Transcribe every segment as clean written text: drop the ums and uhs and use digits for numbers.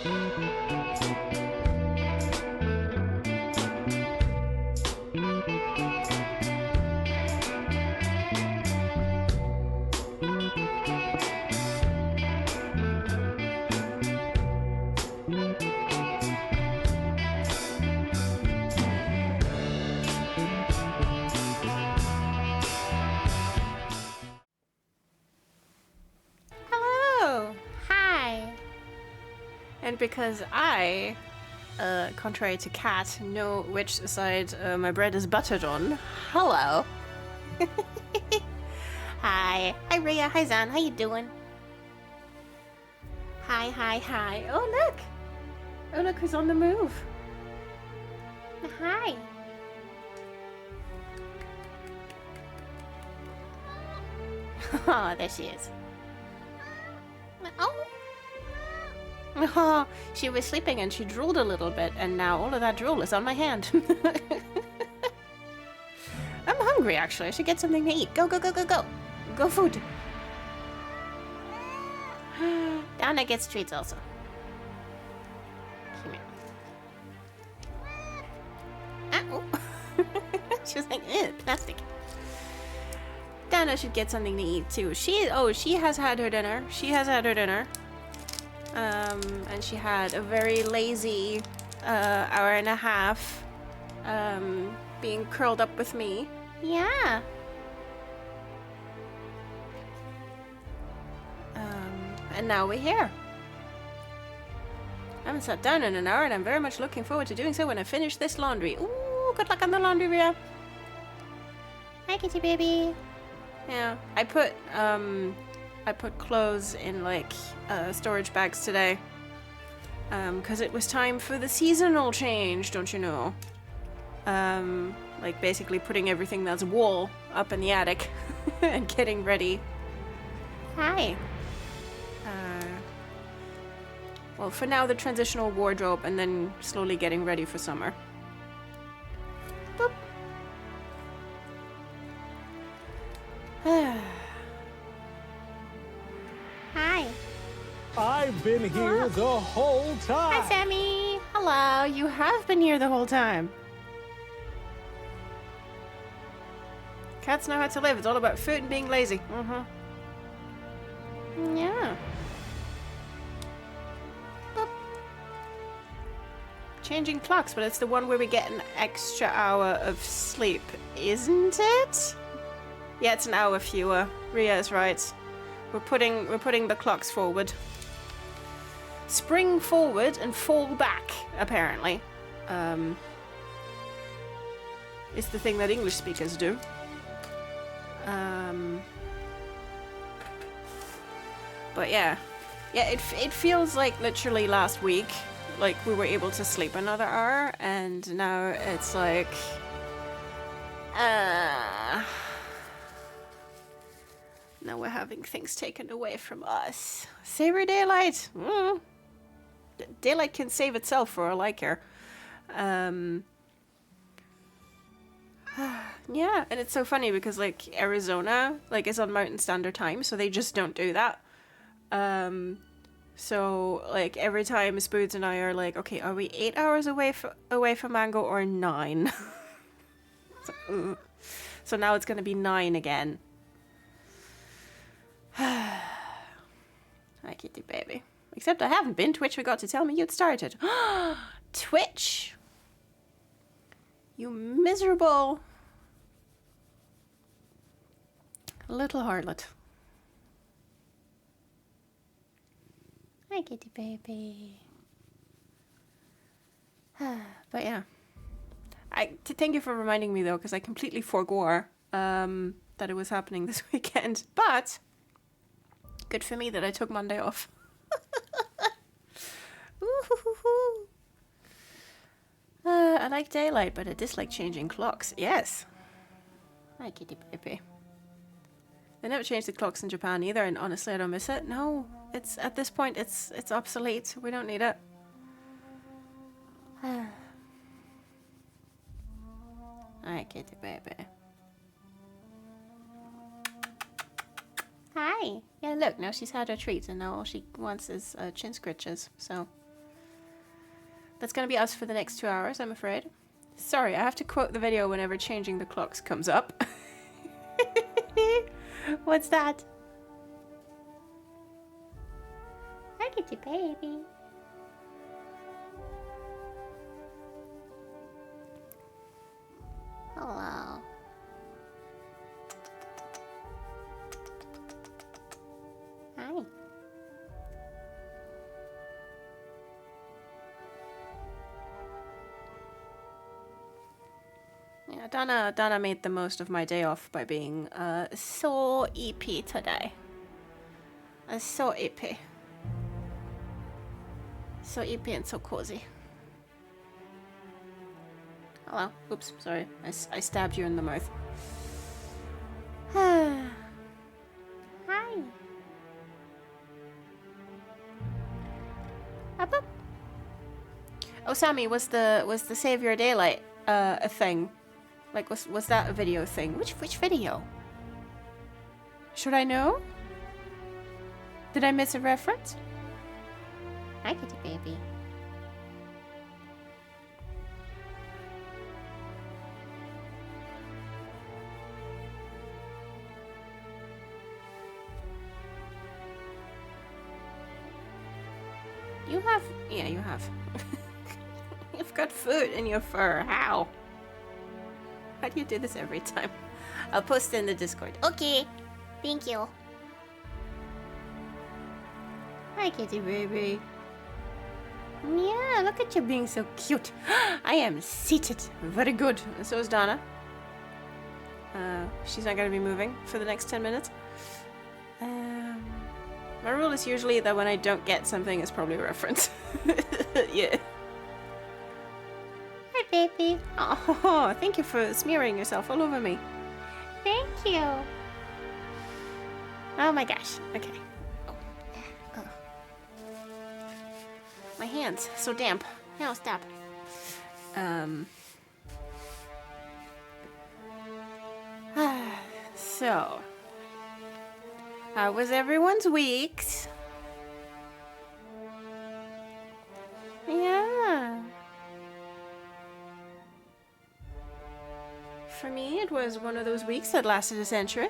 Hello! Hi! And because I, contrary to Kat, know which side my bread is buttered on, hello! Hi! Hi Rhea, hi Zan, how you doing? Hi, hi, hi. Oh look! Oh look who's on the move! Hi! Oh, there she is. Oh! Oh, she was sleeping and she drooled a little bit, and now all of that drool is on my hand. I'm hungry, actually. I should get something to eat. Go, go, go, go, go. Go food. Donna gets treats also. Come here. Ah, oh. She was like, ew, plastic. Donna should get something to eat too. She has had her dinner. She has had her dinner. And she had a very lazy hour and a half being curled up with me. Yeah. And now we're here. I haven't sat down in an hour, and I'm very much looking forward to doing so when I finish this laundry. Ooh, good luck on the laundry, Rhea. Hi, kitty baby. Yeah, I put clothes in like storage bags today, because it was time for the seasonal change, don't you know? Like basically putting everything that's wool up in the attic and getting ready. Hi. Well, for now, the transitional wardrobe, and then slowly getting ready for summer. Boop. Hi. I've been here the whole time. Hi, Sammy. Hello. You have been here the whole time. Cats know how to live. It's all about food and being lazy. Mm-hmm. Yeah. Boop. Changing clocks, but it's the one where we get an extra hour of sleep, isn't it? Yeah, it's an hour fewer. Rhea is right. We're putting the clocks forward. Spring forward and fall back, apparently. Is the thing that English speakers do. But yeah. Yeah, it feels like literally last week, like we were able to sleep another hour, and now it's like now we're having things taken away from us. Savor daylight. Daylight can save itself for all I care. Yeah, and it's so funny because like Arizona like is on Mountain Standard Time, so they just don't do that. So like every time Spoods and I are like, okay, are we 8 hours away from Mango or 9? So now it's gonna be 9 again. Hi, kitty baby. Except I haven't been. Twitch forgot to tell me you'd started. Twitch! You miserable little harlot. Hi, kitty baby. But yeah. Thank you for reminding me though, because I completely forgot that it was happening this weekend. But good for me that I took Monday off. I like daylight, but I dislike changing clocks. Yes. Hi, kitty baby. They never changed the clocks in Japan either, and honestly, I don't miss it. No, it's at this point, it's obsolete. We don't need it. Hi, kitty baby. Hi. Yeah, look, now she's had her treats, and now all she wants is chin scritches. So, That's gonna be us for the next 2 hours, I'm afraid. Sorry, I have to quote the video whenever changing the clocks comes up. What's that? Look at you, baby. Hello. Hi. Yeah, Donna made the most of my day off by being so EP today. So EP. So EP and so cozy. Hello. Oops, sorry. I stabbed you in the mouth. Hi. Up, up. Oh, Sammy, was the Save Your Daylight a thing? Like, was that a video thing? Which video? Should I know? Did I miss a reference? Hi, kitty baby. You have... Yeah, you have. You've got food in your fur. How? How do you do this every time? I'll post in the Discord. Okay. Thank you. Hi, kitty baby. Yeah, look at you being so cute. I am seated. Very good. And so is Donna. She's not going to be moving for the next 10 minutes. My rule is usually that when I don't get something, it's probably a reference. Yeah. Hi, baby. Oh, thank you for smearing yourself all over me. Thank you. Oh my gosh. Okay. Oh. My hands, so damp. No, stop. So, how was everyone's weeks? Yeah. For me, it was one of those weeks that lasted a century.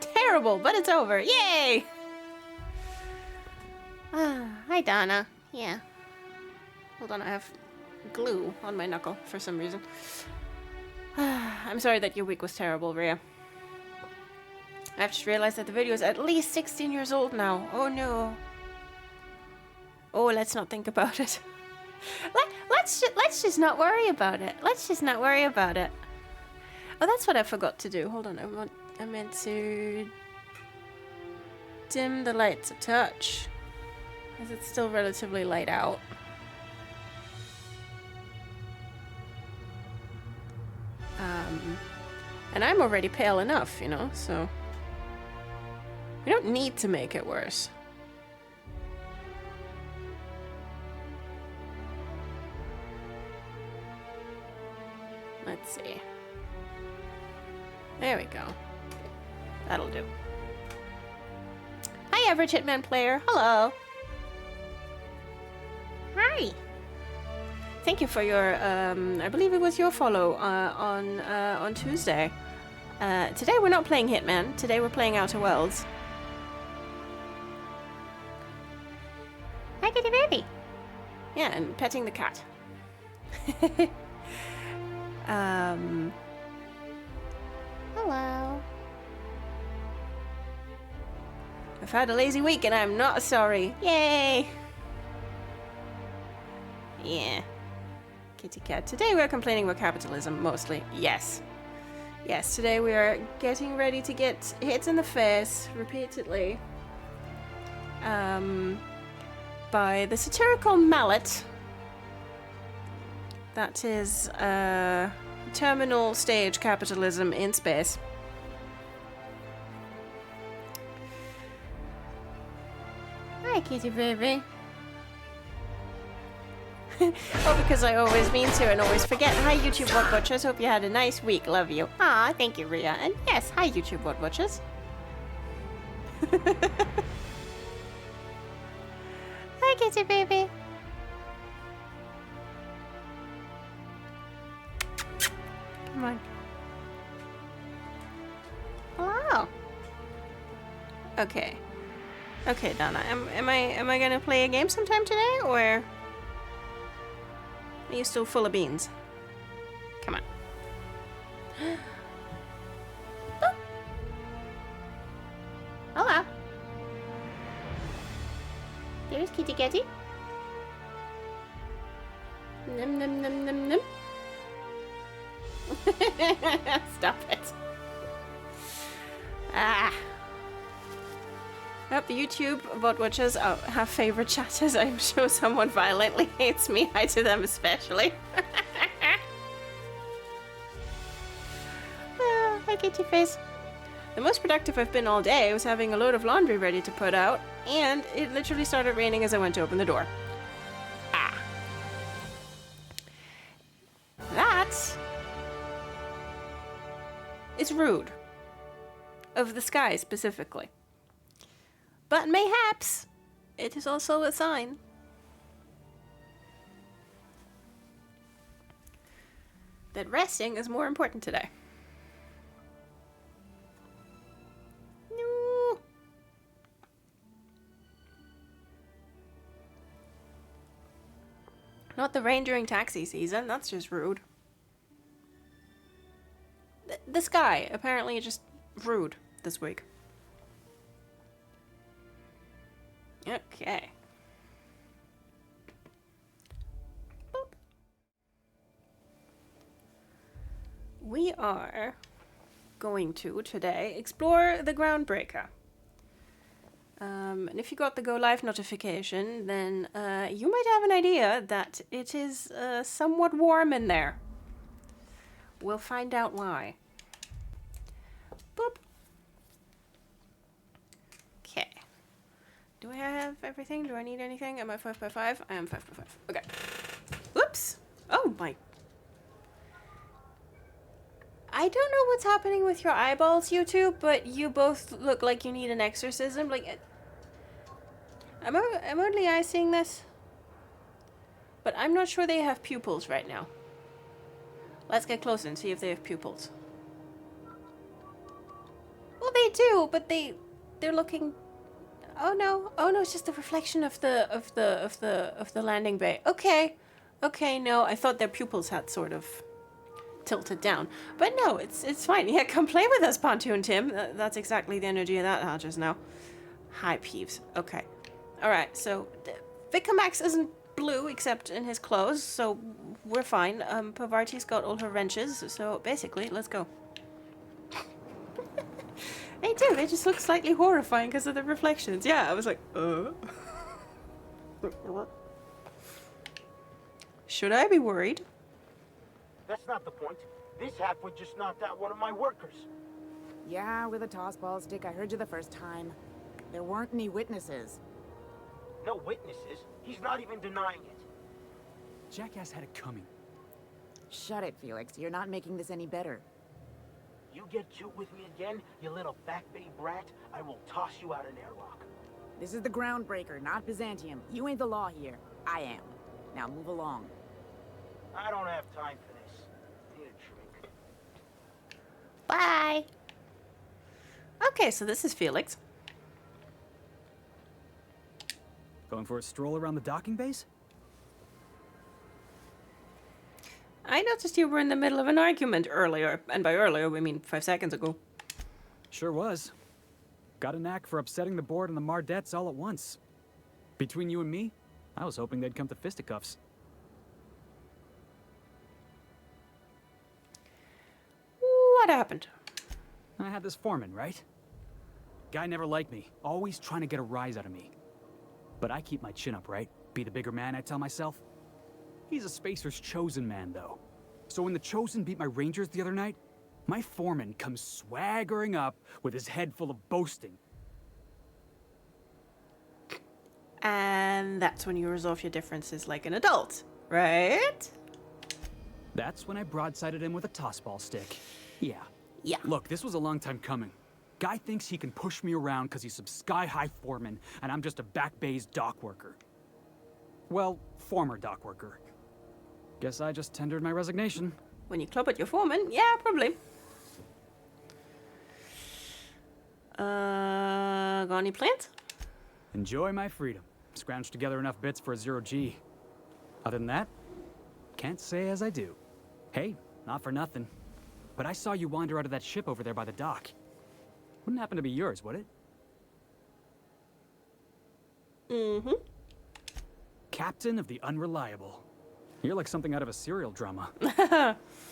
Terrible, but it's over. Yay! Hi, Donna. Yeah. Hold on, I have glue on my knuckle for some reason. I'm sorry that your week was terrible, Rhea. I've just realized that the video is at least 16 years old now. Oh no. Oh, let's not think about it. Let's just not worry about it. Let's just not worry about it. Oh, that's what I forgot to do. Hold on, I meant to dim the lights a touch, because it's still relatively light out. And I'm already pale enough, you know, so we don't need to make it worse. Let's see. There we go. That'll do. Hi, average Hitman player. Hello. Hi. Thank you for your, I believe it was your follow on Tuesday. Today we're not playing Hitman. Today we're playing Outer Worlds. Hi, kitty baby. Yeah, and petting the cat. Hello. I've had a lazy week and I'm not sorry. Yay! Yeah. Kitty cat. Today we're complaining about capitalism, mostly. Yes. Yes, today we are getting ready to get hit in the face repeatedly by the satirical mallet that is terminal stage capitalism in space. Hi, kitty baby. Oh, because I always mean to and always forget. Hi, YouTube What Watchers. Hope you had a nice week. Love you. Ah, thank you, Rhea. And yes, hi, YouTube What Watchers. Hi, kitty baby. Come on. Hello. Okay. Okay, Donna. Am I gonna play a game sometime today, or are you still full of beans? Come on. Oh. Hello. There's Kitty Kitty. Num num num num num. Stop it. Ah. Yep, YouTube bot watchers have favorite chatters. I'm sure someone violently hates me. Hi to them especially. Hi, kitty face. The most productive I've been all day was having a load of laundry ready to put out, and it literally started raining as I went to open the door. Ah. That is rude. Of the sky specifically. But mayhaps it is also a sign that resting is more important today. No. Not the rain during taxi season, that's just rude. The sky, apparently just rude this week. Okay. Boop. We are going to today explore the Groundbreaker. And if you got the go live notification, then you might have an idea that it is somewhat warm in there. We'll find out why. Boop. Okay. Do I have everything? Do I need anything? Am I 5x5? I am 5x5. Okay. Oops. Oh my. I don't know what's happening with your eyeballs, YouTube, but you both look like you need an exorcism. Like, am only I seeing this? But I'm not sure they have pupils right now. Let's get closer and see if they have pupils. Well, they do, but they're looking. Oh no! It's just the reflection of the landing bay. Okay, no, I thought their pupils had sort of tilted down, but no, it's fine. Yeah, come play with us, Pontoon Tim. That's exactly the energy of that just now. Hi, Peeves. Okay, all right. So Vicamax isn't blue except in his clothes, so we're fine. Pavarti's got all her wrenches, so basically, let's go. They do. They just look slightly horrifying because of the reflections. Yeah, I was like, Should I be worried? That's not the point. This halfwit just knocked out one of my workers. Yeah, with a tossball stick. I heard you the first time. There weren't any witnesses. No witnesses. He's not even denying it. Jackass had it coming. Shut it, Felix. You're not making this any better. You get cute with me again, you little back bay brat, I will toss you out an airlock. This is the Groundbreaker, not Byzantium. You ain't the law here. I am. Now move along. I don't have time for this. Need a drink. Bye. Okay, so this is Felix. Going for a stroll around the docking base? I noticed you were in the middle of an argument earlier, and by earlier we mean 5 seconds ago. Sure was. Got a knack for upsetting the board and the Mardettes all at once. Between you and me, I was hoping they'd come to fisticuffs. What happened? I had this foreman, right? Guy never liked me, always trying to get a rise out of me. But I keep my chin up, right? Be the bigger man, I tell myself. He's a Spacer's chosen man, though. So when the Chosen beat my Rangers the other night, my foreman comes swaggering up with his head full of boasting. And that's when you resolve your differences like an adult, right? That's when I broadsided him with a tossball stick. Yeah. Yeah. Look, this was a long time coming. Guy thinks he can push me around because he's some sky-high foreman, and I'm just a back bay's dock worker. Well, former dock worker. Guess I just tendered my resignation. When you club at your foreman, yeah, probably. Got any plans? Enjoy my freedom. Scrounged together enough bits for a 0G. Other than that, can't say as I do. Hey, not for nothing, but I saw you wander out of that ship over there by the dock. Wouldn't happen to be yours, would it? Mm-hmm. Captain of the Unreliable. You're like something out of a serial drama.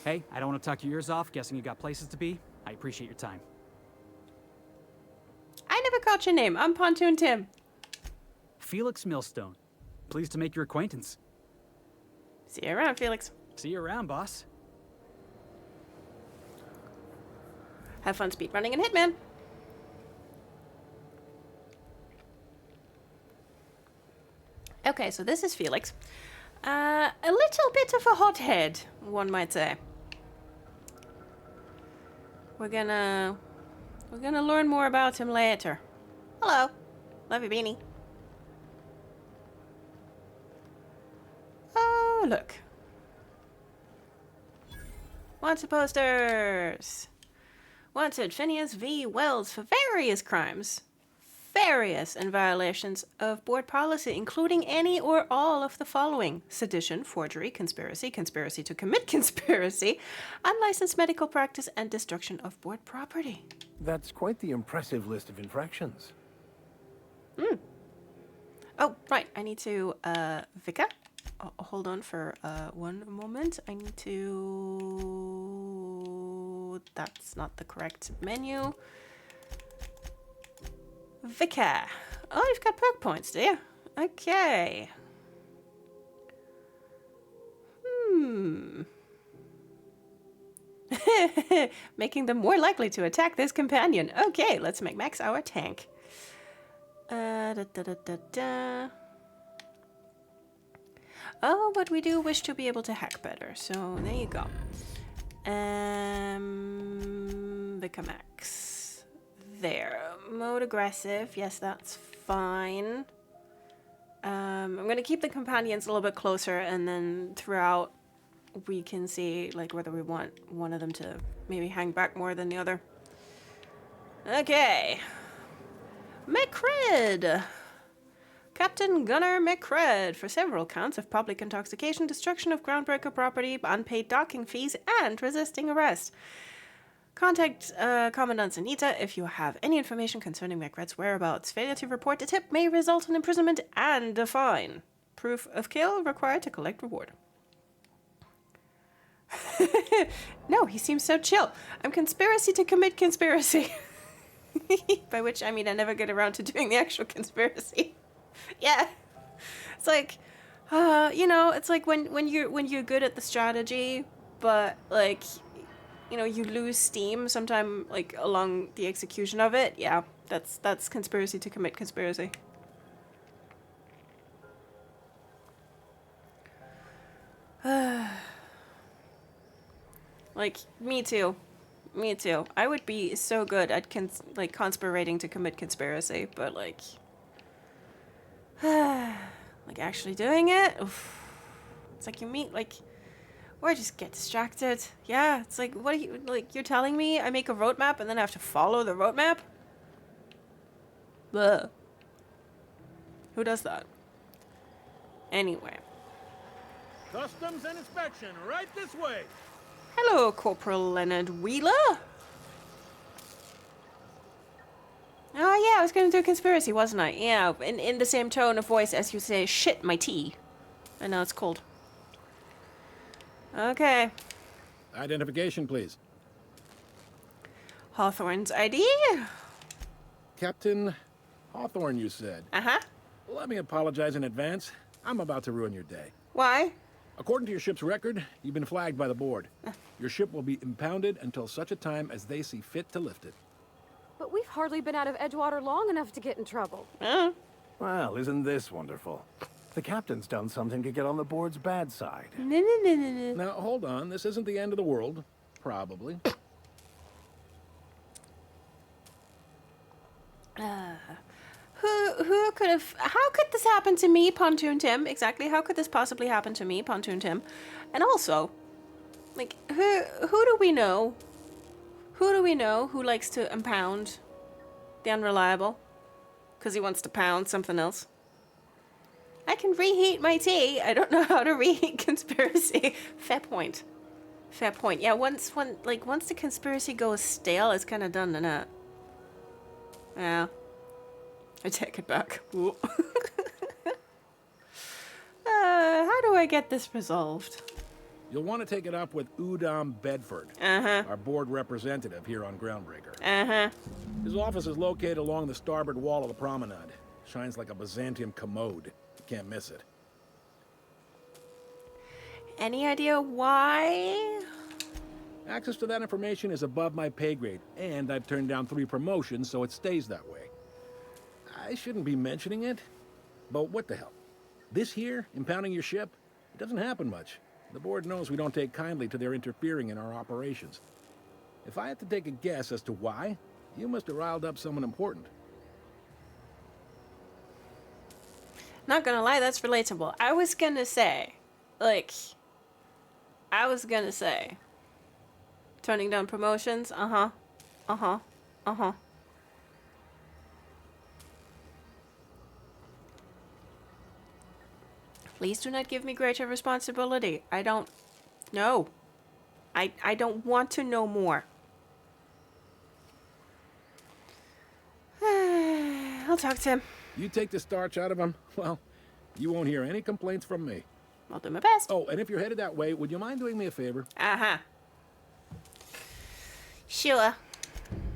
Hey, I don't want to talk your ears off, guessing you got places to be. I appreciate your time. I never caught your name. I'm Pontoon Tim. Felix Millstone. Pleased to make your acquaintance. See you around, Felix. See you around, boss. Have fun speedrunning in Hitman. Okay, so this is Felix. A little bit of a hothead, one might say. We're gonna learn more about him later. Hello. Love your beanie. Oh, look. Wanted posters. Wanted Phineas V. Wells for various crimes. Various and violations of board policy, including any or all of the following: sedition, forgery, conspiracy, conspiracy to commit conspiracy, unlicensed medical practice, and destruction of board property. That's quite the impressive list of infractions. Oh, right. I need to, Vika. Oh, hold on for one moment. I need to... That's not the correct menu. Vika. Oh, you've got perk points, do you? Okay. Making them more likely to attack this companion. Okay, let's make Max our tank. Oh, but we do wish to be able to hack better, so there you go. Vika Max. There. Mode aggressive. Yes, that's fine. I'm going to keep the companions a little bit closer, and then throughout we can see like whether we want one of them to maybe hang back more than the other. Okay. McCred. Captain Gunnar McCred for several counts of public intoxication, destruction of Groundbreaker property, unpaid docking fees, and resisting arrest. Contact Commandant Anita if you have any information concerning McCred's whereabouts. Failure to report the tip may result in imprisonment and a fine. Proof of kill required to collect reward. No, he seems so chill. I'm conspiracy to commit conspiracy. By which I mean I never get around to doing the actual conspiracy. Yeah. It's like, you know, it's like when you're good at the strategy, but like, you know, you lose steam sometime like along the execution of it. Yeah, that's conspiracy to commit conspiracy. Like, me too. Me too. I would be so good at conspirating to commit conspiracy, but like actually doing it? Oof. It's like you meet like, or just get distracted. Yeah, it's like, what are you, like, you're telling me I make a roadmap and then I have to follow the roadmap? Bleh. Who does that? Anyway. Customs and inspection, right this way. Hello, Corporal Leonard Wheeler. Oh yeah, I was gonna do a conspiracy, wasn't I? Yeah, in the same tone of voice as you say, shit, my tea. And now it's cold. Okay. Identification, please. Hawthorne's ID? Captain Hawthorne, you said. Uh-huh. Let me apologize in advance. I'm about to ruin your day. Why? According to your ship's record, you've been flagged by the board. Your ship will be impounded until such a time as they see fit to lift it. But we've hardly been out of Edgewater long enough to get in trouble. Well, isn't this wonderful? The captain's done something to get on the board's bad side. No. Now, hold on. This isn't the end of the world. Probably. Who could have... How could this happen to me, Pontoon Tim? Exactly, how could this possibly happen to me, Pontoon Tim? And also, Like, who do we know? Who do we know who likes to impound the unreliable? Because he wants to pound something else. I can reheat my tea. I don't know how to reheat conspiracy. Fair point. Fair point. Yeah, once the conspiracy goes stale, it's kind of done, isn't it? Yeah. I take it back. Ooh. How do I get this resolved? You'll want to take it up with Udom Bedford, our board representative here on Groundbreaker. His office is located along the starboard wall of the promenade. Shines like a Byzantium commode. You can't miss it. Any idea why? Access to that information is above my pay grade, and I've turned down 3 promotions, so it stays that way. I shouldn't be mentioning it, but what the hell? This here, impounding your ship, it doesn't happen much. The board knows we don't take kindly to their interfering in our operations. If I had to take a guess as to why, you must have riled up someone important. Not gonna lie, that's relatable. I was gonna say, turning down promotions, Please do not give me greater responsibility. I don't know. I don't want to know more. I'll talk to him. You take the starch out of him, well, you won't hear any complaints from me. I'll do my best. Oh, and if you're headed that way, would you mind doing me a favor? Sure.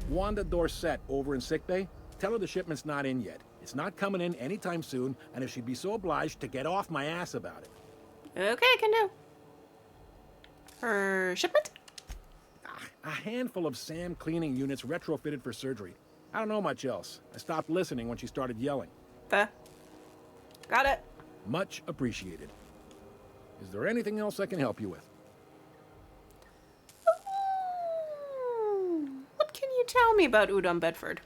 Wanda Dorset over in sickbay, tell her the shipment's not in yet. It's not coming in anytime soon, and if she'd be so obliged to get off my ass about it. Okay, can do. Her shipment? A handful of SAM cleaning units retrofitted for surgery. I don't know much else. I stopped listening when she started yelling. Fair. Got it. Much appreciated. Is there anything else I can help you with? What can you tell me about Udom Bedford?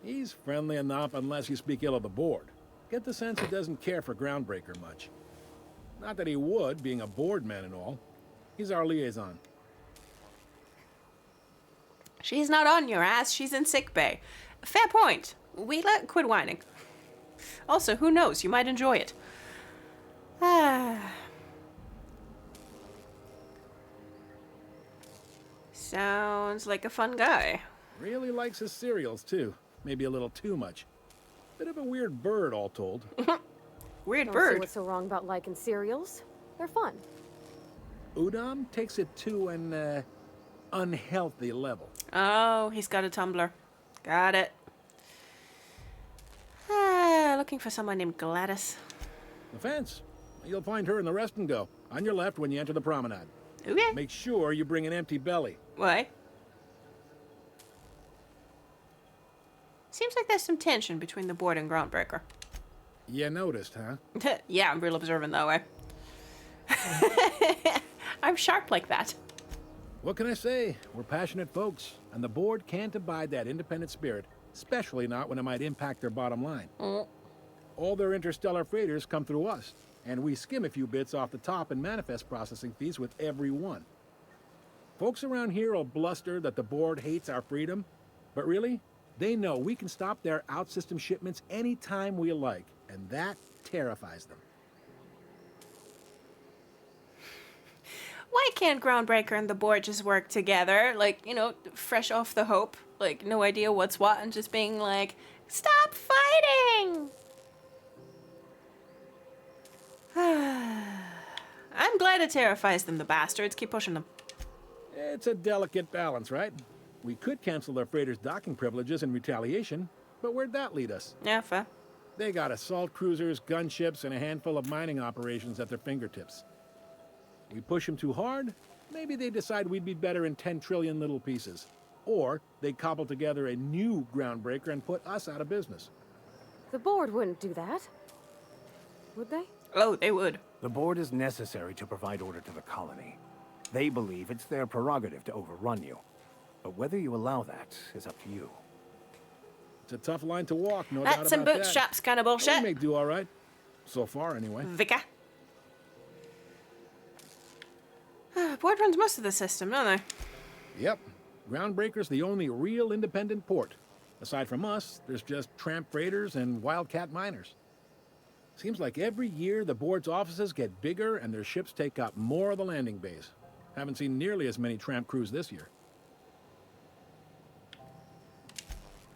He's friendly enough unless you speak ill of the board. Get the sense he doesn't care for Groundbreaker much. Not that he would, being a board man and all. He's our liaison. She's not on your ass, she's in sickbay. Fair point. Quit whining. Also, who knows, you might enjoy it. Sounds like a fun guy. Really likes his cereals, too. Maybe a little too much. Bit of a weird bird, all told. Weird Don't see bird. what's so wrong about liking cereals. They're fun. Udom takes it to an, unhealthy level. Oh, he's got a tumbler. Got it. Looking for someone named Gladys. The fence. You'll find her in the rest and go. On your left when you enter the promenade. Okay. Make sure you bring an empty belly. Why? Seems like there's some tension between the board and Groundbreaker. You noticed, huh? Yeah, I'm real observant that way. I'm sharp like that. What can I say? We're passionate folks, and the board can't abide that independent spirit, especially not when it might impact their bottom line. All their interstellar freighters come through us, and we skim a few bits off the top in manifest processing fees with every one. Folks around here will bluster that the board hates our freedom, but really, they know we can stop their out-system shipments anytime we like, and that terrifies them. Why can't Groundbreaker and the board just work together? Like, you know, fresh off the hope. Like, no idea what's what, and just being like, stop fighting! I'm glad it terrifies them, the bastards. Keep pushing them. It's a delicate balance, right? We could cancel their freighters' docking privileges in retaliation, but where'd that lead us? Yeah, fair. They got assault cruisers, gunships, and a handful of mining operations at their fingertips. We push them too hard, maybe they decide we'd be better in 10 trillion little pieces. Or they cobble together a new Groundbreaker and put us out of business. The board wouldn't do that. Would they? Oh, they would. The board is necessary to provide order to the colony. They believe it's their prerogative to overrun you. But whether you allow that is up to you. It's a tough line to walk, no doubt about That's that. some bootstraps kind of We bullshit. may do all right. So far, anyway. Vika. Board runs most of the system, don't they? Yep. Groundbreaker's the only real independent port. Aside from us, there's just tramp freighters and wildcat miners. Seems like every year the board's offices get bigger and their ships take up more of the landing bays. Haven't seen nearly as many tramp crews this year.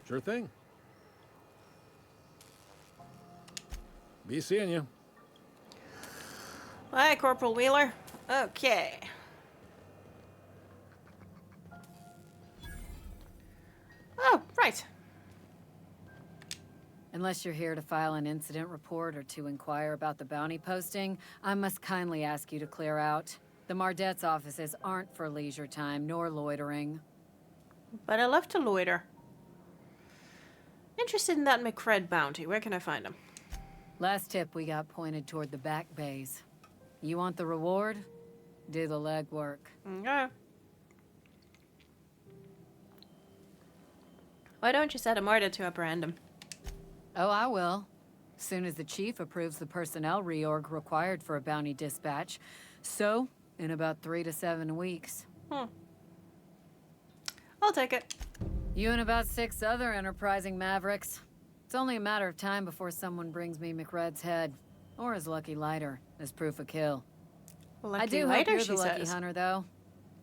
Sure thing. Be seeing you. Hi, Corporal Wheeler. Okay. Oh, right. Unless you're here to file an incident report or to inquire about the bounty posting, I must kindly ask you to clear out. The Mardet's offices aren't for leisure time nor loitering. But I love to loiter. Interested in that McFred bounty. Where can I find him? Last tip we got pointed toward the back bays. You want the reward? Do the legwork. Okay. Why don't you set a Marta to apprehend him? Oh, I will. Soon as the chief approves the personnel reorg required for a bounty dispatch. So, in about 3 to 7 weeks. I'll take it. You and about 6 other enterprising mavericks. It's only a matter of time before someone brings me McRed's head. Or his lucky lighter, as proof of kill. Lucky I do hope lighter, you're she the lucky says. hunter, though.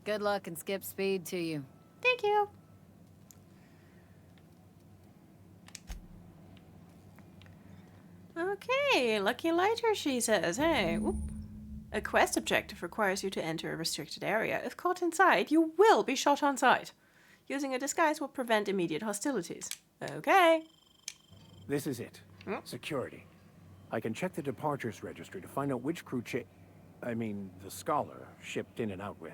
Good luck and skip speed to you. Thank you. Okay, lucky lighter, she says. Hey, whoop. A quest objective requires you to enter a restricted area. If caught inside, you will be shot on sight. Using a disguise will prevent immediate hostilities. Okay. This is it. Security. I can check the departures registry to find out which crew the Scholar shipped in and out with.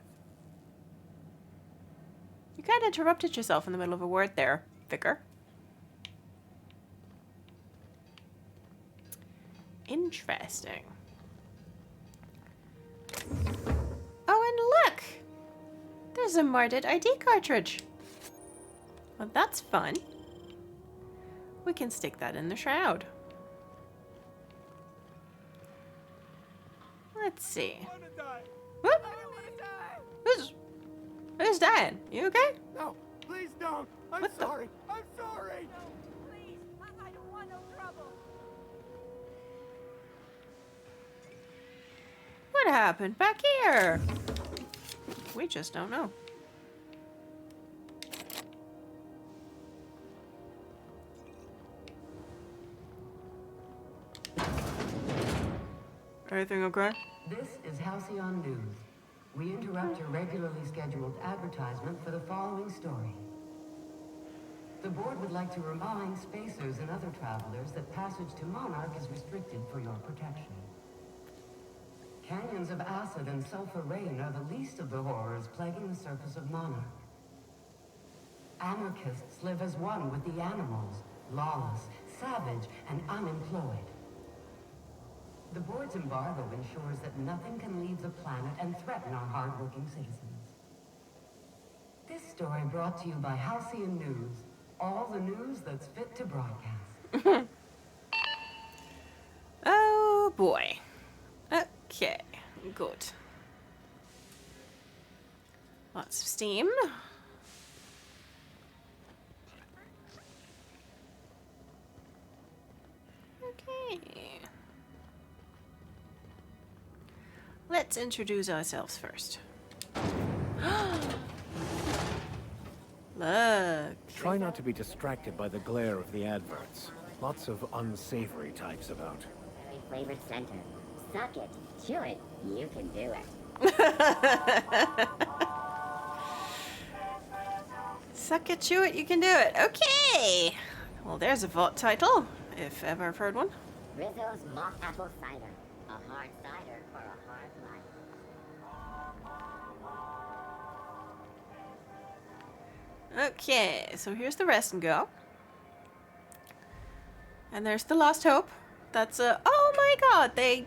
You kind of interrupted yourself in the middle of a word there, Vicar. Interesting. Oh, and look! There's a Mardet ID cartridge. Well, that's fun. We can stick that in the shroud. Let's see. Whoop. Who's dying? You okay? No, please don't. I'm What the- sorry. I'm sorry. Please, I don't want no trouble. What happened back here? We just don't know. Everything okay? This is Halcyon News. We interrupt your regularly scheduled advertisement for the following story. The board would like to remind spacers and other travelers that passage to Monarch is restricted for your protection. Canyons of acid and sulfur rain are the least of the horrors plaguing the surface of Monarch. Anarchists live as one with the animals, lawless, savage, and unemployed. The board's embargo ensures that nothing can leave the planet and threaten our hardworking citizens. This story brought to you by Halcyon News. All the news that's fit to broadcast. Oh boy. Okay, good. Lots of steam. Okay. Let's introduce ourselves first. Look. Try not to be distracted by the glare of the adverts. Lots of unsavory types about. Very flavored center. Suck it, chew it, you can do it. Suck it, chew it, you can do it. Okay. Well, there's a vault title, if ever I've heard one. Rizzo's mock apple cider. A hard cider for a hard life. Okay, so here's the rest and go. And there's the Lost Hope. That's a... Oh my god, they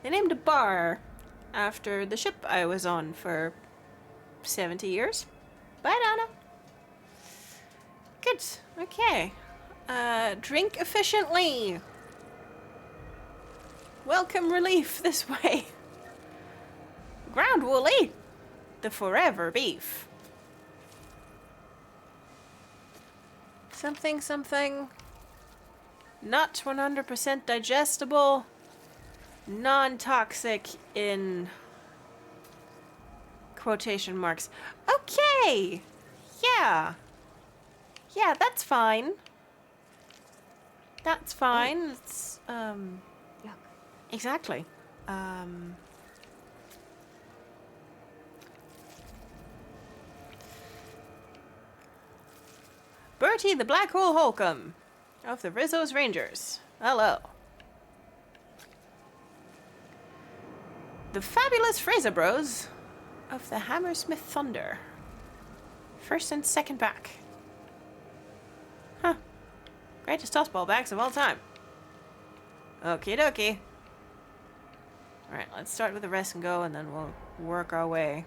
named a bar after the ship I was on for 70 years. Bye, Donna. Good. Okay. Drink efficiently. Welcome relief this way. ground woolly. The forever beef. Something, something. Not 100% digestible. Non-toxic in quotation marks. Okay. Yeah. Yeah, that's fine. That's fine. It's, Yuck. exactly. Bertie the Black Hole Holcomb of the Rizzo's Rangers. Hello. The fabulous Fraser Bros of the Hammersmith Thunder. First and second back. Huh. Greatest tossball backs of all time. Okie dokie. Alright, let's start with the rest and go, and then we'll work our way.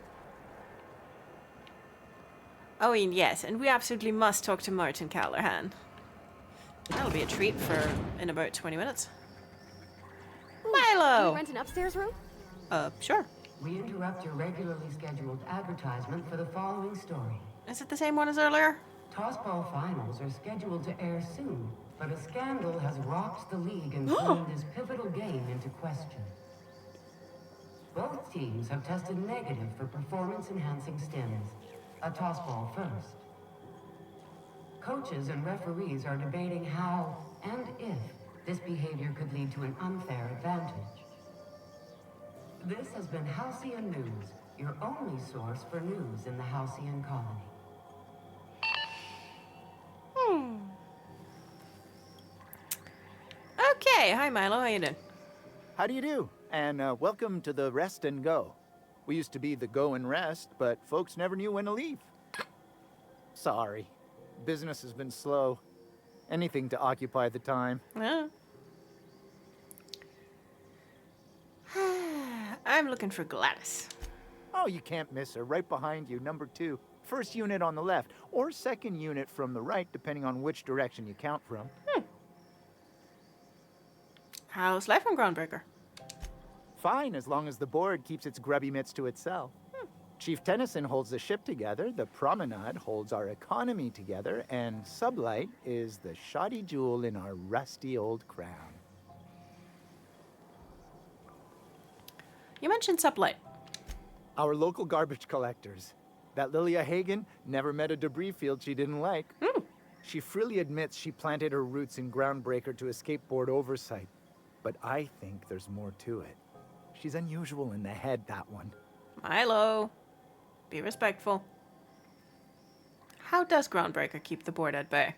Oh, and yes, and we absolutely must talk to Martin Callahan. That'll be a treat for in about 20 minutes. Can Milo! you rent an upstairs room? Sure. We interrupt your regularly scheduled advertisement for the following story. Is it the same one as earlier? Tossball finals are scheduled to air soon, but a scandal has rocked the league and thrown this pivotal game into question. Both teams have tested negative for performance-enhancing stims. A tossball first. Coaches and referees are debating how and if this behavior could lead to an unfair advantage. This has been Halcyon News, your only source for news in the Halcyon colony. Okay, hi Milo, how you doing? How do you do? And welcome to the Rest and Go. We used to be the Go and Rest, but folks never knew when to leave. Sorry. Business has been slow. Anything to occupy the time. Yeah. I'm looking for Gladys. Oh, you can't miss her. Right behind you, number 2. First unit on the left, or second unit from the right, depending on which direction you count from. How's life on Groundbreaker? Fine, as long as the board keeps its grubby mitts to itself. Chief Tennyson holds the ship together, the Promenade holds our economy together, and Sublight is the shoddy jewel in our rusty old crown. You mentioned Sublight. Our local garbage collectors. That Lilia Hagen never met a debris field she didn't like. She freely admits she planted her roots in Groundbreaker to escape board oversight. But I think there's more to it. She's unusual in the head, that one. Milo, be respectful. How does Groundbreaker keep the board at bay?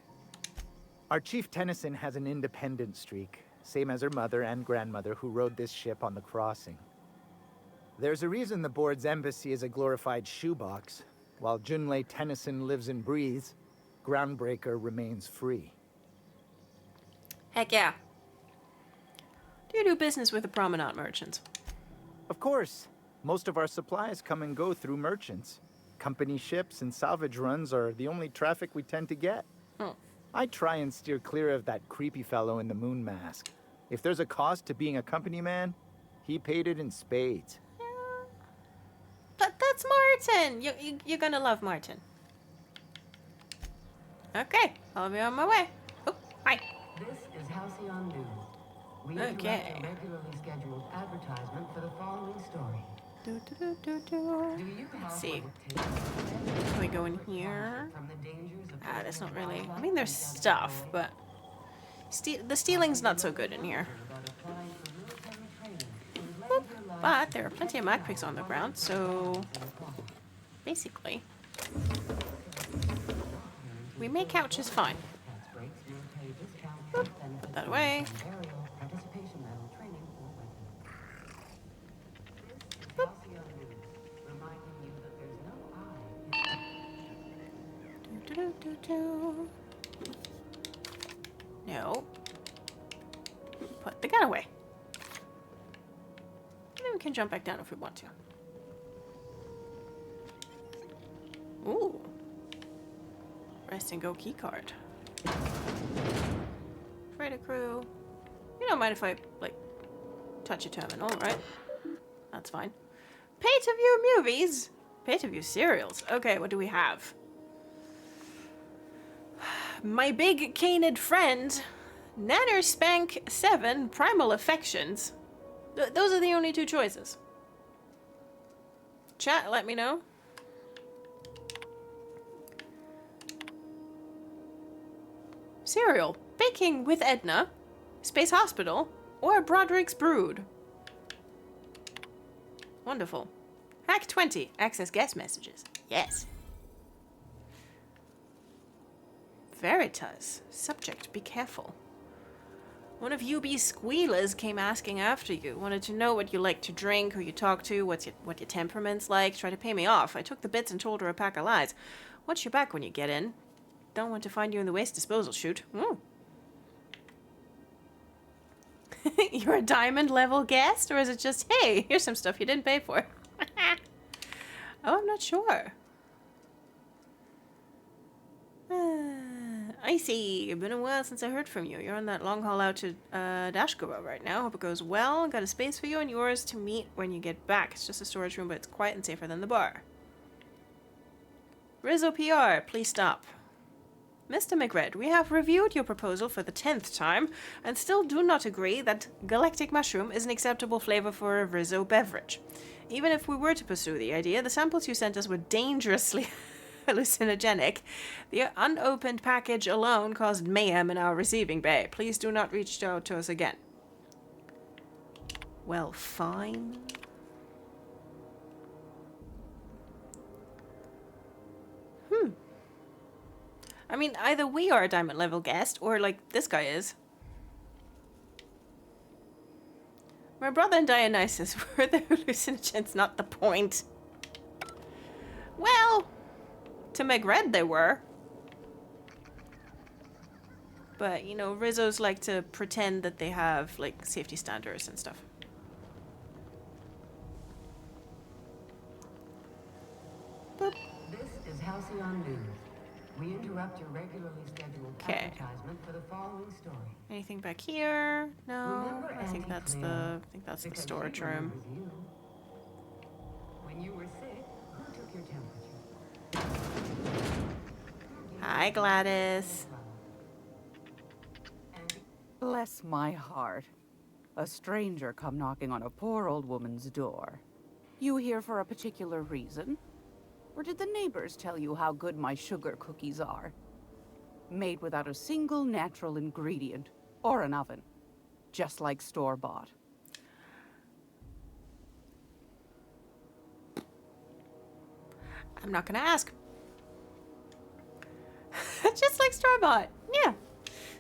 Our Chief Tennyson has an independent streak, same as her mother and grandmother who rode this ship on the crossing. There's a reason the board's embassy is a glorified shoebox. While Junlei Tennyson lives and breathes, Groundbreaker remains free. Heck yeah. Do you do business with the Promenade merchants? Of course. Most of our supplies come and go through merchants. Company ships and salvage runs are the only traffic we tend to get. I try and steer clear of that creepy fellow in the moon mask. If there's a cost to being a company man, he paid it in spades. But that's Martin! You're gonna love Martin. Okay, I'll be on my way. Oh, hi. This is Halcyon News. We interrupt your regularly scheduled advertisement for the following story. Do you have Let's see. what it takes Can we go in here? from the dangers of That's not really... I mean, there's stuff, but... the stealing's not so good in here. Boop. But there are plenty of mag picks on the ground, so... Basically... we make out just fine. Boop. Put that away. Boop. No. Put the gun away. And then we can jump back down if we want to. Ooh. Rest and go key card. Freighter crew. You don't mind if I, like, touch a terminal, right? That's fine. Pay-to-view movies? Pay-to-view serials. Okay, what do we have? My Big Canid Friend, Nanner Spank 7, Primal Affections. Those are the only two choices. Chat, let me know. Serial, Baking with Edna, Space Hospital, or Broderick's Brood. Wonderful. Hack 20, access guest messages. Yes. Veritas, subject, be careful. One of UB's squealers came asking after you. Wanted to know what you like to drink, who you talk to, what your temperament's like. Tried to pay me off. I took the bits and told her a pack of lies. Watch your back when you get in. Don't want to find you in the waste disposal chute. You're a diamond level guest, or is it just, hey, here's some stuff you didn't pay for? Oh, I'm not sure. I see. It's been a while since I heard from you. You're on that long haul out to Dashkova right now. Hope it goes well. Got a space for you and yours to meet when you get back. It's just a storage room, but it's quiet and safer than the bar. Rizzo PR, please stop. Mr. McRed, we have reviewed your proposal for the 10th time and still do not agree that galactic mushroom is an acceptable flavor for a Rizzo beverage. Even if we were to pursue the idea, the samples you sent us were dangerously hallucinogenic. The unopened package alone caused mayhem in our receiving bay. Please do not reach out to us again. Well, fine. I mean, either we are a diamond level guest, or like this guy is. My brother and Dionysus were the hallucinogens, not the point. Well, to McRed they were. But, you know, Rizzos like to pretend that they have, like, safety standards and stuff. Boop. This is Halcyon News. We interrupt your regularly scheduled advertisement for the following story. Anything back here? No. I think that's the storage room. When you were sick, who took your temperature? Hi, Gladys. Bless my heart. A stranger come knocking on a poor old woman's door. You here for a particular reason? Or did the neighbors tell you how good my sugar cookies are? Made without a single natural ingredient, or an oven. Just like store-bought. I'm not gonna ask. Just like store-bought. Yeah.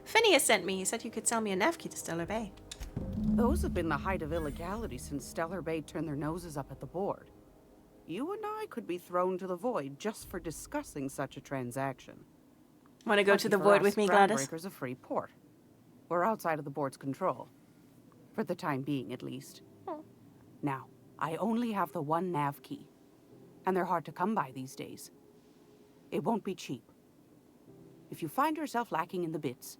Phineas sent me. He said you could sell me a Navkey to Stellar Bay. Those have been the height of illegality since Stellar Bay turned their noses up at the board. You and I could be thrown to the void just for discussing such a transaction. Want to go to the void with me, Gladys? Groundbreaker's a free port. We're outside of the board's control. For the time being, at least. Now, I only have the one nav key. And they're hard to come by these days. It won't be cheap. If you find yourself lacking in the bits,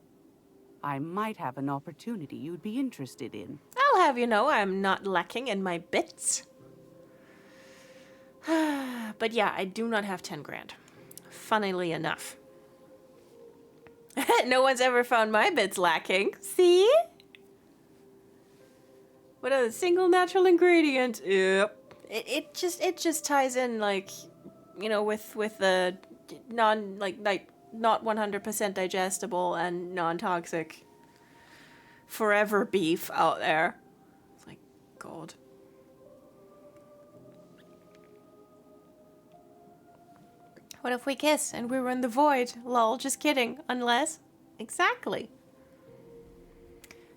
I might have an opportunity you'd be interested in. I'll have you know I'm not lacking in my bits. But yeah, I do not have 10 grand. Funnily enough. No one's ever found my bits lacking. See? What a single natural ingredient. Yep. It just ties in, like, you know, with the not 100% digestible and non-toxic forever beef out there. It's like, God. What if we kiss and we were in the void? Lol, just kidding. Unless... Exactly.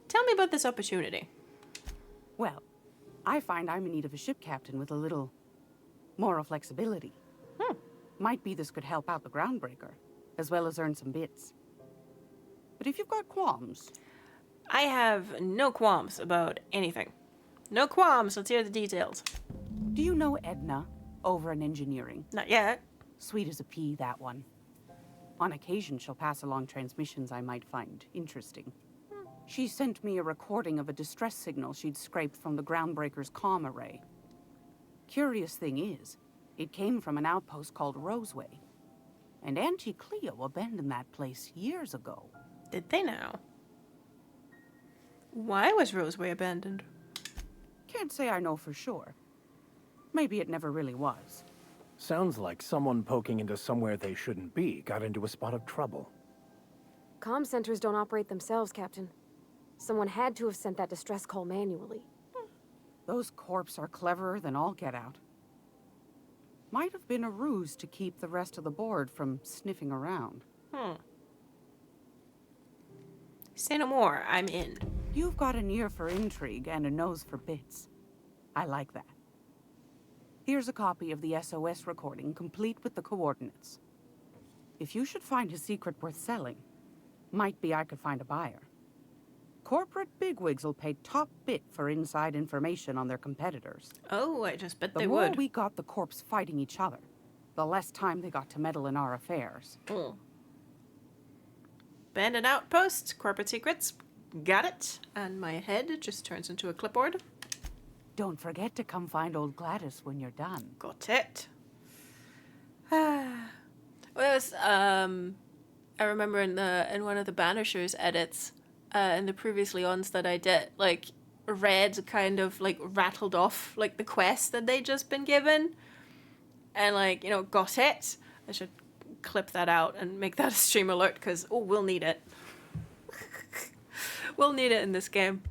Tell me about this opportunity. Well, I find I'm in need of a ship captain with a little moral flexibility. Might be this could help out the Groundbreaker, as well as earn some bits. But if you've got qualms... I have no qualms about anything. No qualms, let's hear the details. Do you know Edna, over in engineering? Not yet. Sweet as a pea, that one. On occasion, she'll pass along transmissions I might find interesting. She sent me a recording of a distress signal she'd scraped from the Groundbreaker's comm array. Curious thing is, it came from an outpost called Roseway. And Auntie Cleo abandoned that place years ago. Did they now? Why was Roseway abandoned? Can't say I know for sure. Maybe it never really was. Sounds like someone poking into somewhere they shouldn't be got into a spot of trouble. Comm centers don't operate themselves, Captain. Someone had to have sent that distress call manually. Those corps are cleverer than all get out. Might have been a ruse to keep the rest of the board from sniffing around. Say no more, I'm in. You've got an ear for intrigue and a nose for bits. I like that. Here's a copy of the SOS recording, complete with the coordinates. If you should find a secret worth selling, might be I could find a buyer. Corporate bigwigs will pay top bit for inside information on their competitors. Oh, I just bet the they more would. we got the corps fighting each other, the less time they got to meddle in our affairs. Abandoned outposts, corporate secrets. Got it. And my head just turns into a clipboard. Don't forget to come find old Gladys when you're done. Got it. Well, it was, I remember in one of the Banishers edits, in the previously ons that I did, like, Red kind of, like, rattled off, like, the quest that they'd just been given. And, like, you know, got it. I should clip that out and make that a stream alert, because, oh, we'll need it. We'll need it in this game.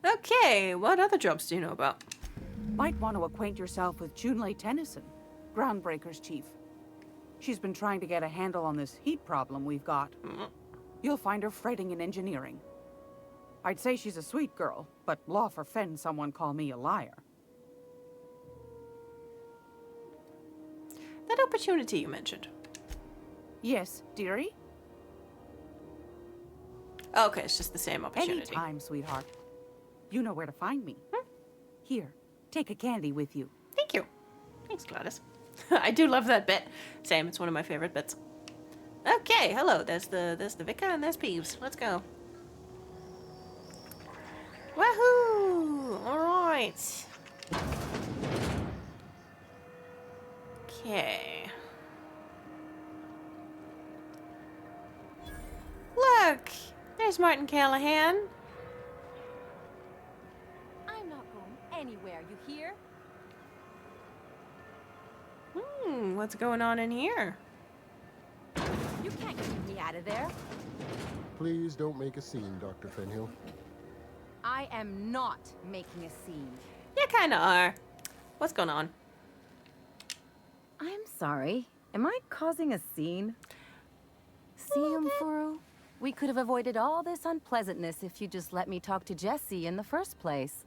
Okay, what other jobs do you know about? Might want to acquaint yourself with Junlei Tennyson, Groundbreaker's chief. She's been trying to get a handle on this heat problem we've got. You'll find her fretting in engineering. I'd say she's a sweet girl, but law forfend someone call me a liar. That opportunity you mentioned. Yes, dearie? Okay, it's just the same opportunity. Anytime, sweetheart. You know where to find me. Here, take a candy with you. Thank you. Thanks, Gladys. I do love that bit. Same, it's one of my favorite bits. Okay, hello. There's the Vika and there's Peeves. Let's go. Woohoo! Alright. Okay. Look! There's Martin Callahan. I'm not going anywhere, you hear? What's going on in here? You can't keep me out of there. Please don't make a scene, Dr. Fenhill. I am not making a scene. You kinda are. What's going on? I'm sorry. Am I causing a scene? See, Umfuru? We could have avoided all this unpleasantness if you just let me talk to Jesse in the first place.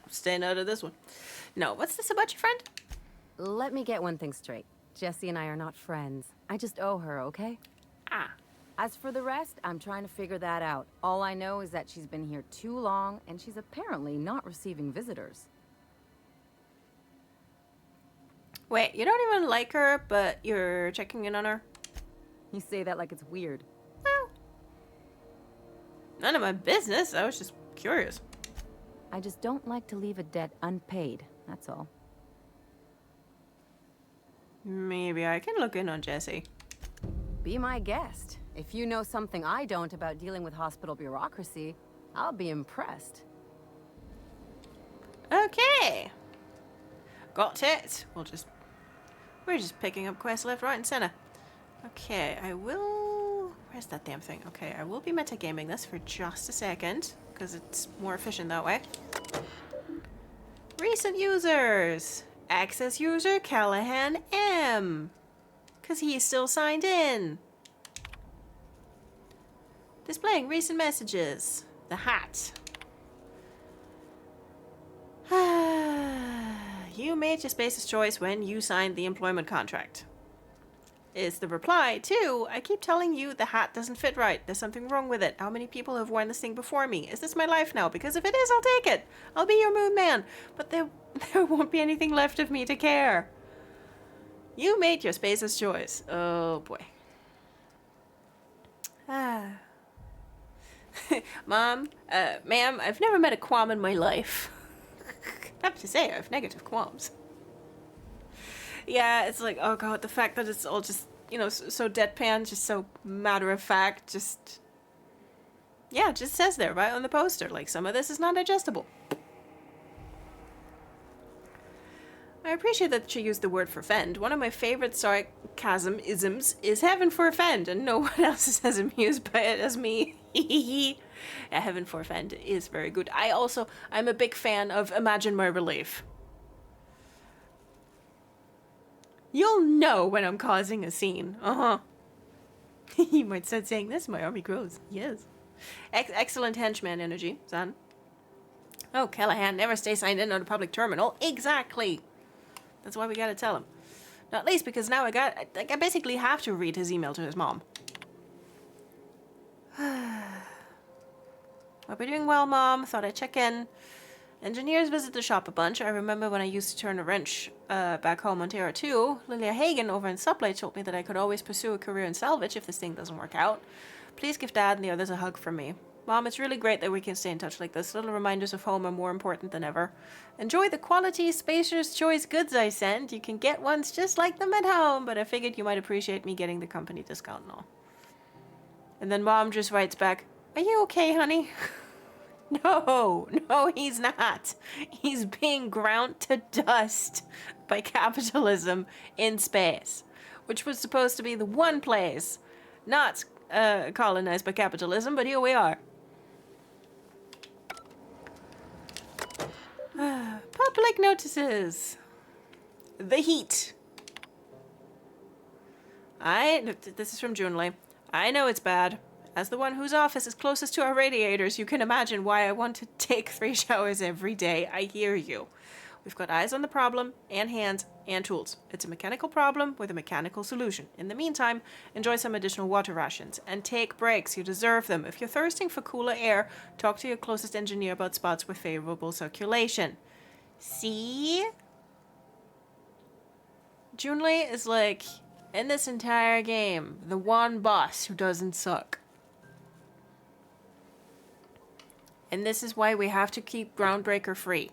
Staying out of this one. No, what's this about your friend? Let me get one thing straight. Jessie and I are not friends. I just owe her, okay? Ah. As for the rest, I'm trying to figure that out. All I know is that she's been here too long, and she's apparently not receiving visitors. Wait, you don't even like her, but you're checking in on her? You say that like it's weird. Well, none of my business. I was just curious. I just don't like to leave a debt unpaid, that's all. Maybe I can look in on Jesse. Be my guest. If you know something I don't about dealing with hospital bureaucracy, I'll be impressed. Okay. Got it. We're just picking up quests left, right, and center. Okay, I will... Where's that damn thing? Okay, I will be metagaming this for just a second, because it's more efficient that way. Recent users. Access user Callahan M. Because he's still signed in. Displaying recent messages. The hat. You made your space's choice when you signed the employment contract. Is the reply to, I keep telling you the hat doesn't fit right. There's something wrong with it. How many people have worn this thing before me? Is this my life now? Because if it is, I'll take it. I'll be your moon man. But there won't be anything left of me to care. You made your space's choice. Oh boy. Mom, ma'am, I've never met a qualm in my life. I have to say, I have negative qualms. Yeah, it's like, oh god, the fact that it's all just, you know, so deadpan, just so matter of fact, just... Yeah, it just says there, right on the poster, like, some of this is not digestible. I appreciate that she used the word for fend. One of my favorite sarcasm-isms is heaven forfend, and no one else is as amused by it as me. Yeah, heaven forfend is very good. I'm a big fan of imagine my relief. You'll know when I'm causing a scene. Uh-huh. You might start saying this, my army grows. Yes. Excellent henchman energy, son. Oh, Callahan, never stay signed in on a public terminal. Exactly. That's why we gotta tell him. Not least because now I basically have to read his email to his mom. Hope you're doing well, Mom. Thought I'd check in. Engineers visit the shop a bunch. I remember when I used to turn a wrench back home on Terra 2. Lilia Hagen over in Supply told me that I could always pursue a career in salvage if this thing doesn't work out. Please give Dad and the others a hug from me. Mom, it's really great that we can stay in touch like this. Little reminders of home are more important than ever. Enjoy the quality Spacer's Choice goods I sent. You can get ones just like them at home, but I figured you might appreciate me getting the company discount and all. And then Mom just writes back, are you okay, honey? No, he's not. He's being ground to dust by capitalism in space, which was supposed to be the one place not colonized by capitalism, but here we are. Public notices. The heat. This is from Junlei. I know it's bad. As the one whose office is closest to our radiators, you can imagine why I want to take 3 showers every day. I hear you. We've got eyes on the problem, and hands, and tools. It's a mechanical problem with a mechanical solution. In the meantime, enjoy some additional water rations, and take breaks. You deserve them. If you're thirsting for cooler air, talk to your closest engineer about spots with favorable circulation. See? Junlei is like, in this entire game, the one boss who doesn't suck. And this is why we have to keep Groundbreaker free.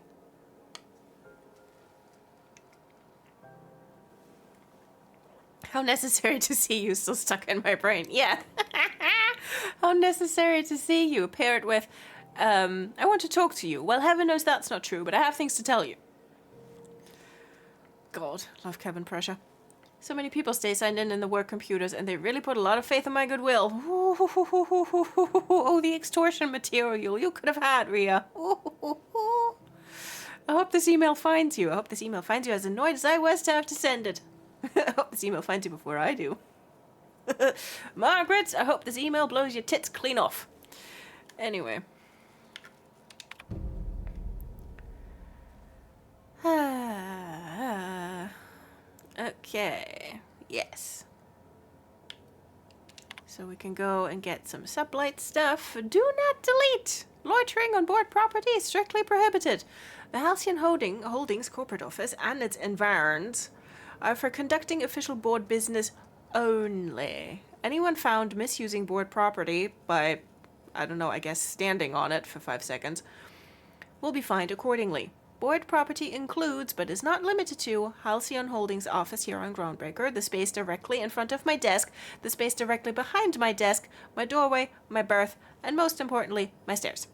How necessary to see you, still stuck in my brain. Yeah. How necessary to see you. Paired with, I want to talk to you. Well, heaven knows that's not true, but I have things to tell you. God, love cabin pressure. So many people stay signed in the work computers, and they really put a lot of faith in my goodwill. Oh, the extortion material you could have had, Rhea. I hope this email finds you. I hope this email finds you as annoyed as I was to have to send it. I hope this email finds you before I do. Margaret, I hope this email blows your tits clean off. Anyway. Okay. Yes. So we can go and get some sublight stuff. Do not delete! Loitering on board property is strictly prohibited. The Halcyon Holdings corporate office and its environs are for conducting official board business only. Anyone found misusing board property by, I don't know, I guess standing on it for 5 seconds, will be fined accordingly. Board property includes, but is not limited to, Halcyon Holdings office here on Groundbreaker, the space directly in front of my desk, the space directly behind my desk, my doorway, my berth, and most importantly, my stairs.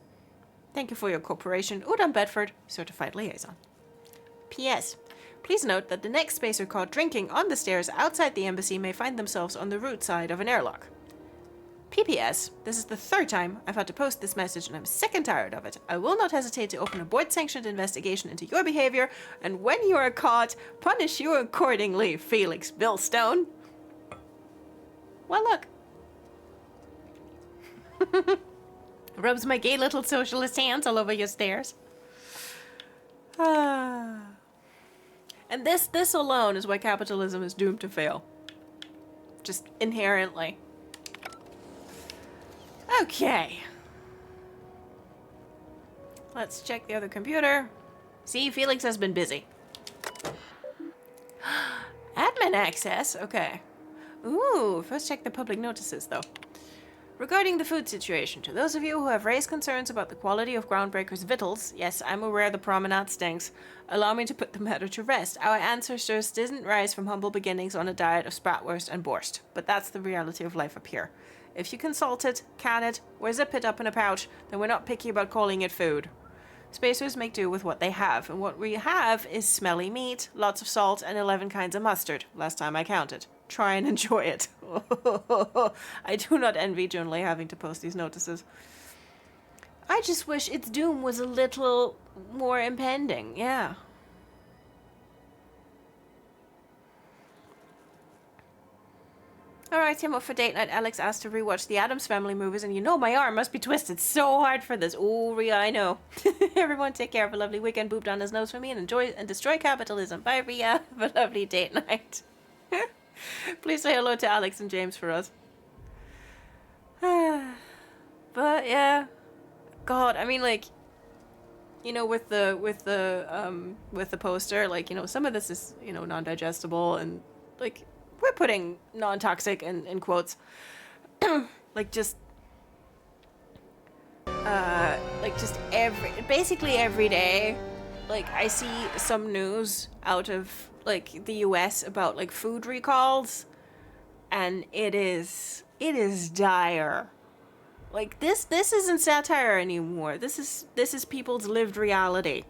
Thank you for your cooperation, Udon Bedford, Certified Liaison. P.S. Please note that the next spacer caught drinking on the stairs outside the embassy may find themselves on the root side of an airlock. PPS, this is the 3rd time I've had to post this message and I'm sick and tired of it. I will not hesitate to open a board-sanctioned investigation into your behavior, and when you are caught, punish you accordingly, Felix Billstone. Well, look. Rubs my gay little socialist hands all over your stairs. And this alone is why capitalism is doomed to fail. Just inherently. Okay. Let's check the other computer. See, Felix has been busy. Admin access? Okay. Ooh, first check the public notices, though. Regarding the food situation, to those of you who have raised concerns about the quality of Groundbreaker's victuals, yes, I'm aware the promenade stinks. Allow me to put the matter to rest. Our ancestors didn't rise from humble beginnings on a diet of spratwurst and borscht, but that's the reality of life up here. If you can salt it, can it, or zip it up in a pouch, then we're not picky about calling it food. Spacers make do with what they have, and what we have is smelly meat, lots of salt, and 11 kinds of mustard, last time I counted. Try and enjoy it. I do not envy Junlei having to post these notices. I just wish its doom was a little more impending, yeah. Alright, I'm up for date night. Alex asked to rewatch the Addams Family movies, and you know my arm must be twisted so hard for this. Oh, Rhea, I know. Everyone take care. Have a lovely weekend. Boob down his nose for me and enjoy and destroy capitalism. Bye, Rhea. Have a lovely date night. Please say hello to Alex and James for us. But yeah, God, I mean, like, you know, with the poster, like, you know, some of this is, you know, non-digestible, and like we're putting non-toxic in quotes, like just basically every day, like I see some news out of like the US about like food recalls, and it is dire. Like this isn't satire anymore. This is people's lived reality.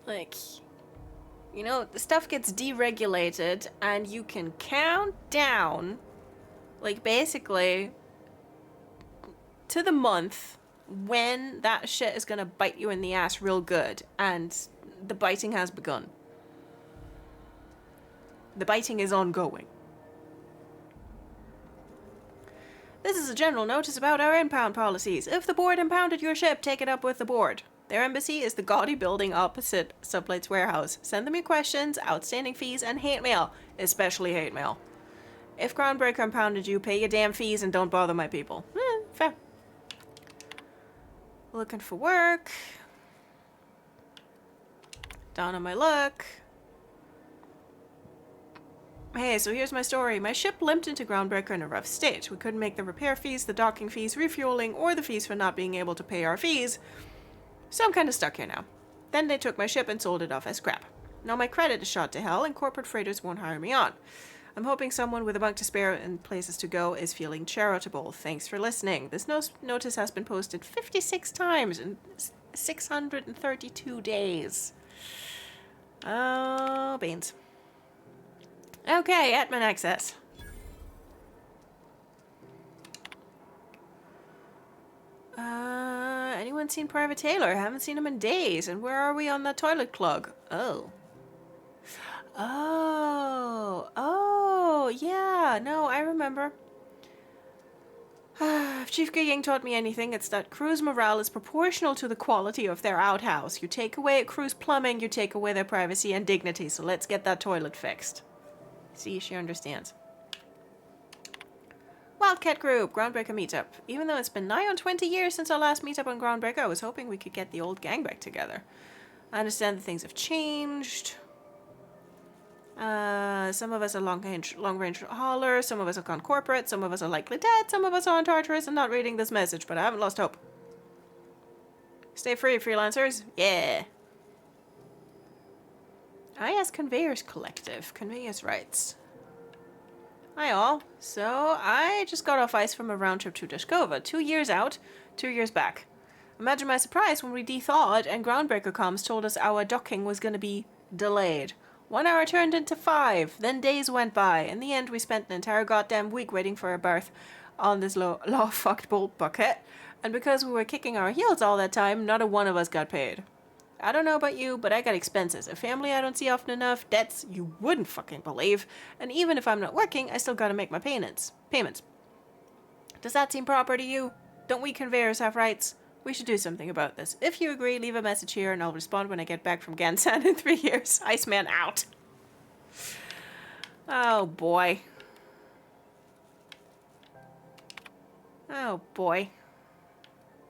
Like, you know, the stuff gets deregulated and you can count down, like, basically to the month when that shit is gonna bite you in the ass real good, and the biting has begun. The biting is ongoing. This is a general notice about our impound policies. If the board impounded your ship, take it up with the board. Their embassy is the gaudy building opposite Sublight's warehouse. Send them your questions, outstanding fees, and hate mail, especially hate mail. If Groundbreaker impounded you, pay your damn fees and don't bother my people. Fair. Looking for work. Down on my luck. Hey, so here's my story. My ship limped into Groundbreaker in a rough state. We couldn't make the repair fees, the docking fees, refueling, or the fees for not being able to pay our fees. So I'm kind of stuck here now. Then they took my ship and sold it off as scrap. Now my credit is shot to hell and corporate freighters won't hire me on. I'm hoping someone with a bunk to spare and places to go is feeling charitable. Thanks for listening. This notice has been posted 56 times in 632 days. Oh, beans. Okay, admin access. Anyone seen Private Taylor? Haven't seen him in days. And where are we on that toilet clog? Oh, yeah. No, I remember. If Chief Ying taught me anything, it's that crew's morale is proportional to the quality of their outhouse. You take away a crew's plumbing, you take away their privacy and dignity. So let's get that toilet fixed. See, she understands. Wildcat Group, Groundbreaker meetup. Even though it's been nigh on 20 years since our last meetup on Groundbreaker, I was hoping we could get the old gang back together. I understand that things have changed. Some of us are long-range haulers, some of us have gone corporate, some of us are likely dead, some of us are on Tartarus and not reading this message, but I haven't lost hope. Stay free, freelancers. Yeah. IS Conveyors Collective. Conveyors Rights. Hi all. So, I just got off ice from a round trip to Dashkova. 2 years out, 2 years back. Imagine my surprise when we de-thawed and Groundbreaker comms told us our docking was going to be delayed. 1 hour turned into 5, then days went by. In the end, we spent an entire goddamn week waiting for a berth on this law-fucked bolt bucket. And because we were kicking our heels all that time, not a one of us got paid. I don't know about you, but I got expenses. A family I don't see often enough, debts you wouldn't fucking believe. And even if I'm not working, I still gotta make my payments. Does that seem proper to you? Don't we conveyors have rights? We should do something about this. If you agree, leave a message here and I'll respond when I get back from Gansan in 3 years. Iceman out. Oh boy. Oh boy.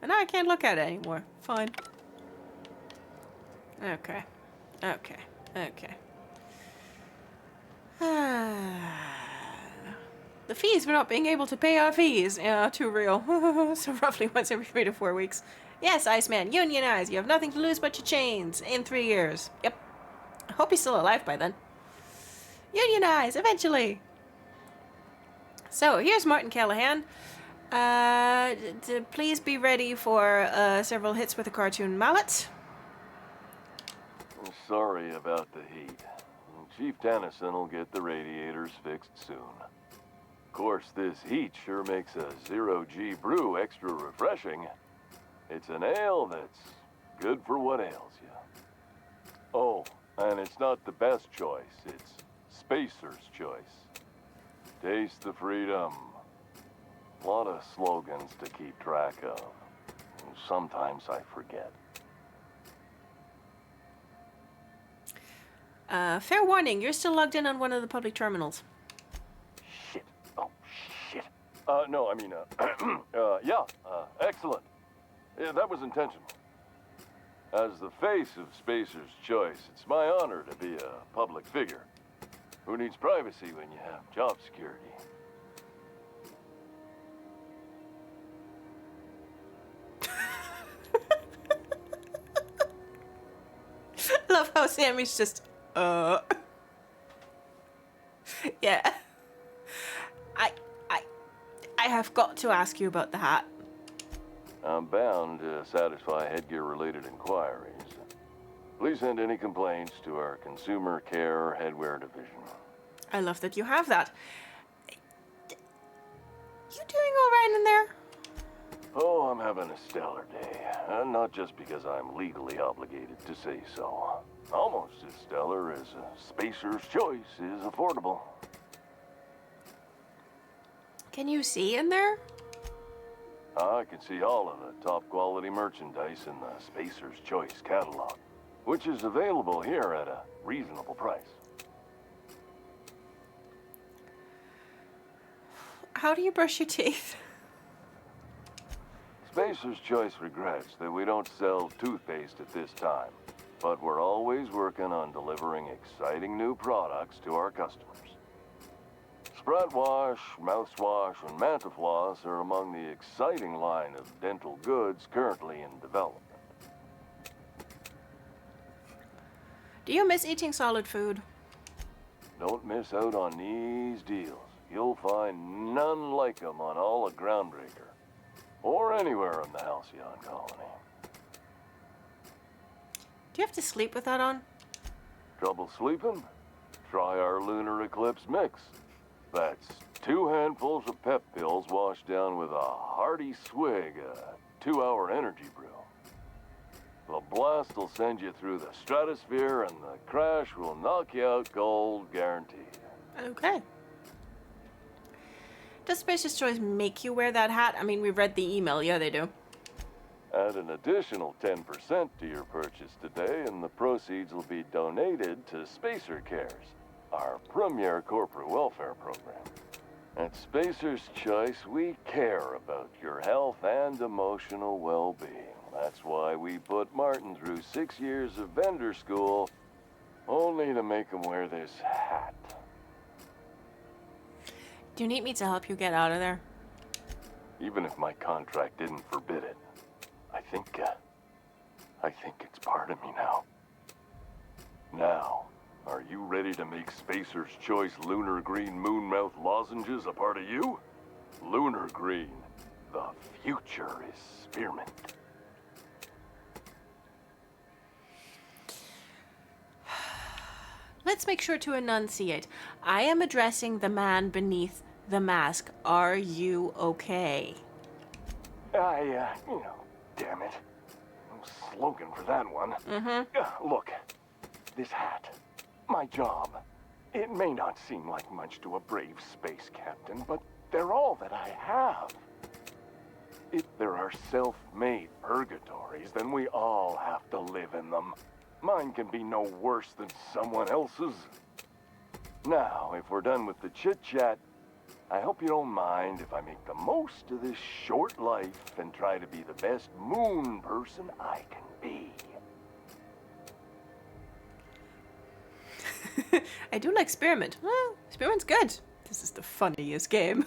And now I can't look at it anymore. Fine. Okay. Okay. Okay. The fees, we're not being able to pay our fees. Yeah, too real. So roughly once every 3 to 4 weeks. Yes, Iceman, unionize. You have nothing to lose but your chains. In 3 years. Yep. I hope he's still alive by then. Unionize, eventually. So, here's Martin Callahan. Please be ready for several hits with a cartoon mallet. Sorry about the heat. Chief Tennyson will get the radiators fixed soon. Of course, this heat sure makes a 0G brew extra refreshing. It's an ale that's good for what ails you. Oh, and it's not the best choice. It's Spacer's choice. Taste the freedom. A lot of slogans to keep track of. Sometimes I forget. Fair warning, you're still logged in on one of the public terminals. Shit. Oh, shit. No, I mean, yeah, excellent. Yeah, that was intentional. As the face of Spacer's Choice, it's my honor to be a public figure. Who needs privacy when you have job security? I love how Sammy's just, yeah. I have got to ask you about the hat. I'm bound to satisfy headgear-related inquiries. Please send any complaints to our Consumer Care Headwear Division. I love that you have that. You doing all right in there? Oh, I'm having a stellar day. Not just because I'm legally obligated to say so. Almost as stellar as a Spacer's Choice is affordable. Can you see in there? I can see all of the top quality merchandise in the Spacer's Choice catalog, which is available here at a reasonable price. How do you brush your teeth? Spacer's Choice regrets that we don't sell toothpaste at this time, but we're always working on delivering exciting new products to our customers. Sprat wash, mouthwash, and Mantafloss are among the exciting line of dental goods currently in development. Do you miss eating solid food? Don't miss out on these deals. You'll find none like them on all of Groundbreaker, or anywhere in the Halcyon colony. Do you have to sleep with that on? Trouble sleeping? Try our Lunar Eclipse mix. That's 2 handfuls of pep pills washed down with a hearty swig of 2-hour energy brew. The blast will send you through the stratosphere, and the crash will knock you out cold, guaranteed. Okay. Does Spacer's Choice make you wear that hat? I mean, we read the email. Yeah, they do. Add an additional 10% to your purchase today, and the proceeds will be donated to Spacer Cares, our premier corporate welfare program. At Spacer's Choice, we care about your health and emotional well-being. That's why we put Martin through 6 years of vendor school, only to make him wear this hat. Do you need me to help you get out of there? Even if my contract didn't forbid it, I think it's part of me now. Now, are you ready to make Spacer's Choice Lunar Green Moonmouth lozenges a part of you? Lunar Green, the future is spearmint. Let's make sure to enunciate. I am addressing the man beneath the mask. Are you okay? Damn it. No slogan for that one. Look, this hat, my job, it may not seem like much to a brave space captain, but they're all that I have. If there are self-made purgatories, then we all have to live in them. Mine can be no worse than someone else's. Now, if we're done with the chit-chat, I hope you don't mind if I make the most of this short life and try to be the best moon person I can be. I do like Spearmint. Well, Spearmint's good. This is the funniest game.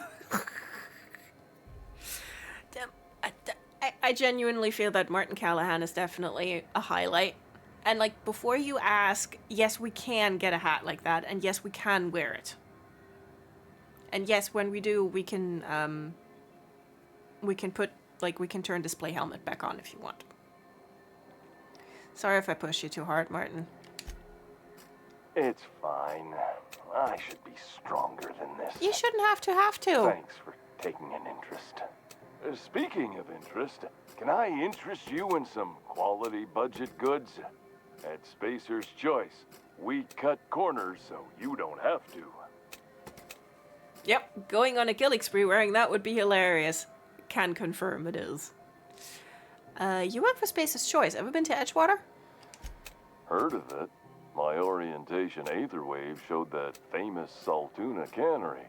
Damn, I genuinely feel that Martin Callahan is definitely a highlight. And like, before you ask, yes, we can get a hat like that, and yes, we can wear it. And yes, when we do, we can put, like, we can turn display helmet back on if you want. Sorry if I pushed you too hard, Martin. It's fine. I should be stronger than this. You shouldn't have to. Thanks for taking an interest. Speaking of interest, can I interest you in some quality budget goods? At Spacer's Choice, we cut corners so you don't have to. Yep, going on a killing spree wearing that would be hilarious. Can confirm it is. You went for Spacer's Choice. Ever been to Edgewater? Heard of it. My orientation aether wave showed that famous Saltuna cannery,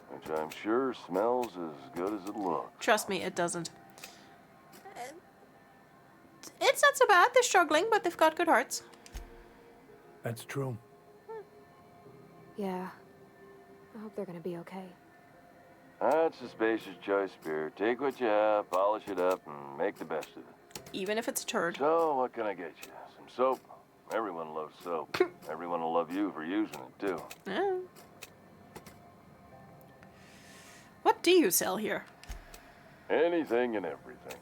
which I'm sure smells as good as it looks. Trust me, it doesn't. It's not so bad. They're struggling, but they've got good hearts. That's true. Yeah. I hope they're gonna be okay. That's the Spacer's Choice spirit. Take what you have, polish it up, and make the best of it. Even if it's a turd. So, what can I get you? Some soap? Everyone loves soap. Everyone will love you for using it, too. Yeah. What do you sell here? Anything and everything.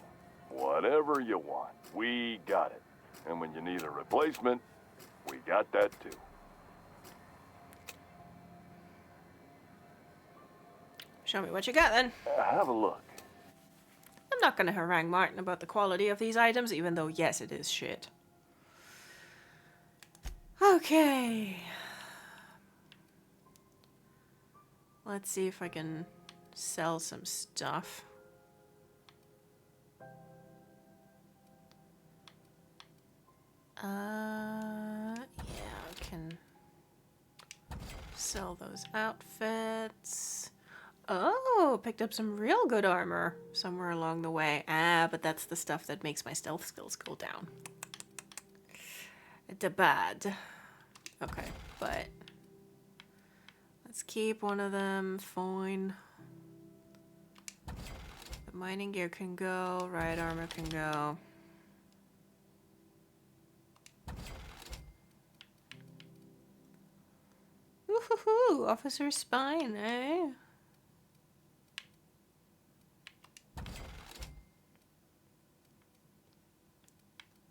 Whatever you want, we got it. And when you need a replacement, we got that, too. Show me what you got, then. Have a look. I'm not going to harangue Martin about the quality of these items, even though, yes, it is shit. Okay. Let's see if I can sell some stuff. Yeah, I can sell those outfits. Oh, picked up some real good armor somewhere along the way. Ah, but that's the stuff that makes my stealth skills go down. It's bad. Okay, but let's keep one of them. Fine. The mining gear can go. Riot armor can go. Woohoo! Officer's spine, eh?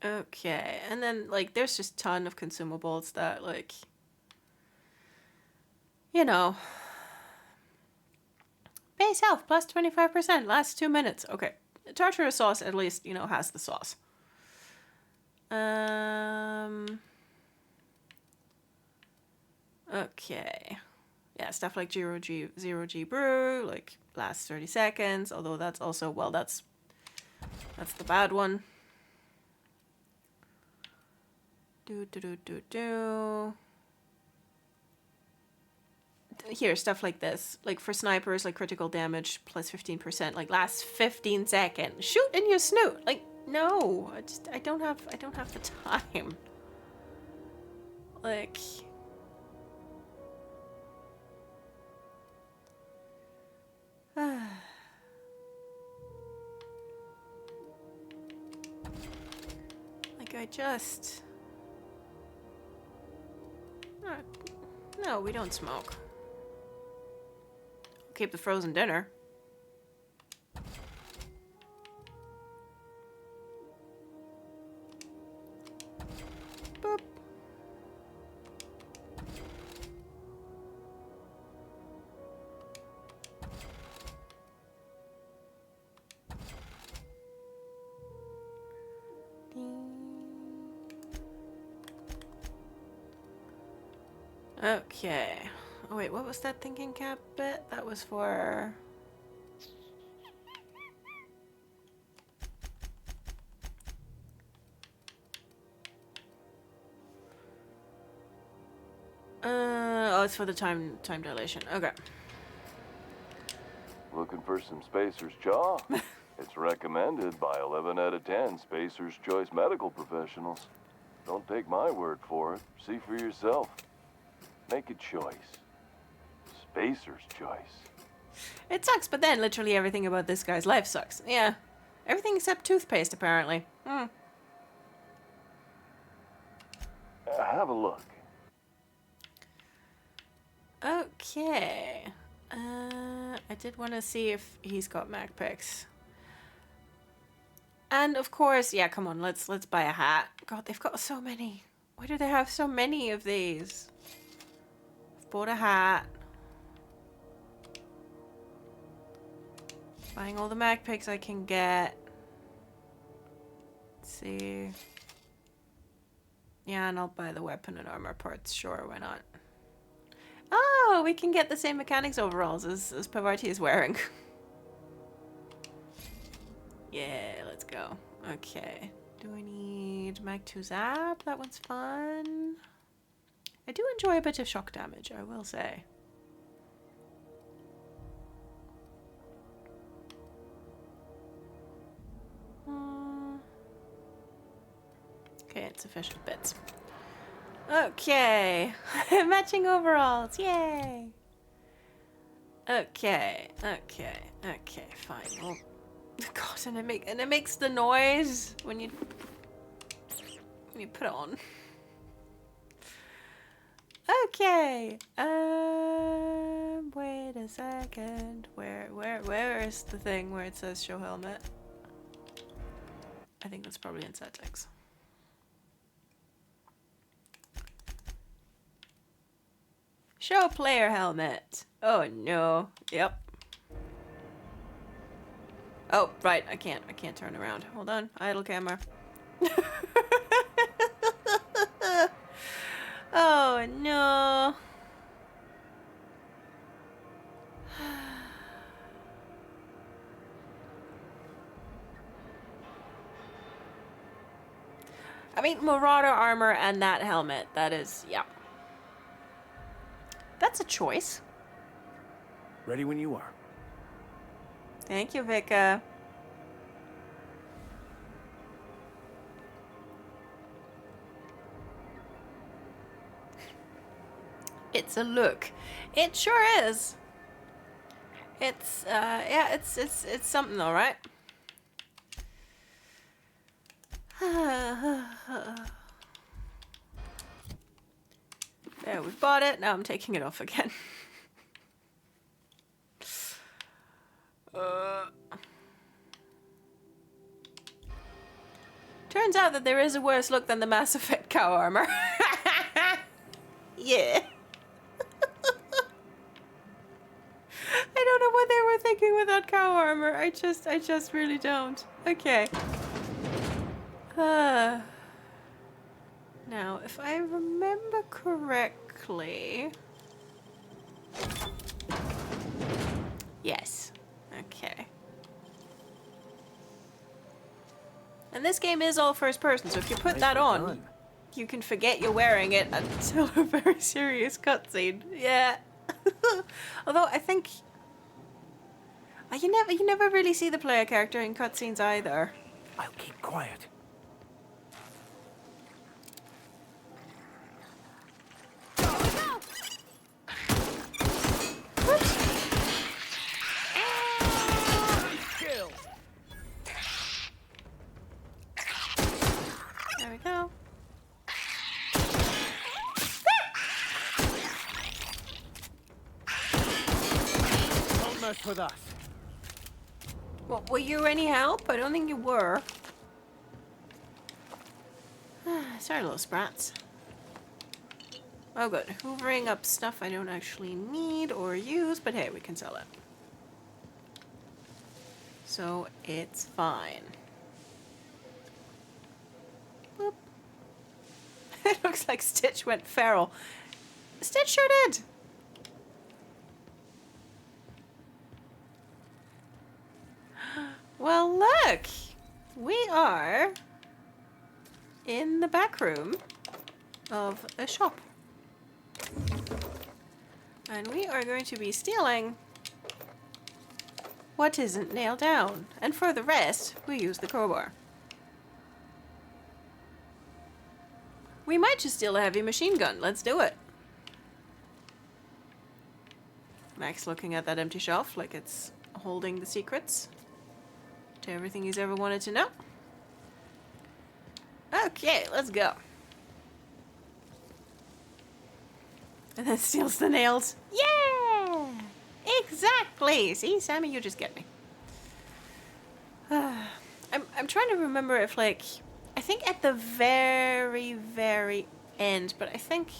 Okay, and then, like, there's just a ton of consumables that, like, you know, base health plus 25%, lasts 2 minutes. Okay, tartar sauce at least, you know, has the sauce. Okay, yeah, stuff like zero G brew, like, lasts 30 seconds, although that's also, well, that's the bad one. Here, stuff like this. Like for snipers, like critical damage plus 15%, like lasts 15 seconds. Shoot in your snoot. Like, no. I don't have the time. Like, like I just... No, we don't smoke. Keep the frozen dinner. Boop. Okay. Oh wait, what was that thinking cap bit? That was for... oh, it's for the time dilation. Okay. for some Spacer's Jaw? It's recommended by 11 out of 10 Spacer's Choice medical professionals. Don't take my word for it. See for yourself. Make a choice. Spacer's Choice. It sucks, but then literally everything about this guy's life sucks. Yeah. Everything except toothpaste, apparently. Have a look. Okay. I did want to see if he's got Mac picks. And of course, yeah, come on, let's buy a hat. God, they've got so many. Why do they have so many of these? I've bought a hat. Buying all the Mac picks I can get. Let's see. Yeah, and I'll buy the weapon and armor parts. Sure, why not? Oh, we can get the same mechanics overalls as Pavarti is wearing. Yeah, let's go. Okay. Do I need Mag 2 Zap? That one's fun. I do enjoy a bit of shock damage, I will say. Okay, insufficient bits. Okay. Matching overalls, yay! Okay, fine. Well, God, and it makes the noise when you put it on. Okay. Wait a second. Where is the thing where it says show helmet? I think that's probably in settings. Show player helmet. Oh no. Yep. Oh, right. I can't turn around. Hold on. Idle camera. Oh no. I mean, Marauder armor and that helmet. That is, yeah. That's a choice. Ready when you are. Thank you, Vika. It's a look. It sure is. It's yeah, it's something though, right? There, we've bought it. Now I'm taking it off again. Turns out that there is a worse look than the Mass Effect cow armor. Yeah. I don't know what they were thinking with that cow armor. I just really don't. Okay. Now, if I remember correctly... Yes. Okay. And this game is all first person, so if you put that on, you can forget you're wearing it until a very serious cutscene. Yeah. Although I think... You never really see the player character in cutscenes either. I'll keep quiet. There we go. Don't mess with us. Well, were you any help? I don't think you were. Sorry, little sprats. Oh, good. Hoovering up stuff I don't actually need or use, but hey, we can sell it. So it's fine. Boop. It looks like Stitch went feral. Stitch sure did. Well, look. We are in the back room of a shop. And we are going to be stealing what isn't nailed down. And for the rest, we use the crowbar. We might just steal a heavy machine gun. Let's do it. Max looking at that empty shelf like it's holding the secrets to everything he's ever wanted to know. Okay, let's go. And then steals the nails. Yeah! Exactly! See, Sammy, you just get me. I'm trying to remember if, like, I think at the very, very end, but I think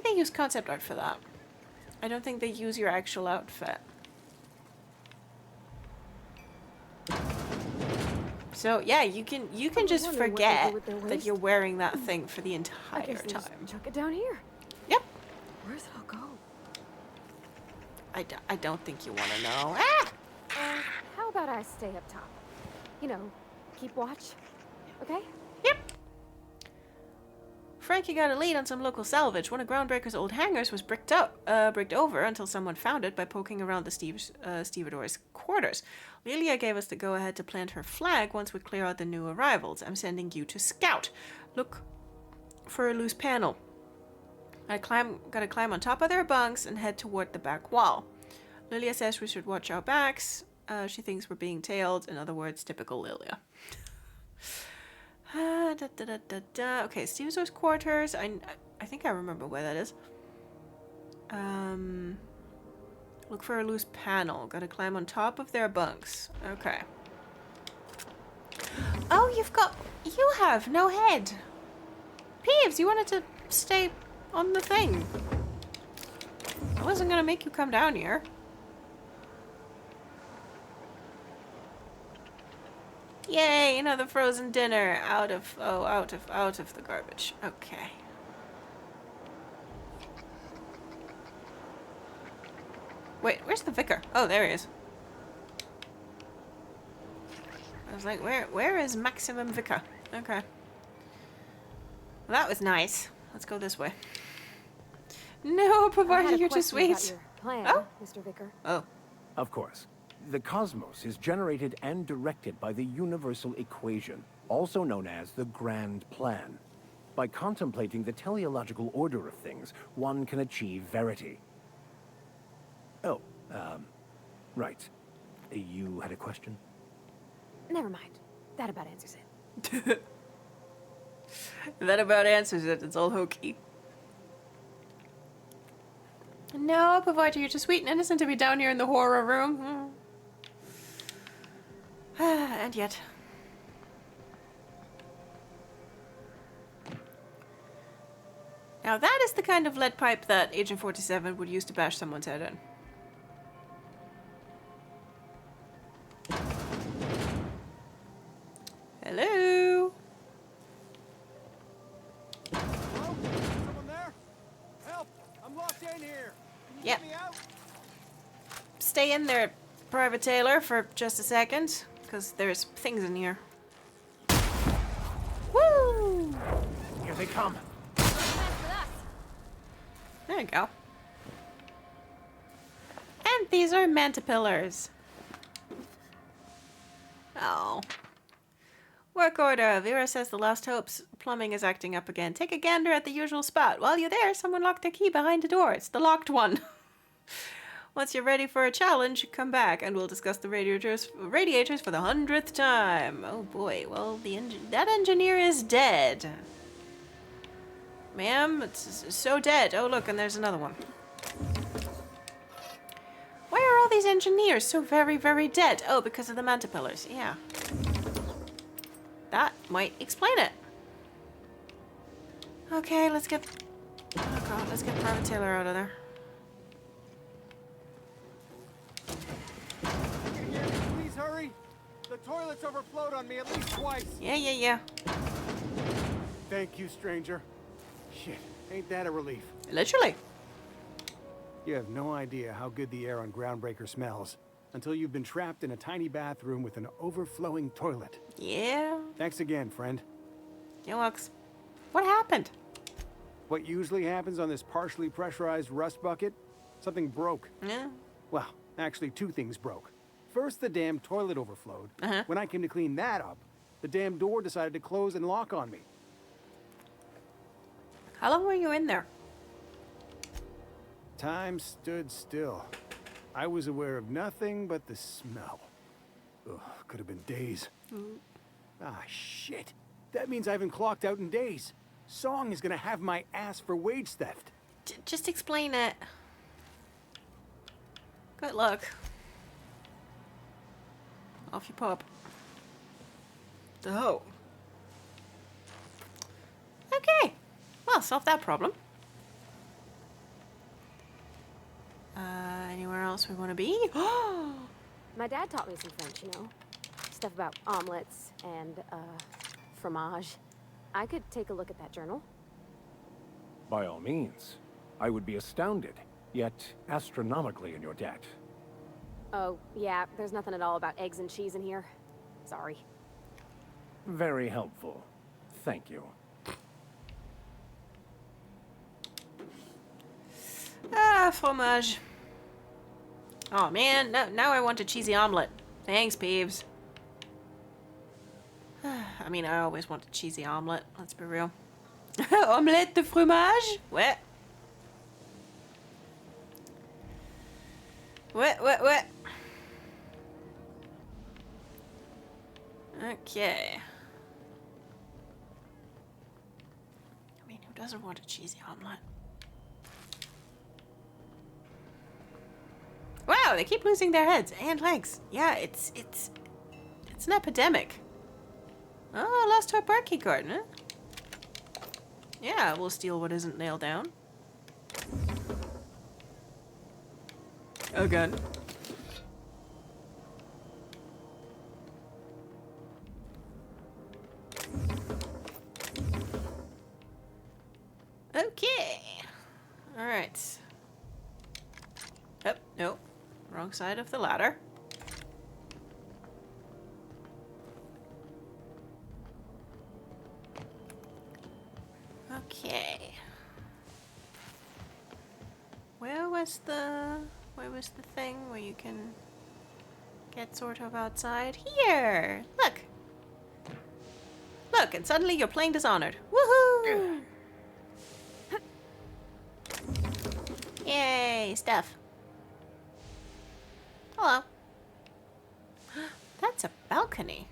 they use concept art for that. I don't think they use your actual outfit. So yeah, you can just forget that you're wearing that thing for the entire time. Chuck it down here. Yep. Where's it all go? I don't think you want to know. Ah! How about I stay up top? You know, keep watch. Okay? Yep. Frankie got a lead on some local salvage. One of Groundbreaker's old hangars was bricked over until someone found it by poking around the stevedore's quarters. Lilia gave us the go-ahead to plant her flag once we clear out the new arrivals. I'm sending you to scout. Look for a loose panel. Gotta climb on top of their bunks and head toward the back wall. Lilia says we should watch our backs. She thinks we're being tailed. In other words, typical Lilia. Okay, Steve's quarters. I think I remember where that is. Look for a loose panel. Gotta climb on top of their bunks. Okay. Oh, you have no head. Peeves, you wanted to stay on the thing. I wasn't gonna make you come down here. Yay, another frozen dinner out of the garbage. Okay. Wait, where's the vicar? Oh, there he is. I was like, where is Maximum Vicar? Okay. Well, that was nice. Let's go this way. No, provided you're too sweet. Plan, oh, Mr. Vicar. Oh. Of course. The cosmos is generated and directed by the universal equation, also known as the Grand Plan. By contemplating the teleological order of things, one can achieve verity. Oh, right. You had a question? Never mind. That about answers it. That about answers it. It's all hokey. No, provider, you're too sweet and innocent to be down here in the horror room. And yet. Now that is the kind of lead pipe that Agent 47 would use to bash someone's head in. Hello? Hello? Someone there? Help! I'm locked in here. Can you Yep. get me out? Stay in there, Private Taylor, for just a second, because there's things in here. Woo! Here they come. There you go. And these are mantipillars. Oh. Work order. Vera says the Lost Hope's plumbing is acting up again. Take a gander at the usual spot. While you're there, someone locked their key behind the door. It's the locked one. Once you're ready for a challenge, come back and we'll discuss the radiators for the 100th time. Oh boy, well, that engineer is dead. Ma'am, it's so dead. Oh look, and there's another one. Why are all these engineers so very, very dead? Oh, because of the mantipillars. Yeah. That might explain it. Okay, let's get... Oh god, let's get Private Taylor out of there. Please hurry. The toilet's overflowed on me at least twice. Yeah. Thank you, stranger. Shit, ain't that a relief? Literally. You have no idea how good the air on Groundbreaker smells until you've been trapped in a tiny bathroom with an overflowing toilet. Yeah. Thanks again, friend. Yo, Lux. What happened? What usually happens on this partially pressurized rust bucket? Something broke. Yeah. Well, Actually, two things broke. First, the damn toilet overflowed. When I came to clean that up, the damn door decided to close and lock on me. How long were you in there? Time stood still. I was aware of nothing but the smell. Ugh, could have been days. Ah, shit. That means I haven't clocked out in days. Song is gonna have my ass for wage theft. Just explain it. Good luck. Off you pop. Oh. Okay. Well, solve that problem. Anywhere else we want to be? My dad taught me some French, you know. Stuff about omelets and, fromage. I could take a look at that journal. By all means. I would be astounded, yet astronomically in your debt. Oh, yeah, there's nothing at all about eggs and cheese in here. Sorry. Very helpful. Thank you. Ah, fromage. Oh man, now I want a cheesy omelet. Thanks, Peeves. I mean, I always want a cheesy omelet, let's be real. Omelette de fromage? What? What? Okay. I mean, who doesn't want a cheesy omelet? Wow, they keep losing their heads and legs. Yeah, it's an epidemic. Oh, I lost her park key card, huh? Yeah, we'll steal what isn't nailed down. Again. Okay. All right. Oh, no. Wrong side of the ladder. Okay. Where was the thing where you can get sort of outside? Here! Look! Look, and suddenly you're playing Dishonored. Woohoo! Yay, stuff. Hello. That's a balcony.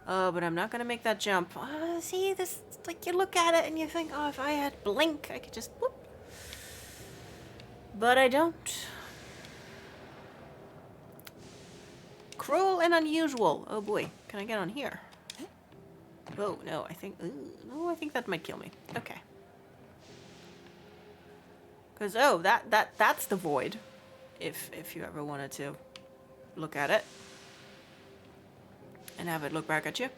Oh, but I'm not gonna make that jump. See, this, like, you look at it and you think, oh, if I had blink, I could just whoop. But I don't. Cruel and unusual. Oh boy, can I get on here? Oh, no, I think, no, I think that might kill me. Okay. Because, oh, that's the void. If you ever wanted to look at it. And have it look back at you.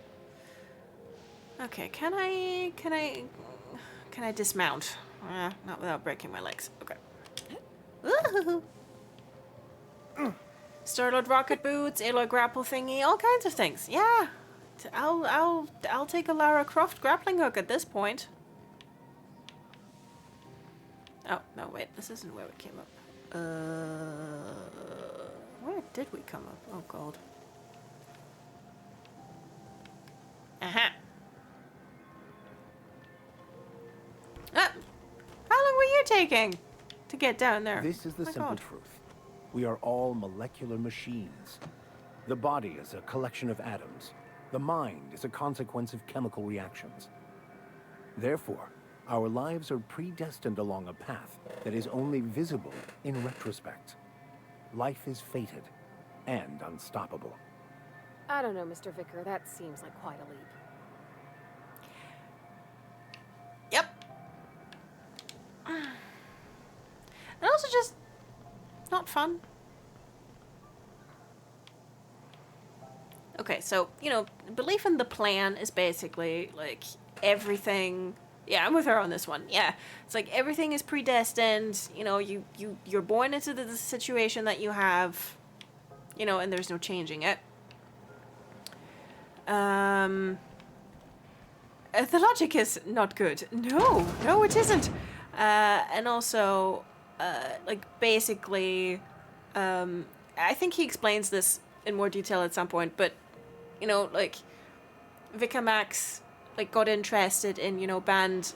Okay, can I dismount? Not without breaking my legs. Okay. Woohoo! Starlord rocket boots, Aloy grapple thingy, all kinds of things. Yeah, I'll take a Lara Croft grappling hook at this point. Oh no, wait, this isn't where we came up. Where did we come up? Oh god. Aha. Ah! How long were you taking to get down there? This is the simple truth. We are all molecular machines. The body is a collection of atoms. The mind is a consequence of chemical reactions. Therefore, our lives are predestined along a path that is only visible in retrospect. Life is fated and unstoppable. I don't know, Mr. Vicker. That seems like quite a leap. Yep. And also just not fun. Okay, so, you know, belief in the plan is basically like everything. Yeah, I'm with her on this one. Yeah. It's like everything is predestined, you know, you're born into the situation that you have, you know, and there's no changing it. The logic is not good. No, it isn't. And also, like, basically, I think he explains this in more detail at some point, but, you know, like, Vicar Max, like, got interested in, you know, banned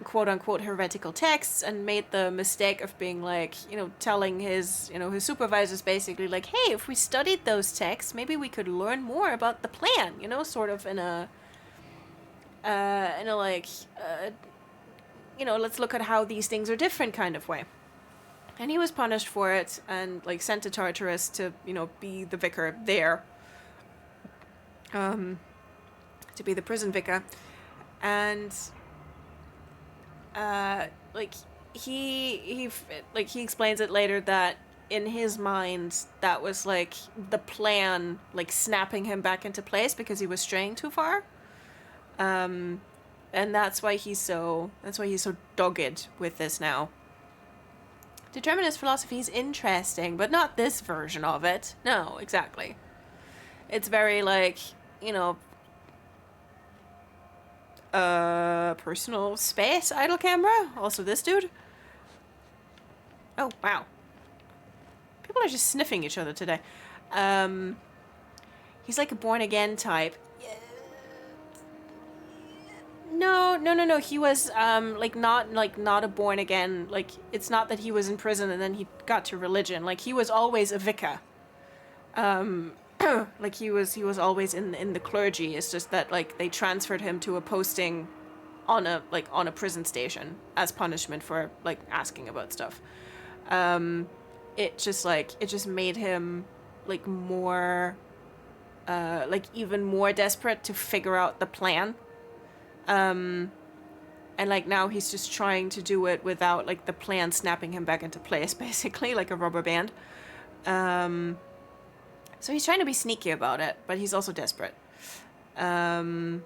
quote-unquote heretical texts and made the mistake of being like, you know, telling his, you know, his supervisors basically like, hey, if we studied those texts, maybe we could learn more about the plan, you know, sort of in a like, you know, let's look at how these things are different kind of way. And he was punished for it and, like, sent to Tartarus to, you know, be the vicar there. To be the prison vicar. And like he explains it later that in his mind that was like the plan, like snapping him back into place because he was straying too far, and that's why he's so dogged with this now. Determinist philosophy is interesting, but not this version of it. No, exactly. It's very like, you know, personal space idle camera. Also this dude. Oh, wow. People are just sniffing each other today. He's like a born again type. No. He was not a born again. Like, it's not that he was in prison and then he got to religion. Like, he was always a vicar. Like he was always in the clergy. It's just that like they transferred him to a posting on a prison station as punishment for like asking about stuff. It just made him like more like even more desperate to figure out the plan. And like now he's just trying to do it without like the plan snapping him back into place, basically like a rubber band. So he's trying to be sneaky about it, but he's also desperate. And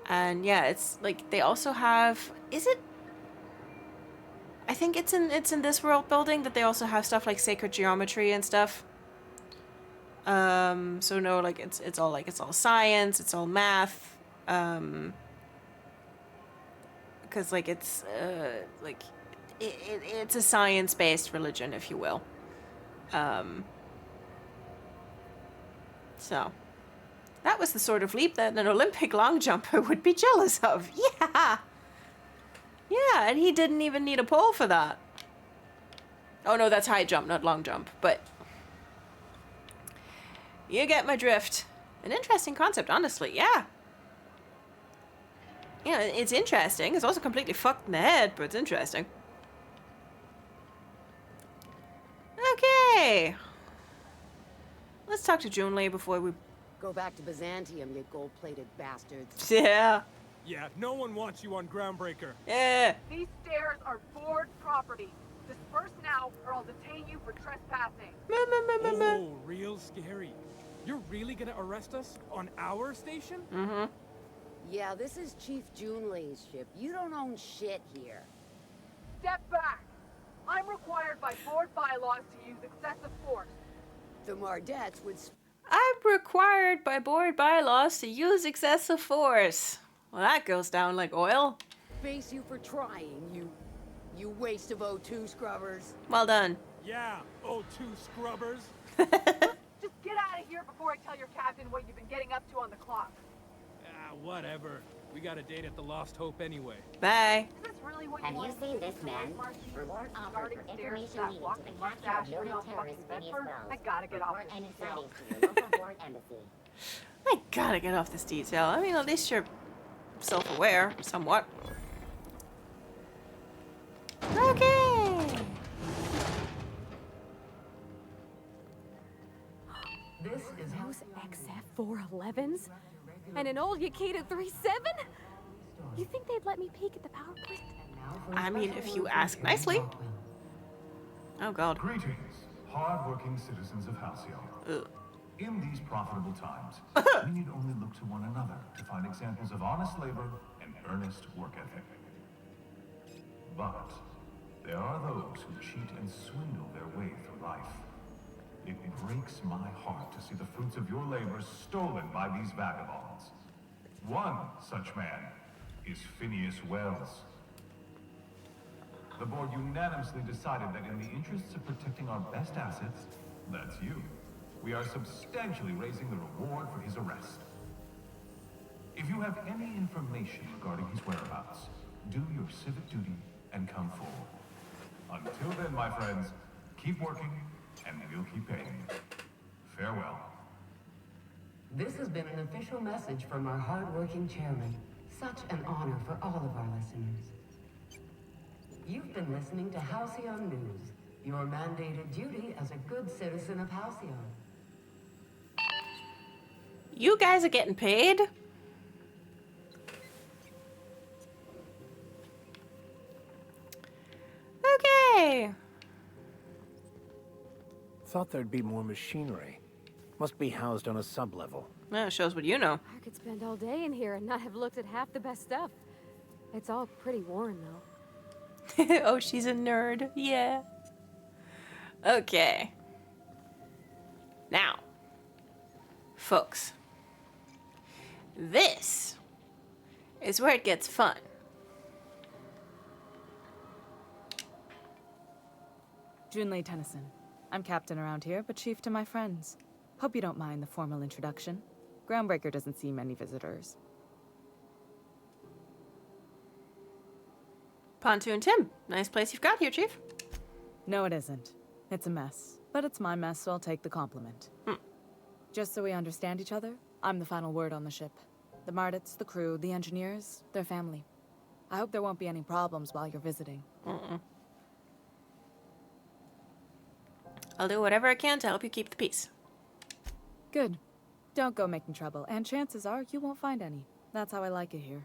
yeah, it's like they also have, is it? I think it's in this world building that they also have stuff like sacred geometry and stuff. So no, like it's all science, it's all math. Because like it's like it's a science-based religion, if you will. So, that was the sort of leap that an Olympic long jumper would be jealous of. Yeah! Yeah, and he didn't even need a pole for that. Oh no, that's high jump, not long jump, but you get my drift. An interesting concept, honestly, yeah. Yeah, it's interesting. It's also completely fucked in the head, but it's interesting. Okay. Let's talk to Junlei before we... Go back to Byzantium, you gold-plated bastards. Yeah. Yeah, no one wants you on Groundbreaker. Yeah. These stairs are board property. Disperse now, or I'll detain you for trespassing. Oh, real scary. You're really gonna arrest us on our station? Mm-hmm. Yeah, this is Chief Junlei's ship. You don't own shit here. Step back. I'm required by board bylaws to use excessive force. The Mardettes would... I'm required by board bylaws to use excessive force. Well, that goes down like oil. Face you for trying, you waste of O2 scrubbers. Well done. Yeah, O2 scrubbers. Just get out of here before I tell your captain what you've been getting up to on the clock. Whatever. We got a date at the Lost Hope anyway. Bye. Is this really what Have you you want seen to this do? man? Reward offered for information needed to the capture of noted terrorist Phineas Wells. I gotta get off Report this any detail. sightings to your local board embassy. I gotta get off this detail. I mean, at least you're self-aware, somewhat. Okay. This is those XF411s? And an old Yakita 3.7? You think they'd let me peek at the power plant? I mean, if you ask nicely. Oh, God. Greetings, hard-working citizens of Halcyon. Ugh. In these profitable times, we need only look to one another to find examples of honest labor and earnest work ethic. But there are those who cheat and swindle their way through life. It breaks my heart to see the fruits of your labor stolen by these vagabonds. One such man is Phineas Wells. The board unanimously decided that in the interests of protecting our best assets, that's you, we are substantially raising the reward for his arrest. If you have any information regarding his whereabouts, do your civic duty and come forward. Until then, my friends, keep working, and we'll keep paying you. Farewell. This has been an official message from our hard-working chairman. Such an honor for all of our listeners. You've been listening to Halcyon News, your mandated duty as a good citizen of Halcyon. You guys are getting paid? Okay. Thought there'd be more machinery. Must be housed on a sub-level. Yeah, shows what you know. I could spend all day in here and not have looked at half the best stuff. It's all pretty worn, though. Oh, she's a nerd. Yeah. Okay. Now, folks, this is where it gets fun. Junlei Tennyson. I'm captain around here, but chief to my friends. Hope you don't mind the formal introduction. Groundbreaker doesn't see many visitors. Pontoon Tim. Nice place you've got here, Chief. No, it isn't. It's a mess. But it's my mess, so I'll take the compliment. Just so we understand each other, I'm the final word on the ship. The Mardets, the crew, the engineers, their family. I hope there won't be any problems while you're visiting. I'll do whatever I can to help you keep the peace. Good. Don't go making trouble, and chances are you won't find any. That's how I like it here.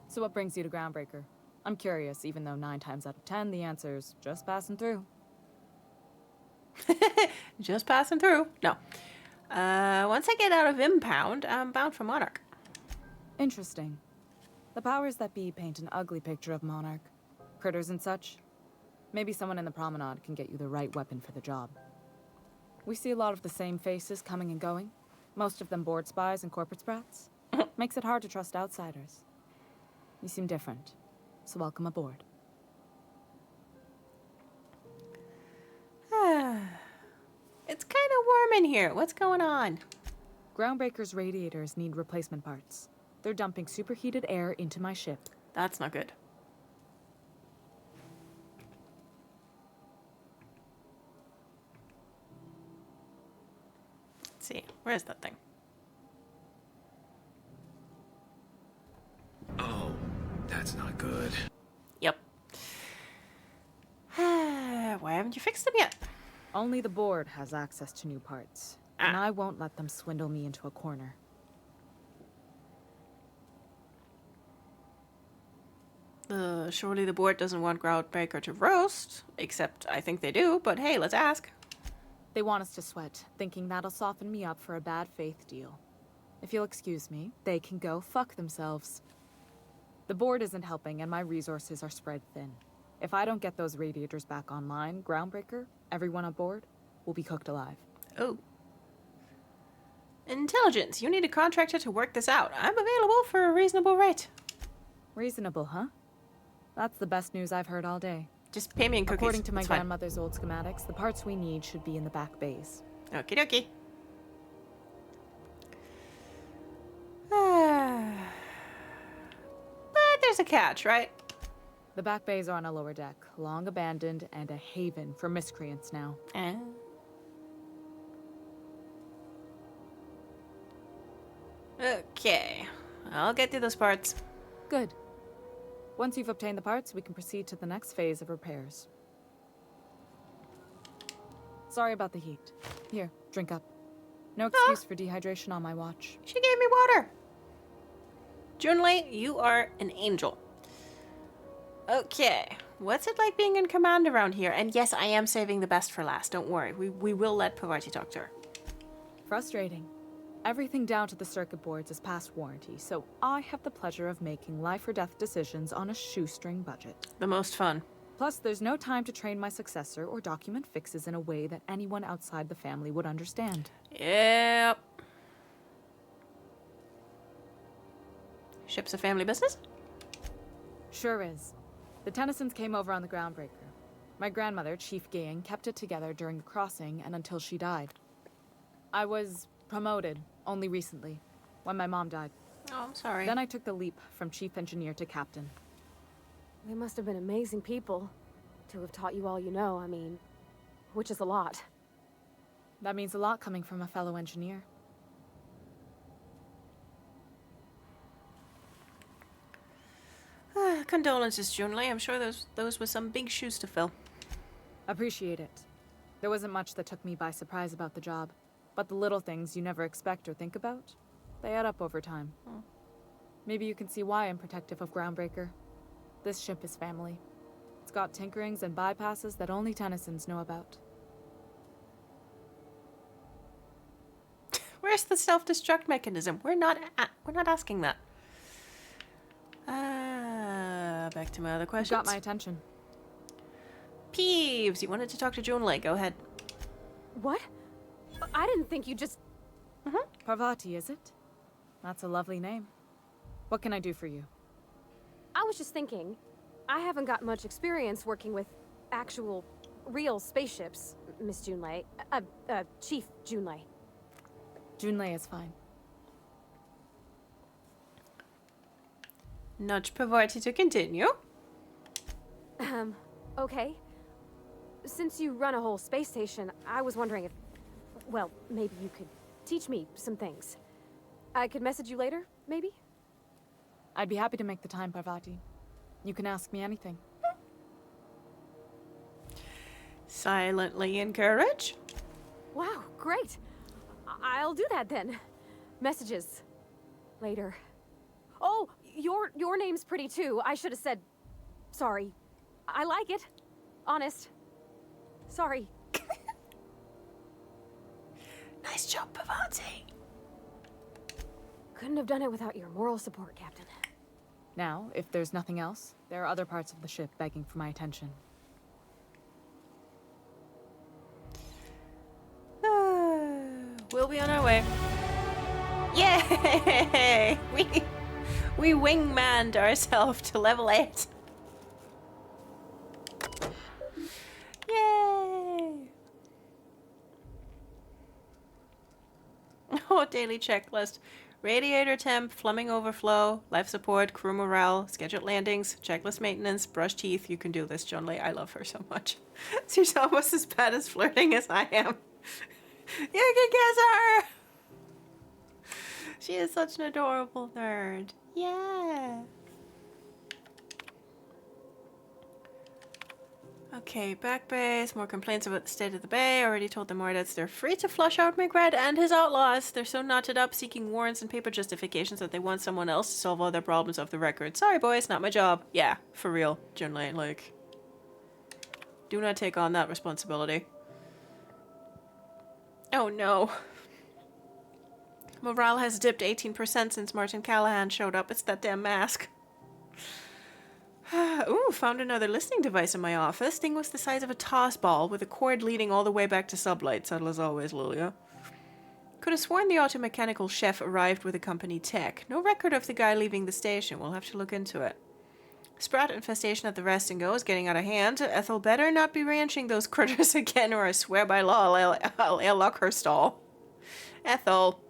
So what brings you to Groundbreaker? I'm curious, even though 9 times out of 10 the answer's just passing through. Just passing through. No. Once I get out of Impound, I'm bound for Monarch. Interesting. The powers that be paint an ugly picture of Monarch. Critters and such. Maybe someone in the promenade can get you the right weapon for the job. We see a lot of the same faces coming and going. Most of them board spies and corporate sprats. Makes it hard to trust outsiders. You seem different, so welcome aboard. It's kind of warm in here. What's going on? Groundbreaker's radiators need replacement parts. They're dumping superheated air into my ship. That's not good. Let's see. Where's that thing? Oh, that's not good. Yep. Why haven't you fixed them yet? Only the board has access to new parts. And I won't let them swindle me into a corner. Surely the board doesn't want Groundbreaker to roast. Except I think they do, but hey, let's ask. They want us to sweat, thinking that'll soften me up for a bad faith deal. If you'll excuse me, they can go fuck themselves. The board isn't helping and my resources are spread thin. If I don't get those radiators back online, Groundbreaker, everyone aboard, will be cooked alive. Oh. Intelligence. You need a contractor to work this out. I'm available for a reasonable rate. Reasonable, huh? That's the best news I've heard all day. Just pay me in cookies. According to my It's fine. grandmother's old schematics, the parts we need should be in the back bays. Okie dokie. But there's a catch, right? The back bays are on a lower deck, long abandoned and a haven for miscreants now. Okay. I'll get to those parts. Good. Once you've obtained the parts, we can proceed to the next phase of repairs. Sorry about the heat. Here, drink up. No excuse for dehydration on my watch. She gave me water. Junlei, you are an angel. Okay. What's it like being in command around here? And yes, I am saving the best for last. Don't worry. We will let Pavarti talk to her. Frustrating. Everything down to the circuit boards is past warranty, so I have the pleasure of making life or death decisions on a shoestring budget. The most fun. Plus, there's no time to train my successor or document fixes in a way that anyone outside the family would understand. Yep. Ship's a family business? Sure is. The Tennysons came over on the Groundbreaker. My grandmother, Chief Gang, kept it together during the crossing and until she died. I was promoted only recently, when my mom died. Oh, I'm sorry. Then I took the leap from chief engineer to captain. They must have been amazing people to have taught you all you know, I mean, which is a lot. That means a lot coming from a fellow engineer. Condolences, Junlei. I'm sure those were some big shoes to fill. Appreciate it. There wasn't much that took me by surprise about the job, but the little things you never expect or think about, they add up over time. Maybe you can see why I'm protective of Groundbreaker. This ship is family. It's got tinkerings and bypasses that only Tennysons know about. Where's the self-destruct mechanism? We're not asking that. Back to my other questions. You got my attention. Peeves, you wanted to talk to Junlei. Go ahead. What? I didn't think you just... Parvati, is it? That's a lovely name. What can I do for you? I was just thinking, I haven't got much experience working with actual, real spaceships, Miss Junlei. Chief Junlei. Junlei is fine. Nudge Parvati to continue. Okay. Since you run a whole space station, I was wondering if, well, maybe you could teach me some things. I could message you later, maybe? I'd be happy to make the time, Parvati. You can ask me anything. Silently encourage. Wow, great. I'll do that then. Messages. Later. Oh, your name's pretty too. I should have said sorry. I like it. Honest. Sorry. Nice job, Parvati. Couldn't have done it without your moral support, Captain. Now, if there's nothing else, there are other parts of the ship begging for my attention. We'll be on our way. Yay! We wingmanned ourselves to level 8. Yay! Oh, daily checklist. Radiator temp, plumbing overflow, life support, crew morale, scheduled landings, checklist maintenance, brush teeth. You can do this, Junlei. I love her so much. She's almost as bad as flirting as I am. You can kiss her! She is such an adorable nerd. Yeah. Okay, back base. More complaints about the state of the bay. Already told the Mordettes they're free to flush out McRed and his outlaws. They're so knotted up seeking warrants and paper justifications that they want someone else to solve all their problems off the record. Sorry, boys, not my job. Yeah, for real, Junlei. Like, do not take on that responsibility. Oh no. Morale has dipped 18% since Martin Callahan showed up. It's that damn mask. Ooh, found another listening device in my office. Thing was the size of a toss ball with a cord leading all the way back to sublight. Subtle as always, Lilia. Could have sworn the automechanical chef arrived with a company tech. No record of the guy leaving the station. We'll have to look into it. Sprat infestation at the rest and go is getting out of hand. Ethel better not be ranching those critters again, or I swear by law I'll airlock her stall. Ethel.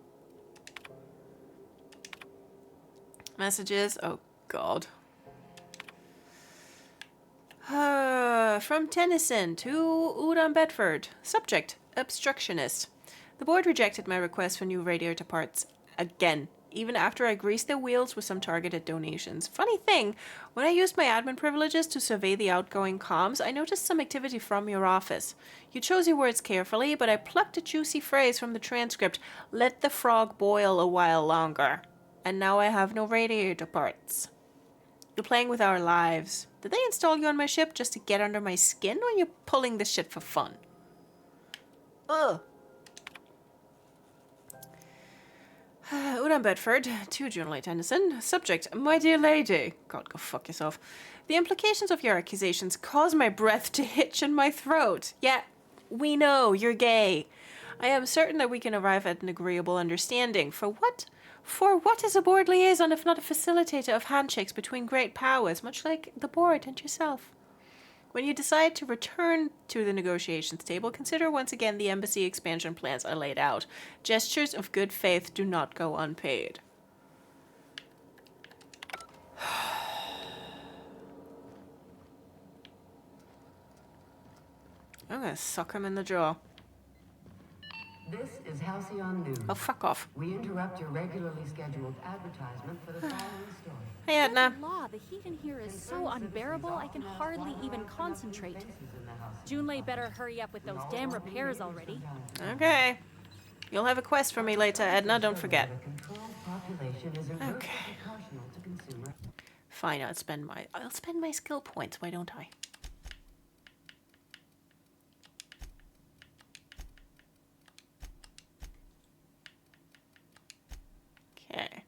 Messages. Oh, God. From Tennyson to Udon Bedford. Subject, obstructionist. The board rejected my request for new radiator parts again, even after I greased their wheels with some targeted donations. Funny thing, when I used my admin privileges to survey the outgoing comms, I noticed some activity from your office. You chose your words carefully, but I plucked a juicy phrase from the transcript, let the frog boil a while longer. And now I have no radiator parts. You're playing with our lives. Did they install you on my ship just to get under my skin, or are you pulling this shit for fun? Ugh. Udon Bedford, to Junlei Tennyson. Subject, my dear lady. God, go fuck yourself. The implications of your accusations cause my breath to hitch in my throat. Yeah, we know, you're gay. I am certain that we can arrive at an agreeable understanding. For what? For what is a board liaison if not a facilitator of handshakes between great powers, much like the board and yourself? When you decide to return to the negotiations table, consider once again the embassy expansion plans I laid out. Gestures of good faith do not go unpaid. I'm gonna suck him in the jaw. This is Halcyon News. Oh, fuck off. We interrupt your regularly scheduled advertisement for the following story. Hey, Edna. Good law, the heat in here is so unbearable I can hardly even concentrate. Junlei better hurry up with those damn repairs already. Okay. You'll have a quest for me later, Edna, don't forget. Okay. Fine, I'll spend my skill points, why don't I? Okay.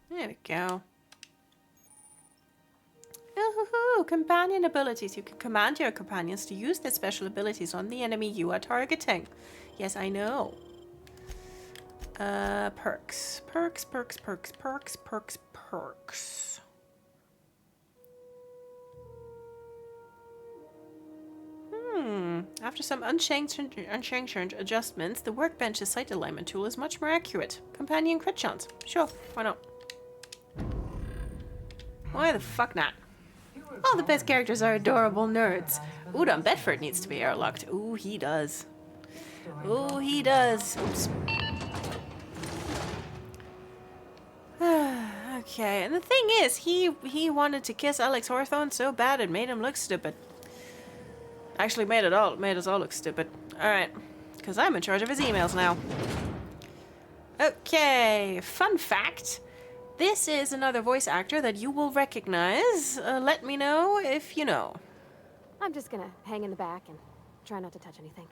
There we go. Oh, companion abilities. You can command your companions to use their special abilities on the enemy you are targeting. Yes, I know. Perks. Perks. After some unchanged adjustments, the workbench's sight alignment tool is much more accurate. Companion crit chance. Sure, why not? Why the fuck not? All the best characters are adorable nerds. Udon Bedford needs to be airlocked. Ooh, he does. Ooh, he does. Oops. Okay, and the thing is, he wanted to kiss Alex Hawthorne so bad it made him look stupid. Actually made us all look stupid. Alright. Because I'm in charge of his emails now. Okay. Fun fact. This is another voice actor that you will recognize. Let me know if you know. I'm just gonna hang in the back and try not to touch anything.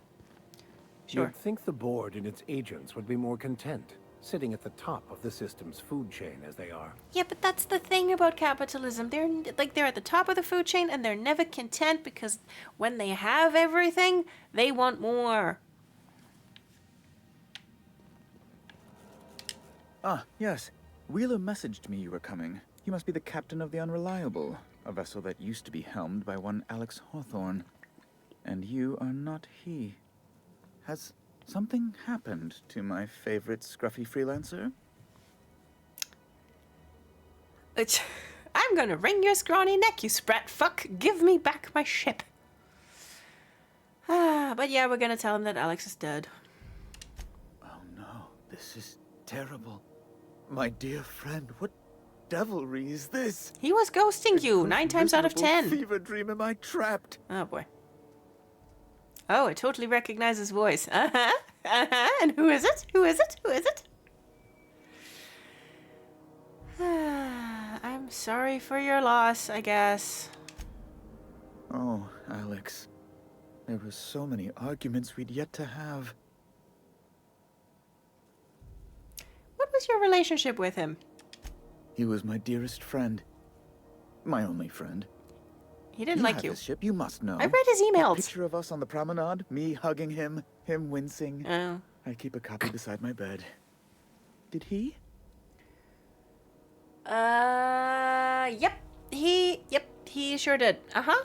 Sure. You'd think the board and its agents would be more content, sitting at the top of the system's food chain as they are. Yeah, but that's the thing about capitalism. They're at the top of the food chain and they're never content because when they have everything, they want more. Ah, yes. Wheeler messaged me you were coming. You must be the captain of the Unreliable, a vessel that used to be helmed by one Alex Hawthorne. And you are not he. Has something happened to my favorite scruffy freelancer? I'm gonna wring your scrawny neck, you sprat fuck. Give me back my ship. But yeah, we're gonna tell him that Alex is dead. Oh no, this is terrible. My dear friend, what devilry is this? He was ghosting you 9 times out of 10. Fever dream am I trapped? Oh boy. Oh, I totally recognize his voice. And who is it? Who is it? I'm sorry for your loss, I guess. Oh, Alex. There were so many arguments we'd yet to have. What was your relationship with him? He was my dearest friend. My only friend. He didn't like you. His ship, you must know. I read his emails. That picture of us on the promenade, me hugging him, him wincing. Oh. I keep a copy beside my bed. Did he? Yep. He sure did. Uh-huh.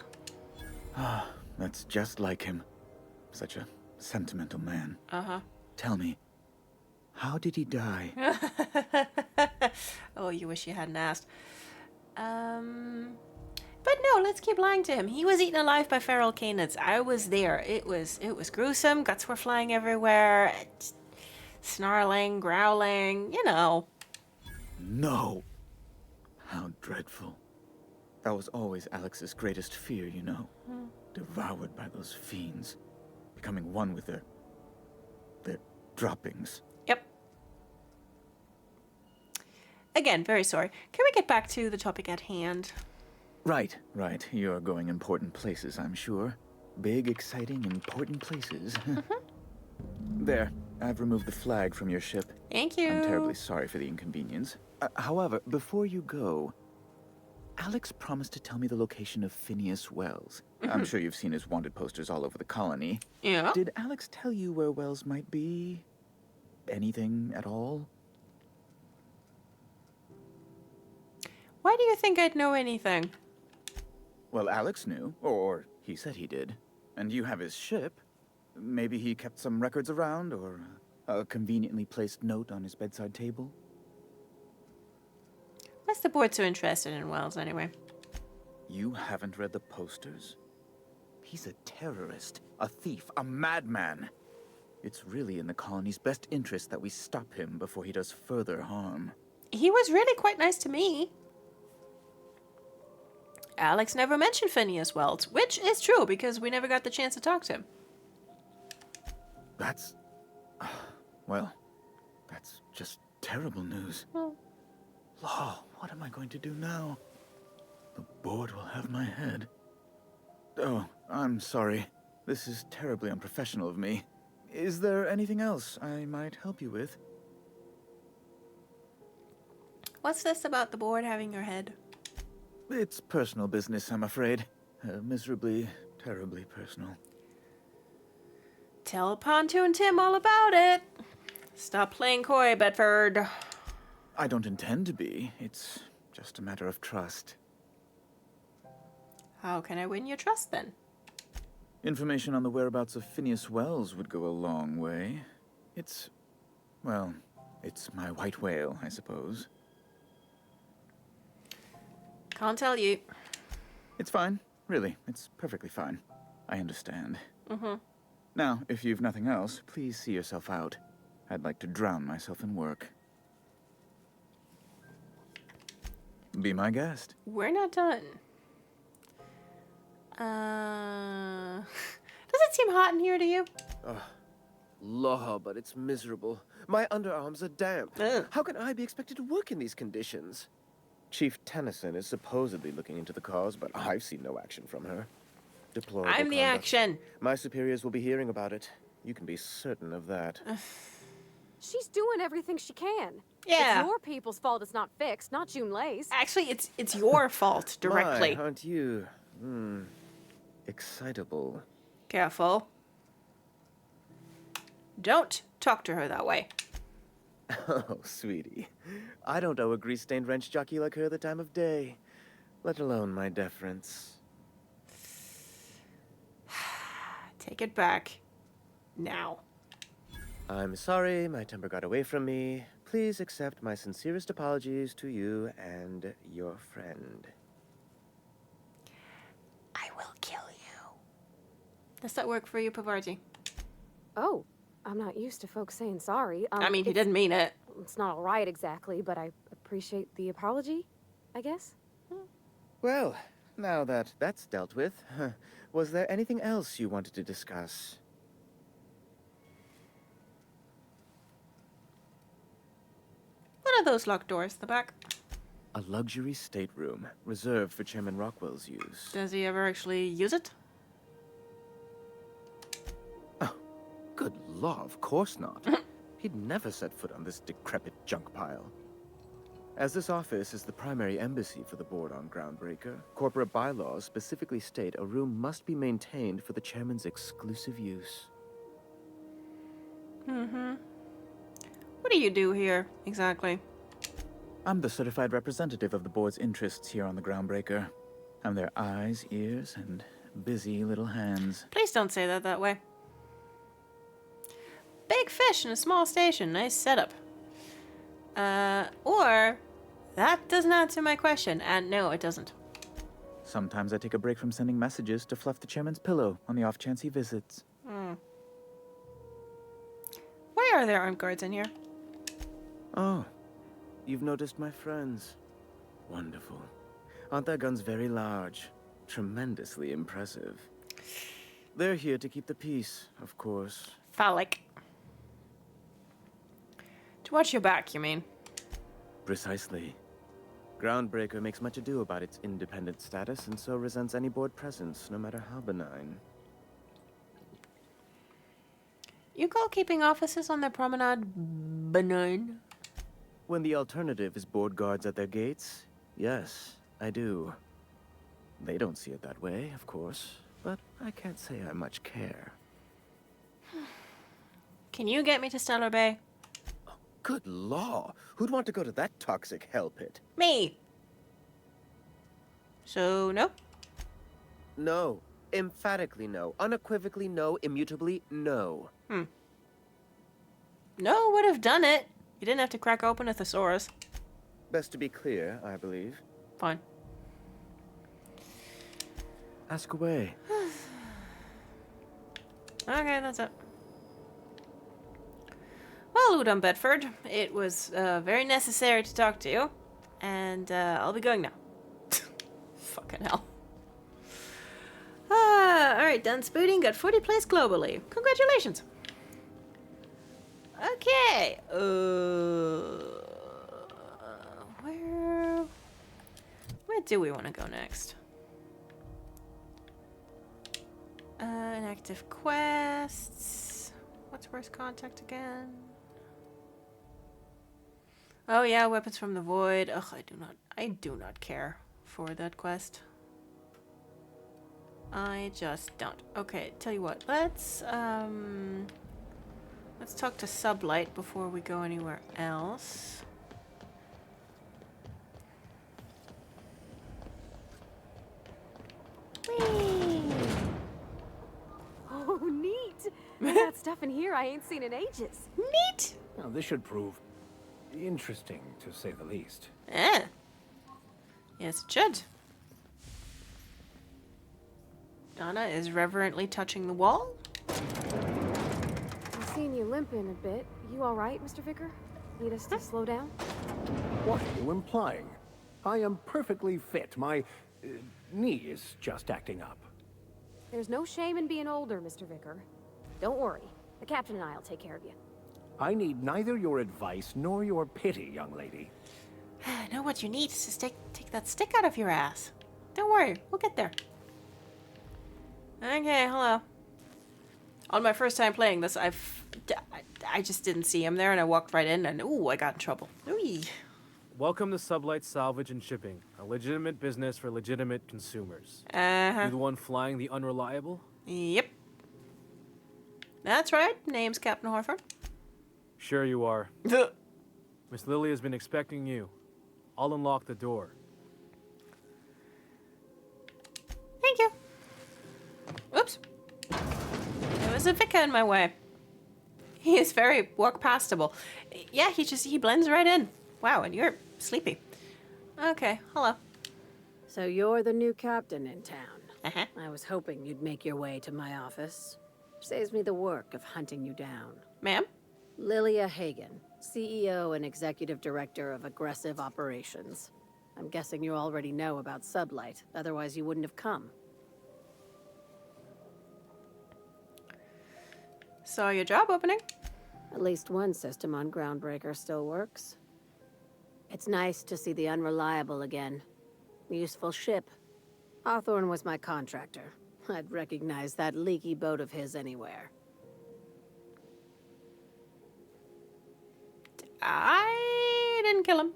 Ah, that's just like him. Such a sentimental man. Uh-huh. Tell me, how did he die? Oh, you wish you hadn't asked. But no, let's keep lying to him. He was eaten alive by feral canids. I was there. It was gruesome. Guts were flying everywhere. Snarling, growling, you know. No. How dreadful. That was always Alex's greatest fear, you know. Devoured by those fiends. Becoming one with their droppings. Yep. Again, very sorry. Can we get back to the topic at hand? Right. You're going important places, I'm sure. Big, exciting, important places. There, I've removed the flag from your ship. Thank you. I'm terribly sorry for the inconvenience. However, before you go, Alex promised to tell me the location of Phineas Wells. I'm sure you've seen his wanted posters all over the colony. Yeah. Did Alex tell you where Wells might be? Anything at all? Why do you think I'd know anything? Well, Alex knew, or he said he did. And you have his ship. Maybe he kept some records around, or a conveniently placed note on his bedside table. Why's the board so interested in Wells, anyway? You haven't read the posters? He's a terrorist, a thief, a madman. It's really in the colony's best interest that we stop him before he does further harm. He was really quite nice to me. Alex never mentioned Phineas Wells, which is true because we never got the chance to talk to him. That's... well, that's just terrible news. Well, Law, what am I going to do now? The board will have my head. Oh, I'm sorry. This is terribly unprofessional of me. Is there anything else I might help you with? what's this about the board having your head? It's personal business, I'm afraid. Miserably, terribly personal. Tell Pontoon Tim all about it. Stop playing coy, Bedford. I don't intend to be. It's just a matter of trust. How can I win your trust, then? Information on the whereabouts of Phineas Wells would go a long way. It's... well, it's my white whale, I suppose. Can't tell you. It's fine. Really, it's perfectly fine. I understand. Mm-hmm. Now, if you've nothing else, please see yourself out. I'd like to drown myself in work. Be my guest. We're not done. Does it seem hot in here to you? Law, but it's miserable. My underarms are damp. Ugh. How can I be expected to work in these conditions? Chief Tennyson is supposedly looking into the cause, but I've seen no action from her. Deplorable I'm the conduct. action. My superiors will be hearing about it. You can be certain of that. She's doing everything she can. Yeah. It's your people's fault it's not fixed, not Junlei's. Actually, it's your fault directly. My, aren't you, excitable? Careful. Don't talk to her that way. Oh, sweetie. I don't owe a grease-stained wrench jockey like her the time of day, let alone my deference. Take it back. Now. I'm sorry, my temper got away from me. Please accept my sincerest apologies to you and your friend. I will kill you. Does that work for you, Pavarti? Oh, I'm not used to folks saying sorry. I mean, he didn't mean it. It's not all right exactly, but I appreciate the apology, I guess. Well, now that that's dealt with, was there anything else you wanted to discuss? What are those locked doors at the back? A luxury stateroom, reserved for Chairman Rockwell's use. Does he ever actually use it? Good law, of course not. He'd never set foot on this decrepit junk pile. As this office is the primary embassy for the board on Groundbreaker, corporate bylaws specifically state a room must be maintained for the chairman's exclusive use. Mm-hmm. What do you do here, exactly? I'm the certified representative of the board's interests here on the Groundbreaker. I'm their eyes, ears, and busy little hands. Please don't say that way. Big fish in a small station. Nice setup. Or, that doesn't answer my question, and no, it doesn't. Sometimes I take a break from sending messages to fluff the chairman's pillow on the off chance he visits. Why are there armed guards in here? Oh, you've noticed my friends. Wonderful. Aren't their guns very large? Tremendously impressive. They're here to keep the peace, of course. Phallic. To watch your back, you mean? Precisely. Groundbreaker makes much ado about its independent status and so resents any board presence, no matter how benign. You call keeping officers on their promenade benign? When the alternative is board guards at their gates, yes, I do. They don't see it that way, of course, but I can't say I much care. Can you get me to Stellar Bay? Good law. Who'd want to go to that toxic hell pit? Me. So, no? No. Emphatically no. Unequivocally no. Immutably no. No would have done it. You didn't have to crack open a thesaurus. Best to be clear, I believe. Fine. Ask away. Okay, that's it. Well, Udon Bedford, it was very necessary to talk to you, and I'll be going now. Fucking hell. Alright, done spooting, got 40 plays globally. Congratulations. Okay, where do we want to go next? Inactive quests. What's worst contact again? Oh yeah, weapons from the void. Ugh, I do not care for that quest. I just don't. Okay, tell you what, let's talk to Sublight before we go anywhere else. Whee! Oh, neat! I got stuff in here I ain't seen in ages. Neat! Now, this should prove interesting, to say the least. Eh. Yes, it should. Donna is reverently touching the wall. I'm seeing you limping a bit. You all right, Mr. Vicar? Need us to slow down? What are you implying? I am perfectly fit. My knee is just acting up. There's no shame in being older, Mr. Vicar. Don't worry. The captain and I'll take care of you. I need neither your advice nor your pity, young lady. I know what you need is to take that stick out of your ass. Don't worry, we'll get there. Okay, hello. On my first time playing this, I just didn't see him there, and I walked right in, and ooh, I got in trouble. Ooh. Welcome to Sublight Salvage and Shipping, a legitimate business for legitimate consumers. Uh-huh. You the one flying the Unreliable? Yep. That's right. Name's Captain Hawthorne. Sure you are. Miss Lily has been expecting you. I'll unlock the door. Thank you. Oops. There was a Vicar in my way. He is very walk-pastable. Yeah, he blends right in. Wow, and you're sleepy. Okay, hello. So you're the new captain in town. Uh-huh. I was hoping you'd make your way to my office. Saves me the work of hunting you down. Ma'am? Lilia Hagen, CEO and Executive Director of Aggressive Operations. I'm guessing you already know about Sublight, otherwise you wouldn't have come. Saw your job opening. At least one system on Groundbreaker still works. It's nice to see the Unreliable again. Useful ship. Hawthorne was my contractor. I'd recognize that leaky boat of his anywhere. I didn't kill him.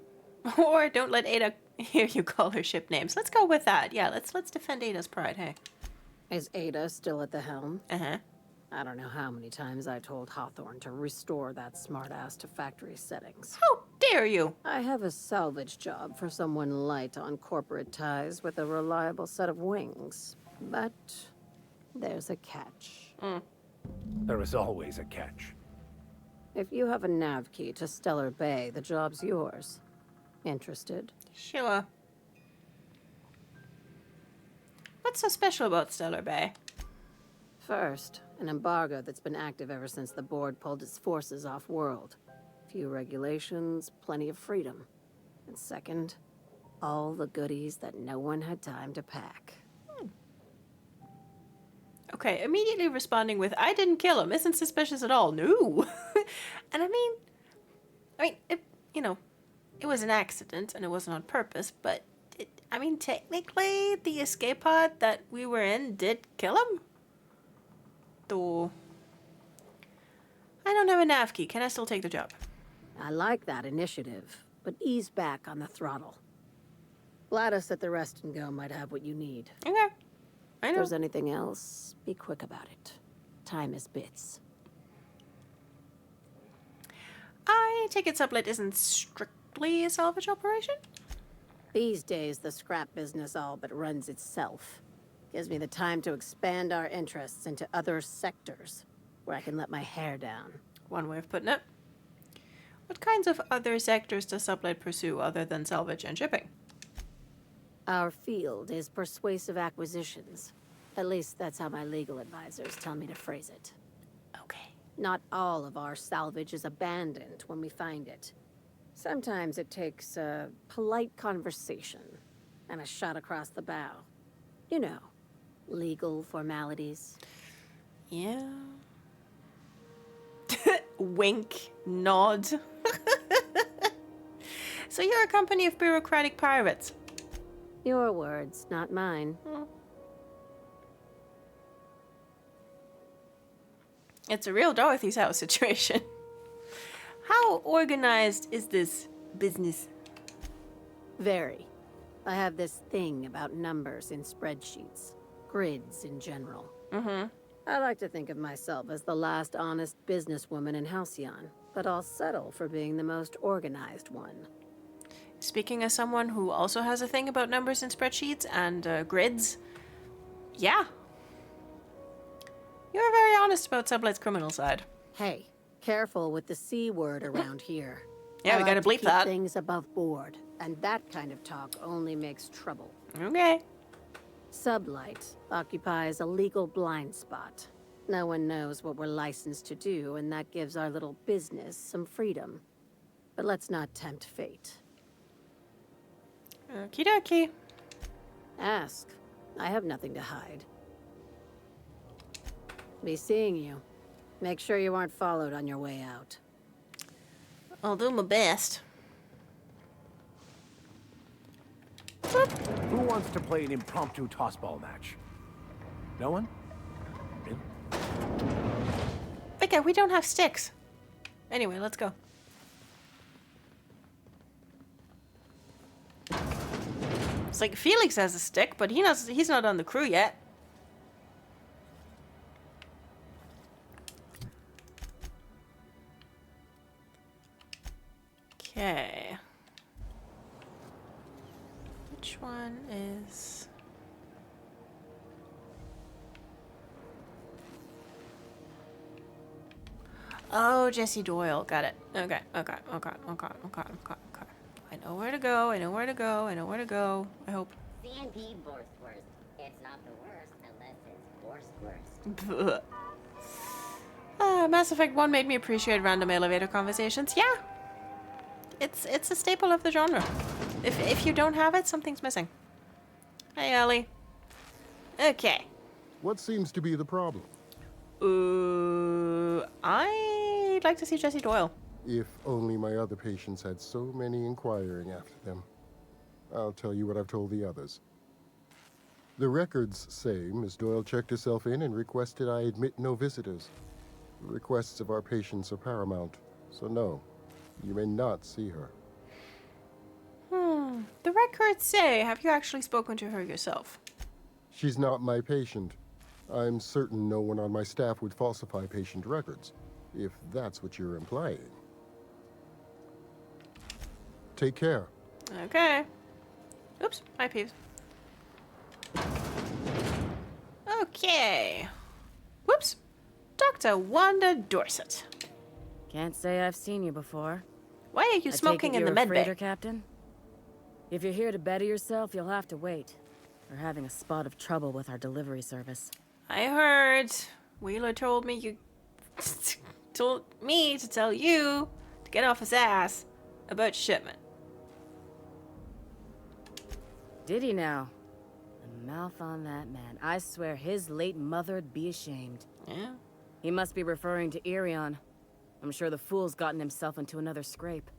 Or don't let Ada hear you call her ship names. Let's go with that. Yeah, let's defend Ada's pride, hey. Is Ada still at the helm? Uh-huh. I don't know how many times I told Hawthorne to restore that smartass to factory settings. How dare you! I have a salvage job for someone light on corporate ties with a reliable set of wings. But there's a catch. There is always a catch. If you have a nav key to Stellar Bay, the job's yours. Interested? Sure. What's so special about Stellar Bay? First, an embargo that's been active ever since the board pulled its forces off-world. Few regulations, plenty of freedom. And second, all the goodies that no one had time to pack. Okay, immediately responding with, I didn't kill him, isn't suspicious at all. No. And I mean, it was an accident and it wasn't on purpose, but technically the escape pod that we were in did kill him. Though, I don't have a nav key. Can I still take the job? I like that initiative, but ease back on the throttle. Gladys at the Rest and Go might have what you need. Okay. I If know. there's anything else, be quick about it. Time is bits. I take it Sublet isn't strictly a salvage operation? These days, the scrap business all but runs itself. Gives me the time to expand our interests into other sectors, where I can let my hair down. One way of putting it. What kinds of other sectors does Sublet pursue other than salvage and shipping? Our field is persuasive acquisitions. At least that's how my legal advisors tell me to phrase it. Okay. Not all of our salvage is abandoned when we find it. Sometimes it takes a polite conversation and a shot across the bow. You know, legal formalities. Yeah. Wink, nod. So you're a company of bureaucratic pirates. Your words, not mine. It's a real Dorothy's house situation. How organized is this business? Very. I have this thing about numbers in spreadsheets. Grids in general. Mm-hmm. I like to think of myself as the last honest businesswoman in Halcyon, but I'll settle for being the most organized one. Speaking as someone who also has a thing about numbers and spreadsheets and grids, yeah. You're very honest about Sublet's criminal side. Hey, careful with the C word around here. Yeah, I we gotta like to bleep keep that. things above board, and that kind of talk only makes trouble. Okay. Sublight occupies a legal blind spot. No one knows what we're licensed to do, and that gives our little business some freedom. But let's not tempt fate. Okie dokie. Ask. I have nothing to hide. Be seeing you. Make sure you aren't followed on your way out. I'll do my best. Who wants to play an impromptu tossball match? No one? Really? Okay, we don't have sticks. Anyway, let's go. It's like Felix has a stick, but he's not on the crew yet. Okay. Which one is... Oh, Jesse Doyle. Got it. Okay. I know where to go. I know where to go. I hope. C&P Borstwurst. It's not the worst unless it's Borstwurst. Mass Effect 1 made me appreciate random elevator conversations. Yeah. It's a staple of the genre. If you don't have it, something's missing. Hey, Ellie. Okay. What seems to be the problem? I'd like to see Jesse Doyle. If only my other patients had so many inquiring after them. I'll tell you what I've told the others. The records say Miss Doyle checked herself in and requested I admit no visitors. The requests of our patients are paramount, so no, you may not see her. The records say, have you actually spoken to her yourself? She's not my patient. I'm certain no one on my staff would falsify patient records, if that's what you're implying. Take care. Okay. Oops, hi Peeves. Okay. Whoops. Dr. Wanda Dorset. Can't say I've seen you before. Why are you smoking in the med bay? Captain? If you're here to better yourself, you'll have to wait. We're having a spot of trouble with our delivery service. I heard. Wheeler told me you... told me to tell you to get off his ass about shipment. Did he now? The mouth on that man. I swear his late mother'd be ashamed. Yeah? He must be referring to Irion. I'm sure the fool's gotten himself into another scrape.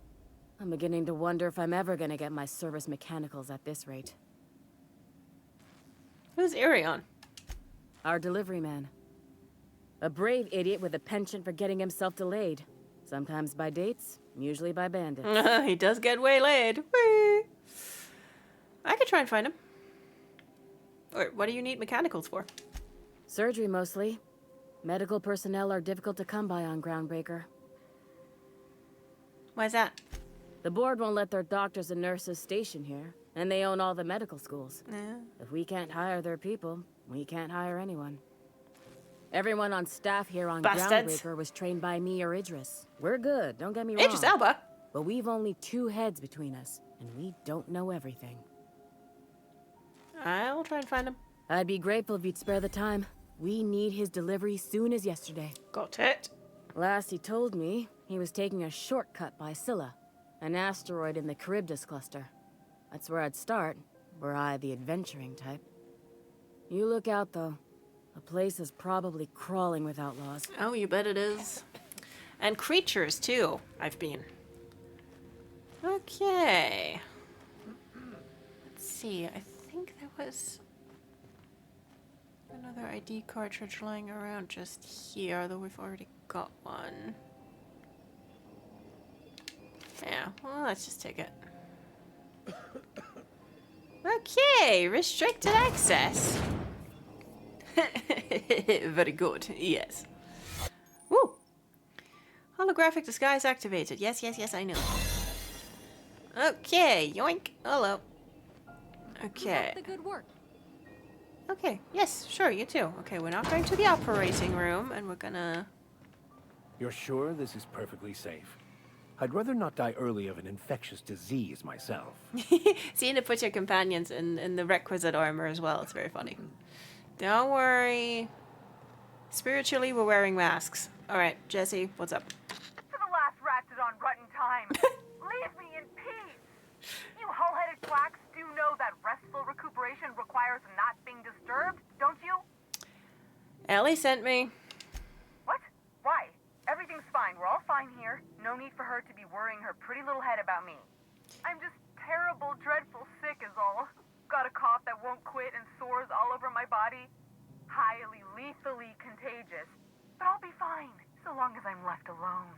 I'm beginning to wonder if I'm ever gonna get my service mechanicals at this rate. Who's Irion? Our delivery man. A brave idiot with a penchant for getting himself delayed. Sometimes by dates, usually by bandits. He does get waylaid. Whee! I could try and find him. Or what do you need mechanicals for? Surgery, mostly. Medical personnel are difficult to come by on Groundbreaker. Why's that? The board won't let their doctors and nurses station here, and they own all the medical schools. Yeah. If we can't hire their people, we can't hire anyone. Everyone on staff here on Bastards. Groundbreaker was trained by me or Idris. We're good, don't get me wrong. Idris Elba? But we've only 2 heads between us, and we don't know everything. I'll try and find him. I'd be grateful if you'd spare the time. We need his delivery soon as yesterday. Got it. Last he told me, he was taking a shortcut by Scylla, an asteroid in the Charybdis cluster. That's where I'd start, were I the adventuring type. You look out, though. The place is probably crawling with outlaws. Oh, you bet it is. And creatures, too, I've been. Okay. Let's see, I think there was another ID cartridge lying around just here, though we've already got one. Yeah, well, let's just take it. Okay, restricted access. Very good, yes. Woo! Holographic disguise activated. Yes, yes, yes, I know. Okay, yoink. Hello. Okay. The good work. Okay, yes, sure, you too. Okay, we're not going to the operating room, and we're gonna... You're sure this is perfectly safe? I'd rather not die early of an infectious disease myself. Seeing to put your companions in the requisite armor as well, it's very funny. Don't worry. Spiritually, we're wearing masks. Alright, Jesse, what's up? To the last ratted on rotten time. Leave me in peace. You hull-headed quacks do know that restful recuperation requires not being disturbed, don't you? Ellie sent me. What? Why? Everything's fine. We're all fine here. No need for her to be worrying her pretty little head about me. I'm just terrible, dreadful sick is all. Got a cough that won't quit and sores all over my body. Highly, lethally contagious. But I'll be fine, so long as I'm left alone.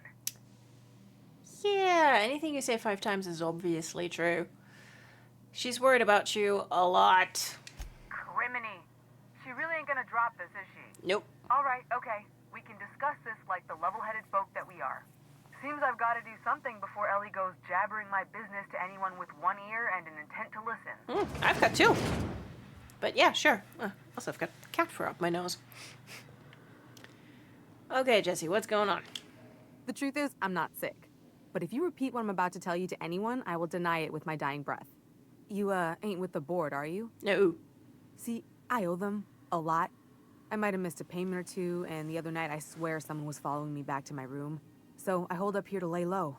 Yeah, anything you say 5 times is obviously true. She's worried about you a lot. Criminy. She really ain't gonna drop this, is she? Nope. Alright, okay. We can discuss this like the level-headed folk that we are. Seems I've got to do something before Ellie goes jabbering my business to anyone with one ear and an intent to listen. I've got 2. But yeah, sure. Also, I've got cat fur up my nose. Okay, Jesse, what's going on? The truth is, I'm not sick. But if you repeat what I'm about to tell you to anyone, I will deny it with my dying breath. You, ain't with the board, are you? No. See, I owe them a lot. I might have missed a payment or 2, and the other night I swear someone was following me back to my room. So I hold up here to lay low.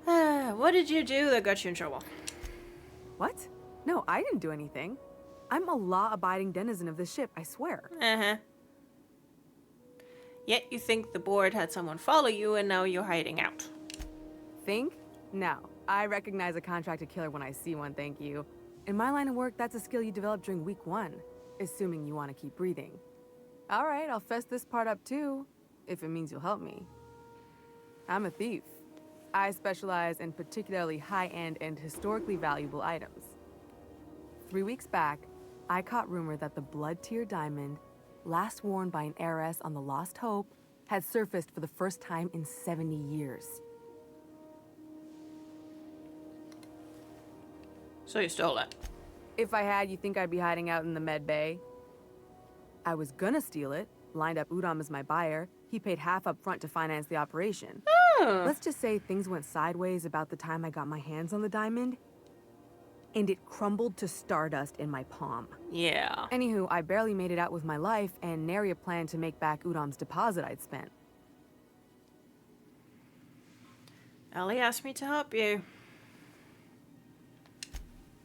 What did you do that got you in trouble? What? No, I didn't do anything. I'm a law-abiding denizen of this ship, I swear. Uh-huh. Yet you think the board had someone follow you, and now you're hiding out. Think? No. I recognize a contracted killer when I see one, thank you. In my line of work, that's a skill you develop during week 1. Assuming you want to keep breathing. All right, I'll fess this part up too, if it means you'll help me. I'm a thief. I specialize in particularly high-end and historically valuable items. 3 weeks back, I caught rumor that the Blood Tier diamond, last worn by an heiress on the Lost Hope, had surfaced for the first time in 70 years. So you stole it? If I had, you think I'd be hiding out in the med bay? I was gonna steal it, lined up Udam as my buyer. He paid half up front to finance the operation. Oh. Let's just say things went sideways about the time I got my hands on the diamond, and it crumbled to stardust in my palm. Yeah. Anywho, I barely made it out with my life, and nary a plan to make back Udam's deposit I'd spent. Ellie asked me to help you.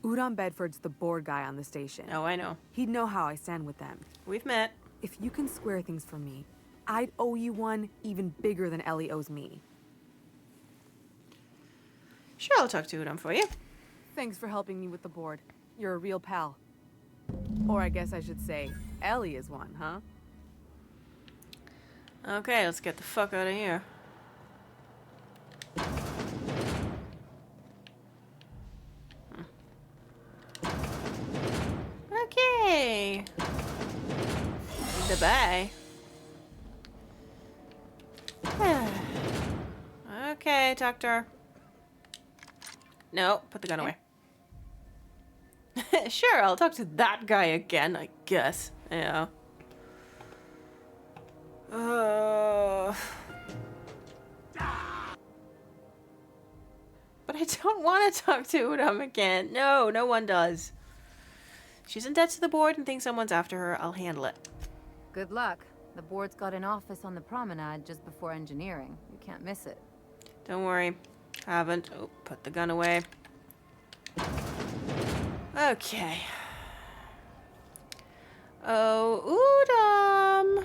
Udam Bedford's the board guy on the station. Oh, I know. He'd know how I stand with them. We've met. If you can square things for me, I'd owe you one even bigger than Ellie owes me. Sure, I'll talk to Udam for you. Thanks for helping me with the board. You're a real pal. Or I guess I should say, Ellie is one, huh? Okay, let's get the fuck out of here. Bye-bye. Okay, doctor. No, put the gun away. Sure, I'll talk to that guy again, I guess. Yeah. But I don't want to talk to Udam again. No, no one does. She's in debt to the board and thinks someone's after her. I'll handle it. Good luck. The board's got an office on the promenade just before engineering. You can't miss it. Don't worry. Haven't. Oh, put the gun away. Okay. Oh, Udam.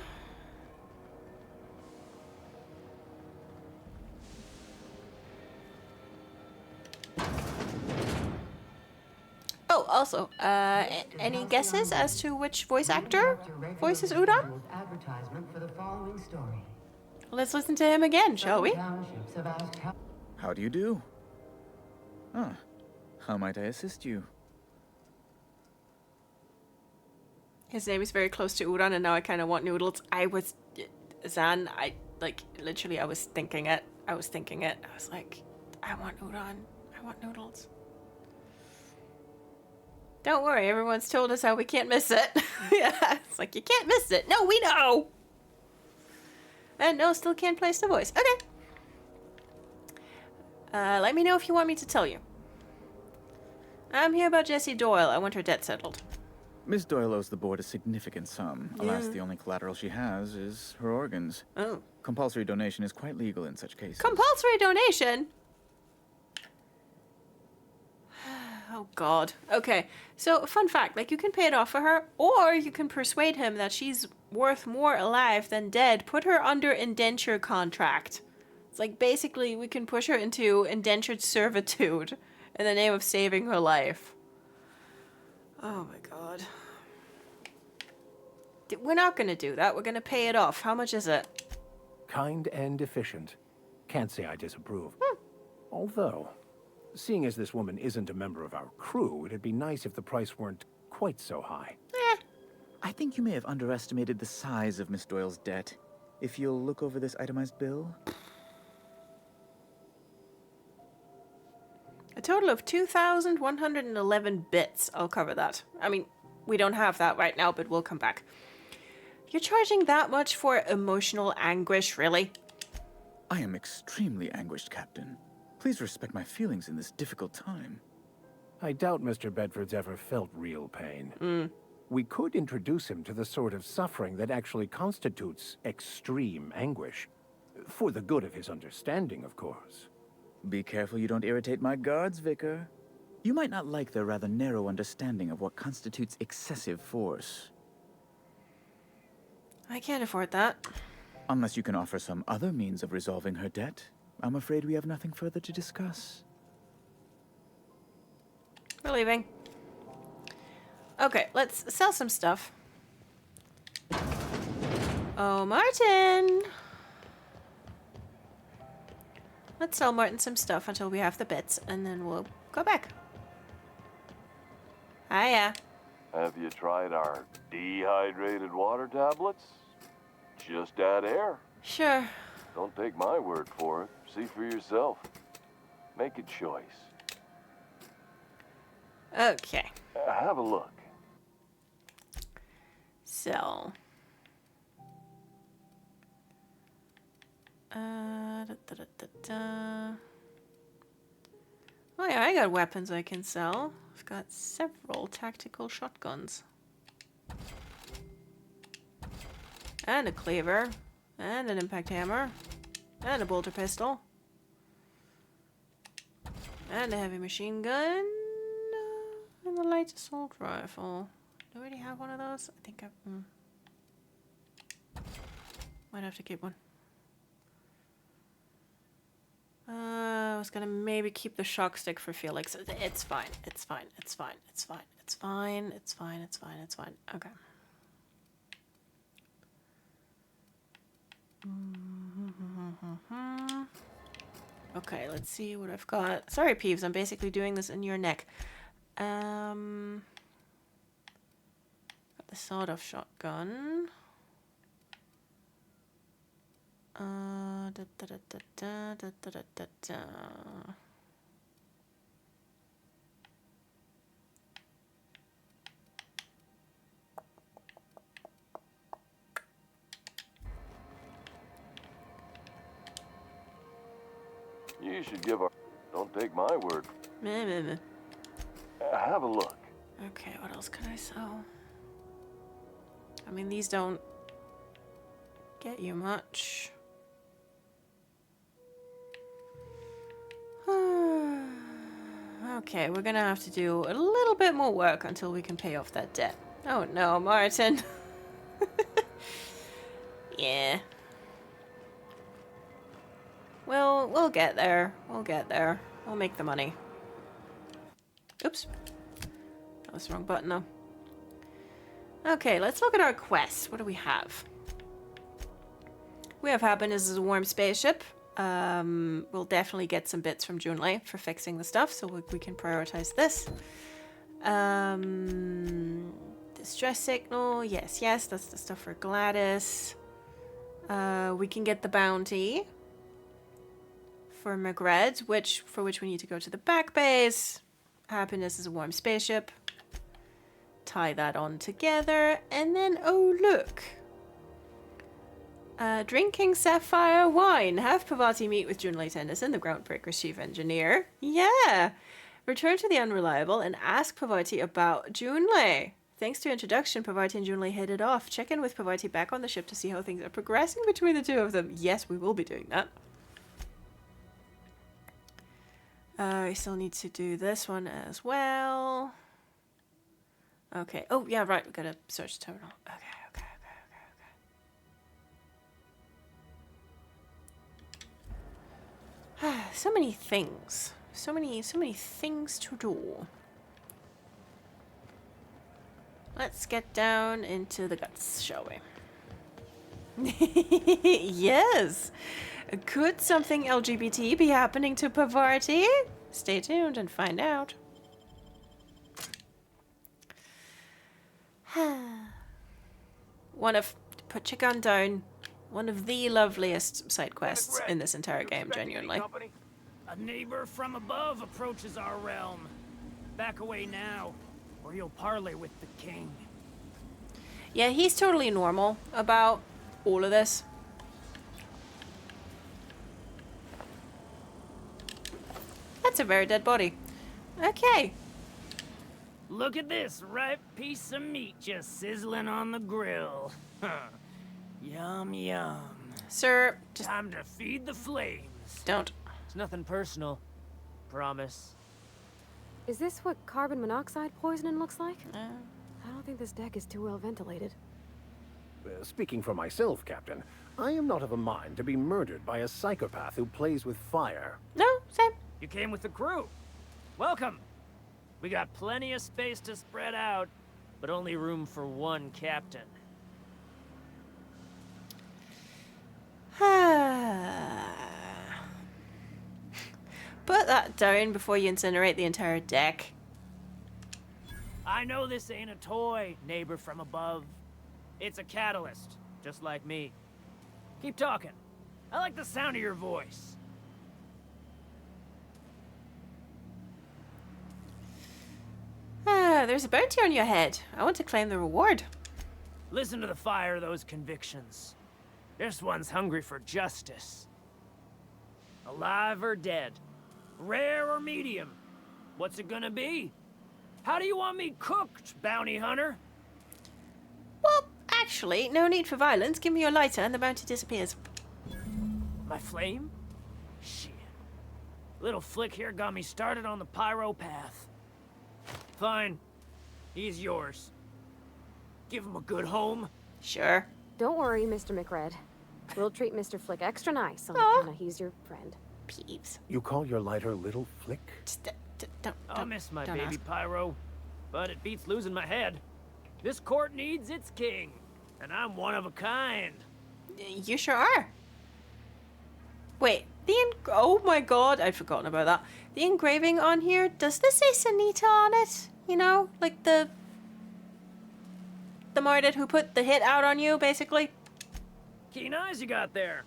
Oh, also, any guesses as to which voice actor voices Udam? Let's listen to him again, shall we? How do you do? Ah, how might I assist you? His name is very close to Udon, and now I kind of want noodles. Zan, literally, I was thinking it. I was like, I want udon. I want noodles. Don't worry, everyone's told us how we can't miss it. Yeah, it's like, you can't miss it. No, we know. And no, still can't place the voice. Okay. Let me know if you want me to tell you. I'm here about Jessie Doyle. I want her debt settled. Miss Doyle owes the board a significant sum. Alas, Yeah. the only collateral she has is her organs. Oh. Compulsory donation is quite legal in such cases. Compulsory donation? Oh, God. Okay, so fun fact, like, you can pay it off for her, or you can persuade him that she's worth more alive than dead. Put her under indenture contract. It's like, basically, we can push her into indentured servitude in the name of saving her life. Oh, my God. We're not gonna do that. We're gonna pay it off. How much is it? Kind and efficient. Can't say I disapprove. Although, seeing as this woman isn't a member of our crew, it'd be nice if the price weren't quite so high. I think you may have underestimated the size of Miss Doyle's debt. If you'll look over this itemized bill. A total of 2,111 bits. I'll cover that. I mean, we don't have that right now, but we'll come back. You're charging that much for emotional anguish, really? I am extremely anguished, Captain. Please respect my feelings in this difficult time. I doubt Mr. Bedford's ever felt real pain. We could introduce him to the sort of suffering that actually constitutes extreme anguish. For the good of his understanding, of course. Be careful you don't irritate my guards, Vicar. You might not like their rather narrow understanding of what constitutes excessive force. I can't afford that. Unless you can offer some other means of resolving her debt, I'm afraid we have nothing further to discuss. We're leaving. Okay, let's sell some stuff. Oh, Martin! Let's sell Martin some stuff until we have the bits, and then we'll go back. Hiya. Have you tried our dehydrated water tablets? Just add air. Sure. Don't take my word for it. See for yourself. Make a choice. Okay. Have a look. So. Oh yeah, I got weapons I can sell. I've got several tactical shotguns. And a cleaver. And an impact hammer. And a bolter pistol. And a heavy machine gun. And a light assault rifle. Do I already have one of those? I think I... might have to keep one. I was gonna maybe keep the shock stick for Felix. It's fine. It's fine. It's fine. It's fine. It's fine. It's fine. It's fine. It's fine. Okay. Okay, let's see what I've got. Sorry, Peeves. I'm basically doing this in your neck. Got the sawed-off shotgun. Da, da, da, da, da, da, da, da, da. You should give our... Don't take my word. Meh, meh, meh. Have a look. Okay, what else can I sell? I mean, these don't get you much. Okay, we're gonna have to do a little bit more work until we can pay off that debt. Oh no, Martin. Yeah. We'll get there. We'll get there. We'll make the money. Oops. That was the wrong button though. Okay, let's look at our quests. What do we have? We have Happiness as a warm spaceship. We'll definitely get some bits from Junlei for fixing the stuff, so we can prioritize this. Distress signal. Yes, yes, that's the stuff for Gladys. We can get the bounty for Magred, for which we need to go to the back base. Happiness is a warm spaceship. Tie that on together, and then, oh look. Drinking sapphire wine. Have Pavati meet with Junlei Tennyson, the Groundbreaker's chief engineer. Yeah. Return to the Unreliable and ask Pavati about Junlei. Thanks to introduction, Pavati and Junlei hit it off. Check in with Pavati back on the ship to see how things are progressing between the two of them. Yes, we will be doing that. I still need to do this one as well. Okay. Oh, yeah, right. We gotta search the terminal. Okay. So many things. So many things to do. Let's get down into the guts, shall we? Yes! Could something LGBT be happening to Pavati? Stay tuned and find out. Put your gun down. One of the loveliest side quests in this entire game, genuinely. A neighbor from above approaches our realm. Back away now, or you'll parley with the king. Yeah, he's totally normal about all of this. That's a very dead body. Okay. Look at this ripe piece of meat just sizzling on the grill. Yum, yum. Sir, just... Time to feed the flames. Don't. It's nothing personal. Promise. Is this what carbon monoxide poisoning looks like? I don't think this deck is too well ventilated. Speaking for myself, Captain, I am not of a mind to be murdered by a psychopath who plays with fire. No, same. You came with the crew. Welcome. We got plenty of space to spread out, but only room for one captain. Put that down before you incinerate the entire deck. I know this ain't a toy, neighbor from above. It's a catalyst, just like me. Keep talking. I like the sound of your voice. There's a bounty on your head. I want to claim the reward. Listen to the fire of those convictions. This one's hungry for justice. Alive or dead? Rare or medium? What's it gonna be? How do you want me cooked, bounty hunter? Well, actually, no need for violence. Give me your lighter and the bounty disappears. My flame? Shit. Little flick here got me started on the pyro path. Fine. He's yours. Give him a good home. Sure. Don't worry, Mr. McRed. We'll treat Mr. Flick extra nice on account of he's your friend. Peeves. You call your lighter Little Flick? I'll miss my don't baby ask. Pyro, but it beats losing my head. This court needs its king, and I'm one of a kind. You sure are. Wait, oh my god, I'd forgotten about that. The engraving on here, does this say Sanita on it? You know, like the Mardit who put the hit out on you, basically? Keen eyes you got there.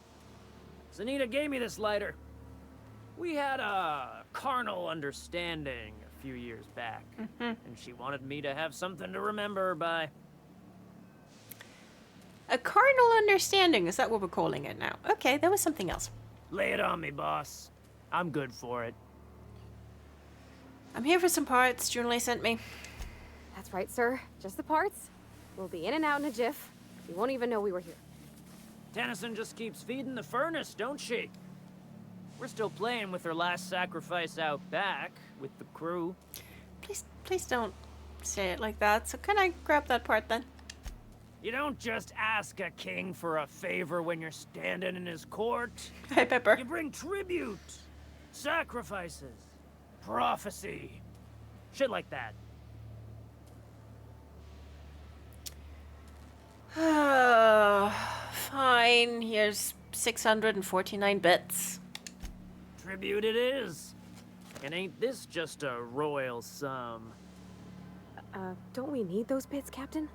Zanita gave me this lighter. We had a carnal understanding a few years back, and she wanted me to have something to remember her by. A carnal understanding, is that what we're calling it now? Okay, that was something else. Lay it on me, boss. I'm good for it. I'm here for some parts Junlei sent me. That's right, sir. Just the parts. We'll be in and out in a jiff. You won't even know we were here. Tennyson just keeps feeding the furnace, don't she? We're still playing with her last sacrifice out back with the crew. Please don't say it like that. So can I grab that part then? You don't just ask a king for a favor when you're standing in his court. Hi, Pepper. You bring tribute, sacrifices, prophecy, shit like that. Fine. Here's 649 bits. Tribute it is. And ain't this just a royal sum? Don't we need those bits, Captain?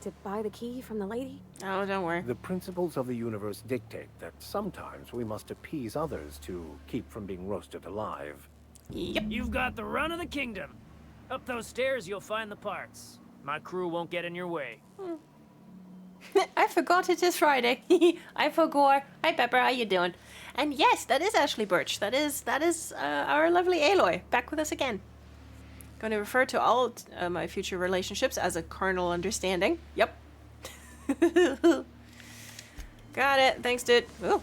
To buy the key from the lady? Oh, don't worry. The principles of the universe dictate that sometimes we must appease others to keep from being roasted alive. Yep. You've got the run of the kingdom. Up those stairs, you'll find the parts. My crew won't get in your way. I forgot it is Friday. I forgot. Hi, Pepper. How you doing? And yes, that is Ashley Birch. That is our lovely Aloy back with us again. Going to refer to all my future relationships as a carnal understanding. Yep. Got it. Thanks, dude. Ooh.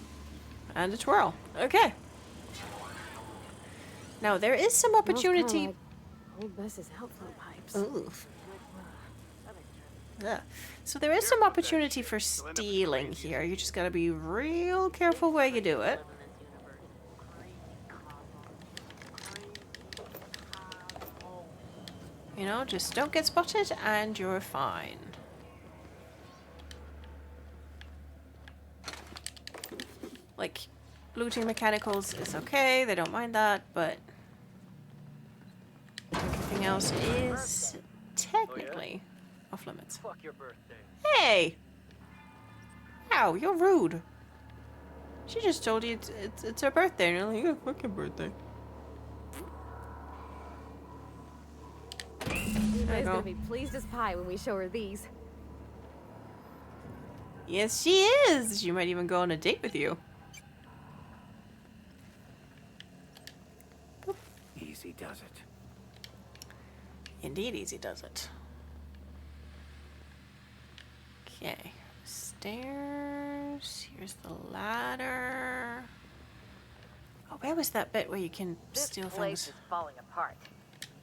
And a twirl. Okay. Now, there is some opportunity... Like old Bess's outflow pipes. Ooh. Yeah. So there is some opportunity for stealing here. You just gotta be real careful where you do it. You know, just don't get spotted and you're fine. Like, looting mechanicals is okay, they don't mind that, but everything else is technically off limits. Fuck your birthday. Hey! Ow, you're rude. She just told you it's her birthday, and you're like, yeah, fuck your birthday. Junlei's gonna be pleased as pie when we show her these. Yes, she is. She might even go on a date with you. Easy does it. Indeed, easy does it. Okay, stairs. Here's the ladder. Oh, where was that bit where you can steal This place things? is falling apart.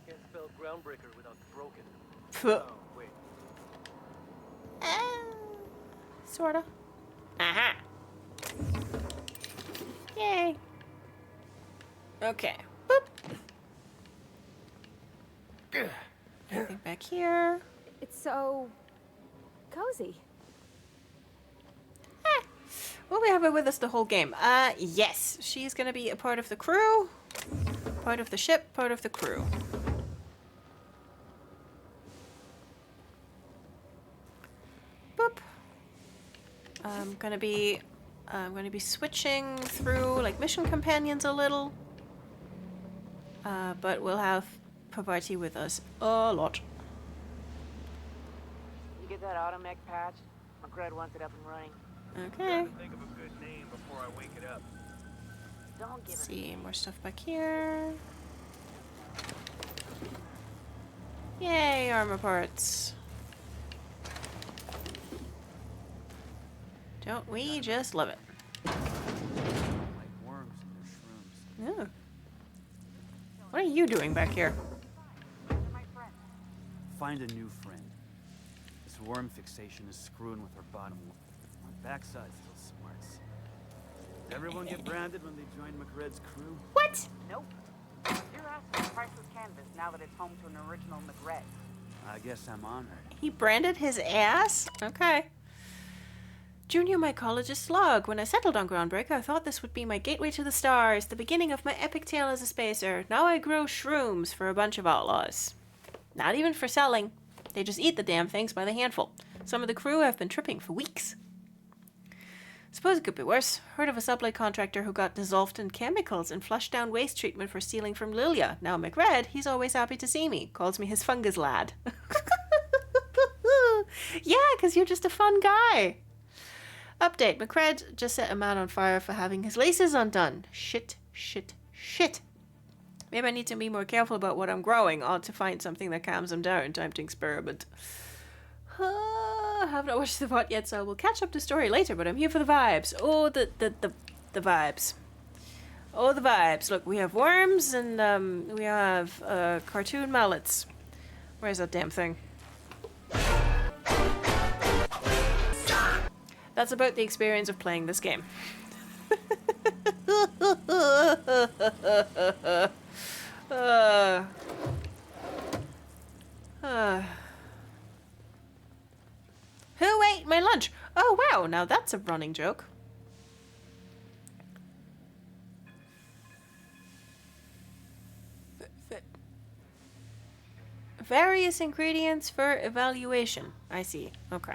Can't spell Groundbreaker without broken. Phuh. Oh, wait. Sorta. Aha. Yay. Okay. Boop. Anything back here? It's so cozy. Will we have her with us the whole game? Yes. She's gonna be a part of the crew. Part of the ship, part of the crew. Boop. I'm gonna be switching through like mission companions a little. But we'll have Pavarti with us a lot. You get that automech patch? McGred wants it up and running. Okay. Think of a good name before I wake it up. Don't give Let's see, more stuff back here. Yay, armor parts. Don't we just love it? Like worms in their shrooms. Yeah. What are you doing back here? Find a new friend. This worm fixation is screwing with her bottom. My backside's still smarts. Did everyone get branded when they joined McRed's crew? What? Nope. You're asking for priceless canvas now that it's home to an original McRed. I guess I'm honored. He branded his ass? Okay. Junior mycologist slug. When I settled on Groundbreaker, I thought this would be my gateway to the stars, the beginning of my epic tale as a spacer. Now I grow shrooms for a bunch of outlaws. Not even for selling. They just eat the damn things by the handful. Some of the crew have been tripping for weeks. Suppose it could be worse. Heard of a sublight contractor who got dissolved in chemicals and flushed down waste treatment for stealing from Lilia. Now McRed, he's always happy to see me. Calls me his fungus lad. Yeah, because you're just a fun guy. Update. McRed just set a man on fire for having his laces undone. Shit, shit, shit. Maybe I need to be more careful about what I'm growing. Ought to find something that calms him down. Time to experiment. I have not watched the VOD yet, so I will catch up the story later, but I'm here for the vibes. Oh, the vibes. Oh, the vibes. Look, we have worms and we have cartoon mallets. Where's that damn thing? That's about the experience of playing this game. Who ate my lunch? Oh wow, now that's a running joke. Various ingredients for evaluation. I see. Okay.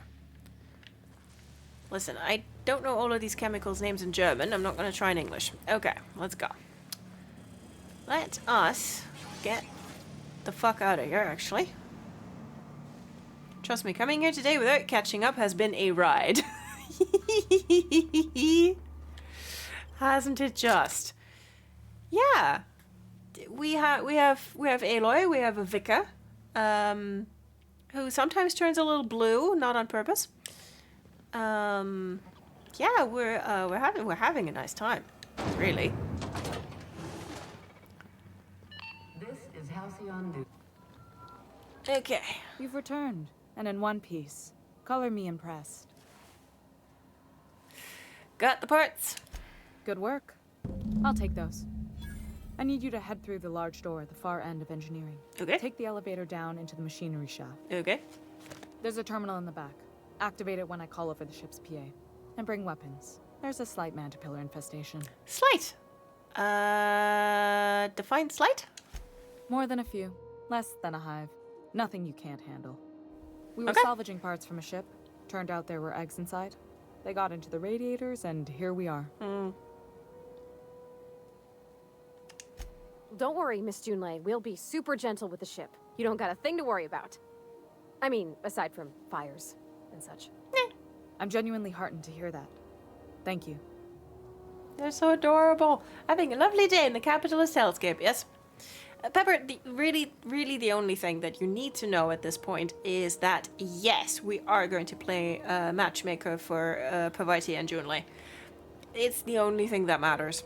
Listen, I don't know all of these chemicals' names in German. I'm not going to try in English. Okay, let's go. Let us get the fuck out of here, actually. Trust me, coming here today without catching up has been a ride. Hasn't it just? Yeah. We have Aloy, we have a Vika, who sometimes turns a little blue, not on purpose. Yeah, we're having a nice time, really. This is Halcyon New. Okay. You've returned, and in one piece. Color me impressed. Got the parts. Good work. I'll take those. I need you to head through the large door at the far end of engineering. Okay. Take the elevator down into the machinery shaft. Okay. There's a terminal in the back. Activate it when I call over the ship's PA. And bring weapons. There's a slight mantipillar infestation. Slight? Define slight? More than a few. Less than a hive. Nothing you can't handle. We were salvaging parts from a ship. Turned out there were eggs inside. They got into the radiators, and here we are. Don't worry, Miss Junlei. We'll be super gentle with the ship. You don't got a thing to worry about. I mean, aside from fires and such. I'm genuinely heartened to hear that. Thank you. They're so adorable. Having a lovely day in the capitalist hellscape, yes? Pepper, really the only thing that you need to know at this point is that, yes, we are going to play matchmaker for Paviti and Junlei. It's the only thing that matters.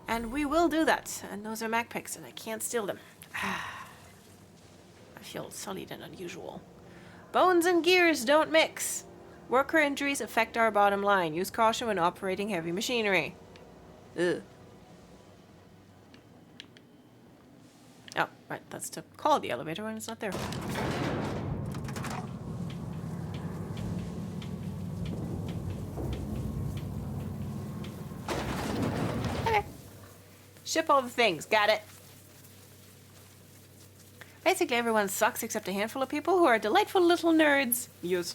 And we will do that. And those are Mac picks, and I can't steal them. I feel sullied and unusual. Bones and gears don't mix. Worker injuries affect our bottom line. Use caution when operating heavy machinery. Ugh. Oh, right. That's to call the elevator when it's not there. Okay. Ship all the things. Got it. Basically, everyone sucks except a handful of people who are delightful little nerds. Use.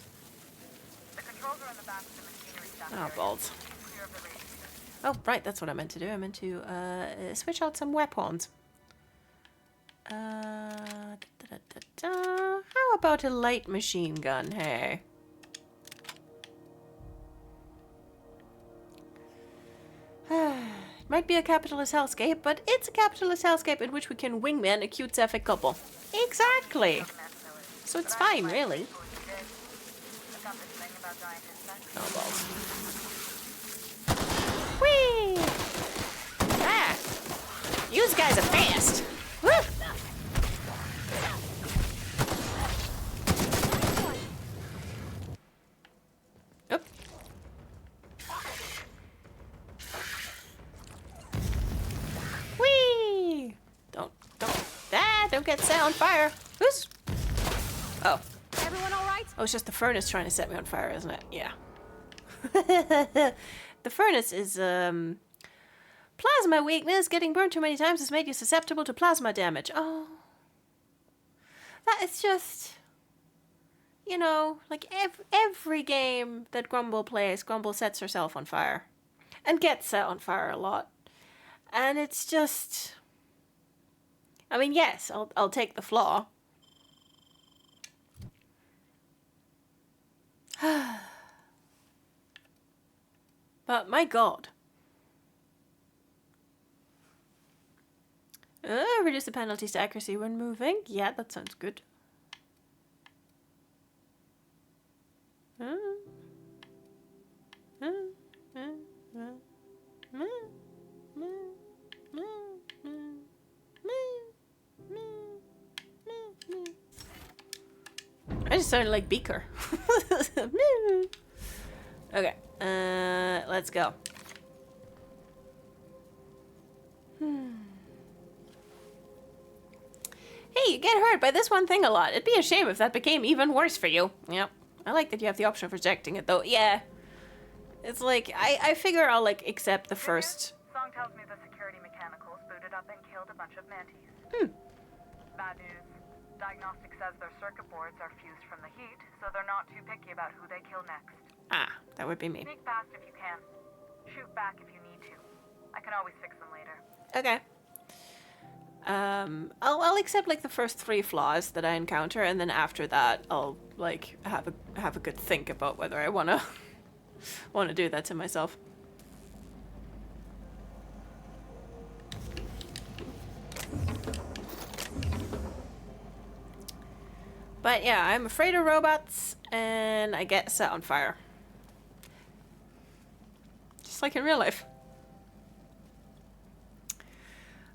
The controls are in the back of the machinery shaft. Oh, balls. Oh, right, that's what I meant to do. I meant to switch out some weapons. How about a light machine gun, hey? Might be a capitalist hellscape, but it's a capitalist hellscape in which we can wingman a cute sapphic couple. Exactly. So it's fine, really. Oh, balls. Whee! Ah! You guys are fast! Woo! Oop. Whee! Don't get set on fire. Who's? Oh. Everyone all right? Oh, it's just the furnace trying to set me on fire, isn't it? Yeah. The furnace is, plasma weakness. Getting burned too many times has made you susceptible to plasma damage. Oh. That is just... you know, like every game that Grumble plays, Grumble sets herself on fire. And gets set on fire a lot. And it's just... I mean, yes, I'll take the flaw. But my god. Reduce the penalties to accuracy when moving. Yeah, that sounds good. I just sounded like Beaker. Okay, let's go. Hey, you get hurt by this one thing a lot. It'd be a shame if that became even worse for you. Yep. I like that you have the option of rejecting it, though. Yeah. It's like, I figure I'll, like, accept the first... Song tells me the security mechanicals booted up and killed a bunch of mantis. Bad news. Diagnostic says their circuit boards are fused from the heat, so they're not too picky about who they kill next. Ah, that would be me. Sneak past if you can. Shoot back if you need to. I can always fix them later. Okay. I'll accept like the first 3 flaws that I encounter, and then after that, I'll like have a good think about whether I wanna do that to myself. But yeah, I'm afraid of robots, and I get set on fire. Just like in real life.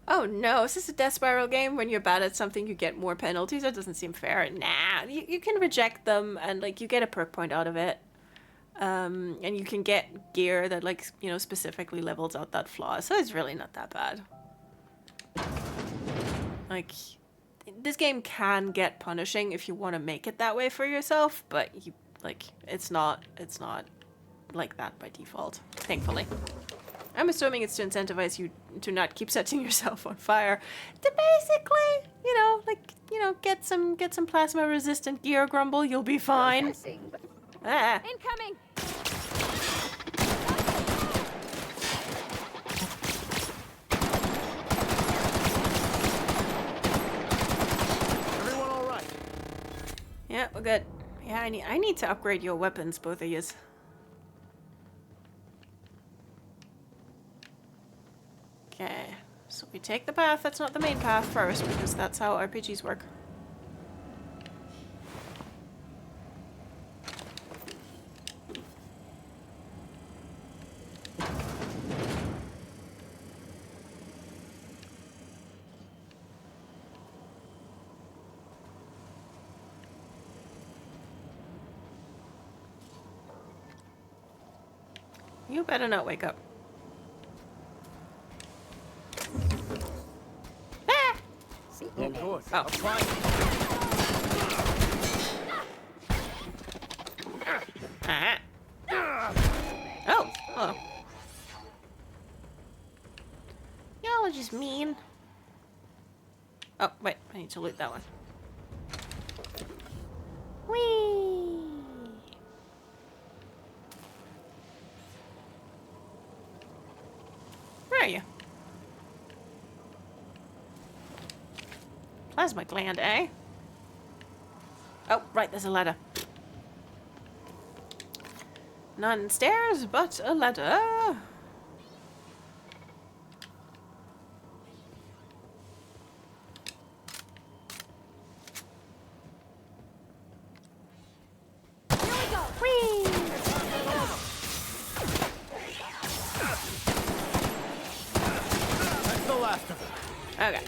Oh no, is this a death spiral game? When you're bad at something, you get more penalties? That doesn't seem fair. Nah, you can reject them, and like you get a perk point out of it. And you can get gear that like, you know, specifically levels out that flaw. So it's really not that bad. Like, this game can get punishing if you want to make it that way for yourself, but you like it's not like that by default, thankfully. I'm assuming it's to incentivize you to not keep setting yourself on fire. To basically, get some plasma resistant gear, Grumble, you'll be fine. Ah. Incoming! Everyone all right? Yeah, we're good. Yeah, I need to upgrade your weapons, both of yous. Okay, so we take the path that's not the main path first, because that's how RPGs work. You better not wake up. Ah! Oh, good. Oh. Ah. Oh. Oh. Y'all are just mean. Oh, wait. I need to loot that one. Whee! Where are you? Plasma gland, eh? Oh, right, there's a ladder. None stairs, but a ladder. Here we go! Whee! That's the last of them. Okay.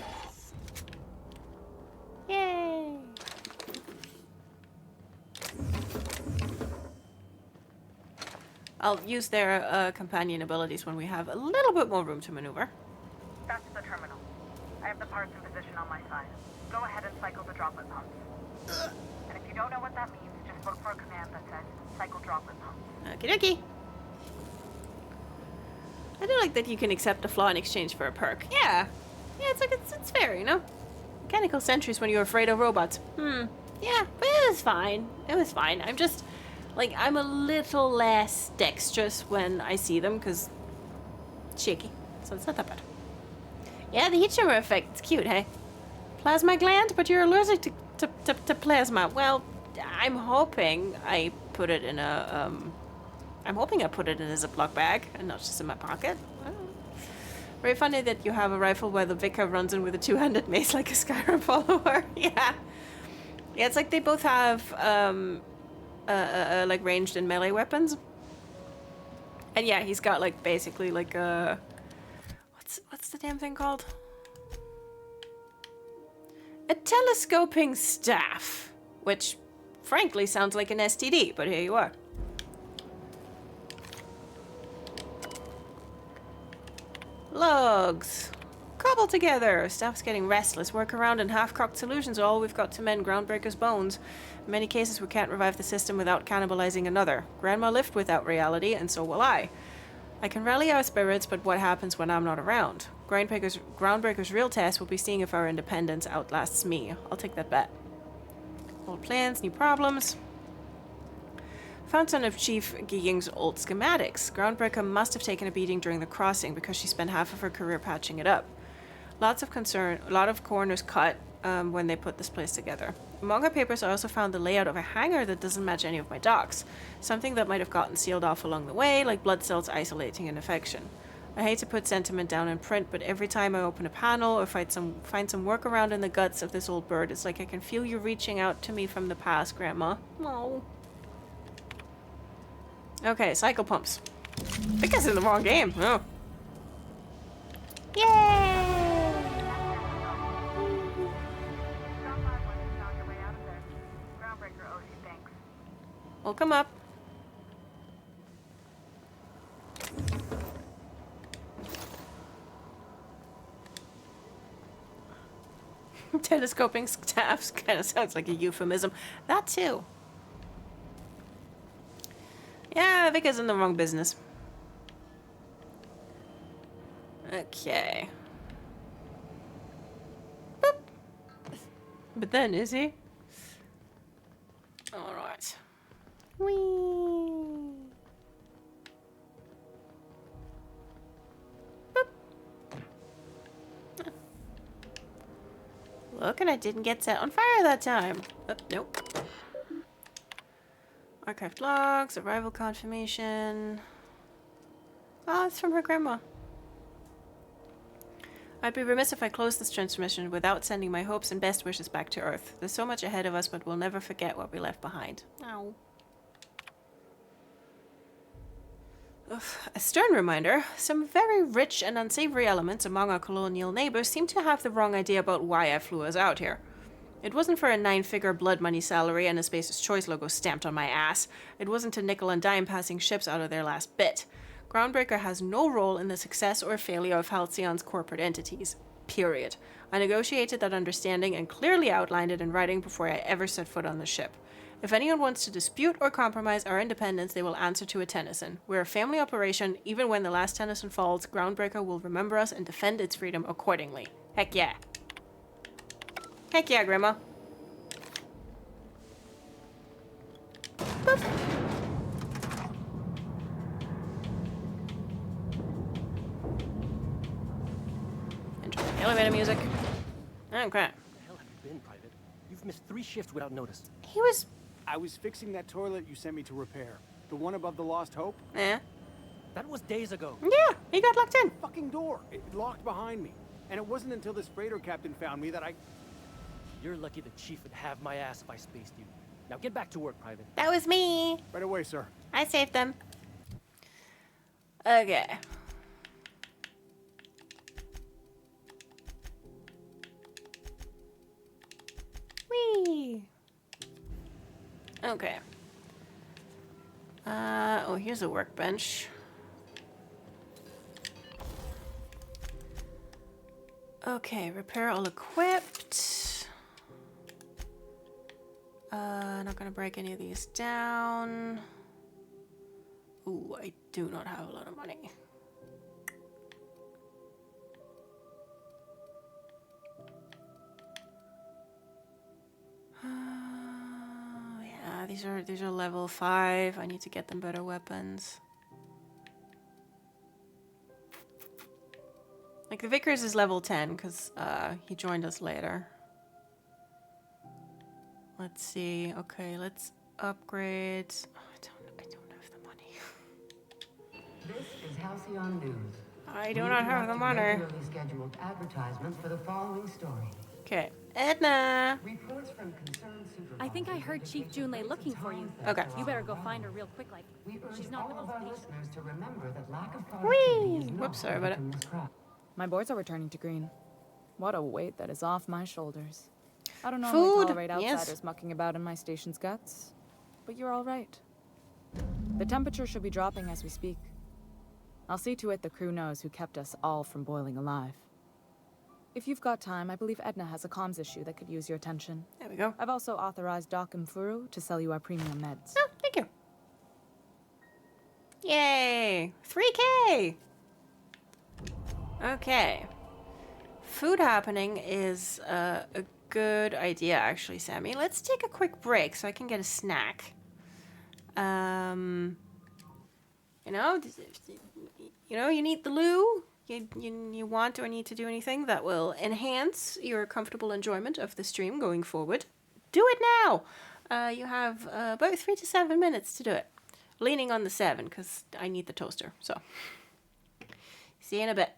Yay! I'll use their companion abilities when we have a little bit more room to maneuver. That's the terminal. I have the parts in position on my side. Go ahead and cycle the droplet pumps. And if you don't know what that means, just look for a command that says cycle droplet pumps. Okie dokie. I do like that you can accept a flaw in exchange for a perk. Yeah. Yeah, it's like, it's fair, you know? Mechanical sentries when you're afraid of robots. Yeah, but it was fine. It was fine. I'm just, like, I'm a little less dexterous when I see them, because shaky. So it's not that bad. Yeah, the heat shimmer effect. It's cute, hey? Plasma gland, but you're allergic to plasma. Well, I'm hoping I put it in a, I'm hoping I put it in a Ziploc bag and not just in my pocket. Very funny that you have a rifle while the vicar runs in with a two-handed mace like a Skyrim follower. Yeah. Yeah, it's like they both have, like ranged and melee weapons. And yeah, he's got like basically like a, what's the damn thing called? A telescoping staff, which frankly sounds like an STD, but here you are. Logs. Cobble together. Staff's getting restless. Work around and half-cocked solutions are all we've got to mend Groundbreaker's bones. In many cases, we can't revive the system without cannibalizing another. Grandma lived without reality, and so will I. I can rally our spirits, but what happens when I'm not around? Groundbreaker's real test will be seeing if our independence outlasts me. I'll take that bet. Old plans, new problems. Found some of Chief Geeging's old schematics. Groundbreaker must have taken a beating during the crossing because she spent half of her career patching it up. A lot of corners cut when they put this place together. Among her papers, I also found the layout of a hangar that doesn't match any of my docks. Something that might have gotten sealed off along the way, like blood cells isolating an infection. I hate to put sentiment down in print, but every time I open a panel or find some workaround in the guts of this old bird, it's like I can feel you reaching out to me from the past, Grandma. Oh. Okay, cycle pumps. I think I was in the wrong game. Oh. Yay! We'll come up. Telescoping staffs kind of sounds like a euphemism. That too. Yeah, Vika's in the wrong business. Okay. Boop. But then, is he? Alright. Whee! Boop. Look, and I didn't get set on fire that time. Oh, nope. Archived logs, arrival confirmation. Oh, it's from her grandma. I'd be remiss if I closed this transmission without sending my hopes and best wishes back to Earth. There's so much ahead of us, but we'll never forget what we left behind. Ow. Ugh. A stern reminder, some very rich and unsavory elements among our colonial neighbors seem to have the wrong idea about why I flew us out here. It wasn't for a 9-figure blood money salary and a Spacer's Choice logo stamped on my ass. It wasn't to nickel and dime passing ships out of their last bit. Groundbreaker has no role in the success or failure of Halcyon's corporate entities. Period. I negotiated that understanding and clearly outlined it in writing before I ever set foot on the ship. If anyone wants to dispute or compromise our independence, they will answer to a Tennyson. We're a family operation. Even when the last Tennyson falls, Groundbreaker will remember us and defend its freedom accordingly. Heck yeah. Heck yeah, Grandma. Boop. Enjoy the elevator music. Oh, crap. Where the hell have you been, Private? You've missed 3 shifts without notice. He was... I was fixing that toilet you sent me to repair. The one above the Lost Hope? Yeah. That was days ago. Yeah, he got locked in. Fucking door. It locked behind me. And it wasn't until this freighter captain found me that I... You're lucky the chief would have my ass if I spaced you. Now get back to work, Private. That was me. Right away, sir. I saved them. Okay. Whee! Okay. Oh, here's a workbench. Okay, repair all equipped. Not gonna break any of these down. Ooh, I do not have a lot of money. these are level 5. I need to get them better weapons. Like the Vickers is level 10 because he joined us later. Let's see. Okay, let's upgrade. Oh, I don't have the money. This is Halcyon News. I do not have the money. Regularly scheduled advertisements for the following story. Okay, Edna. Reports from concerned supervisors. I think I heard Chief Junlei looking for you. Okay. You better go find her real quick, like she's not the all of most our patient. listeners to remember that lack of productivity is not Whoops, sorry about it. My boards are returning to green. What a weight that is off my shoulders. I don't Food, normally tolerate yes. outsiders mucking about in my station's guts, but you're all right. The temperature should be dropping as we speak. I'll see to it the crew knows who kept us all from boiling alive. If you've got time, I believe Edna has a comms issue that could use your attention. There we go. I've also authorized Doc and Furu to sell you our premium meds. Oh, thank you. Yay! 3K! Okay. Food happening is a good idea, actually, Sammy. Let's take a quick break so I can get a snack. You know, you need the loo. You want or need to do anything that will enhance your comfortable enjoyment of the stream going forward. Do it now! You have about 3 to 7 minutes to do it. Leaning on the 7, because I need the toaster, so. See you in a bit.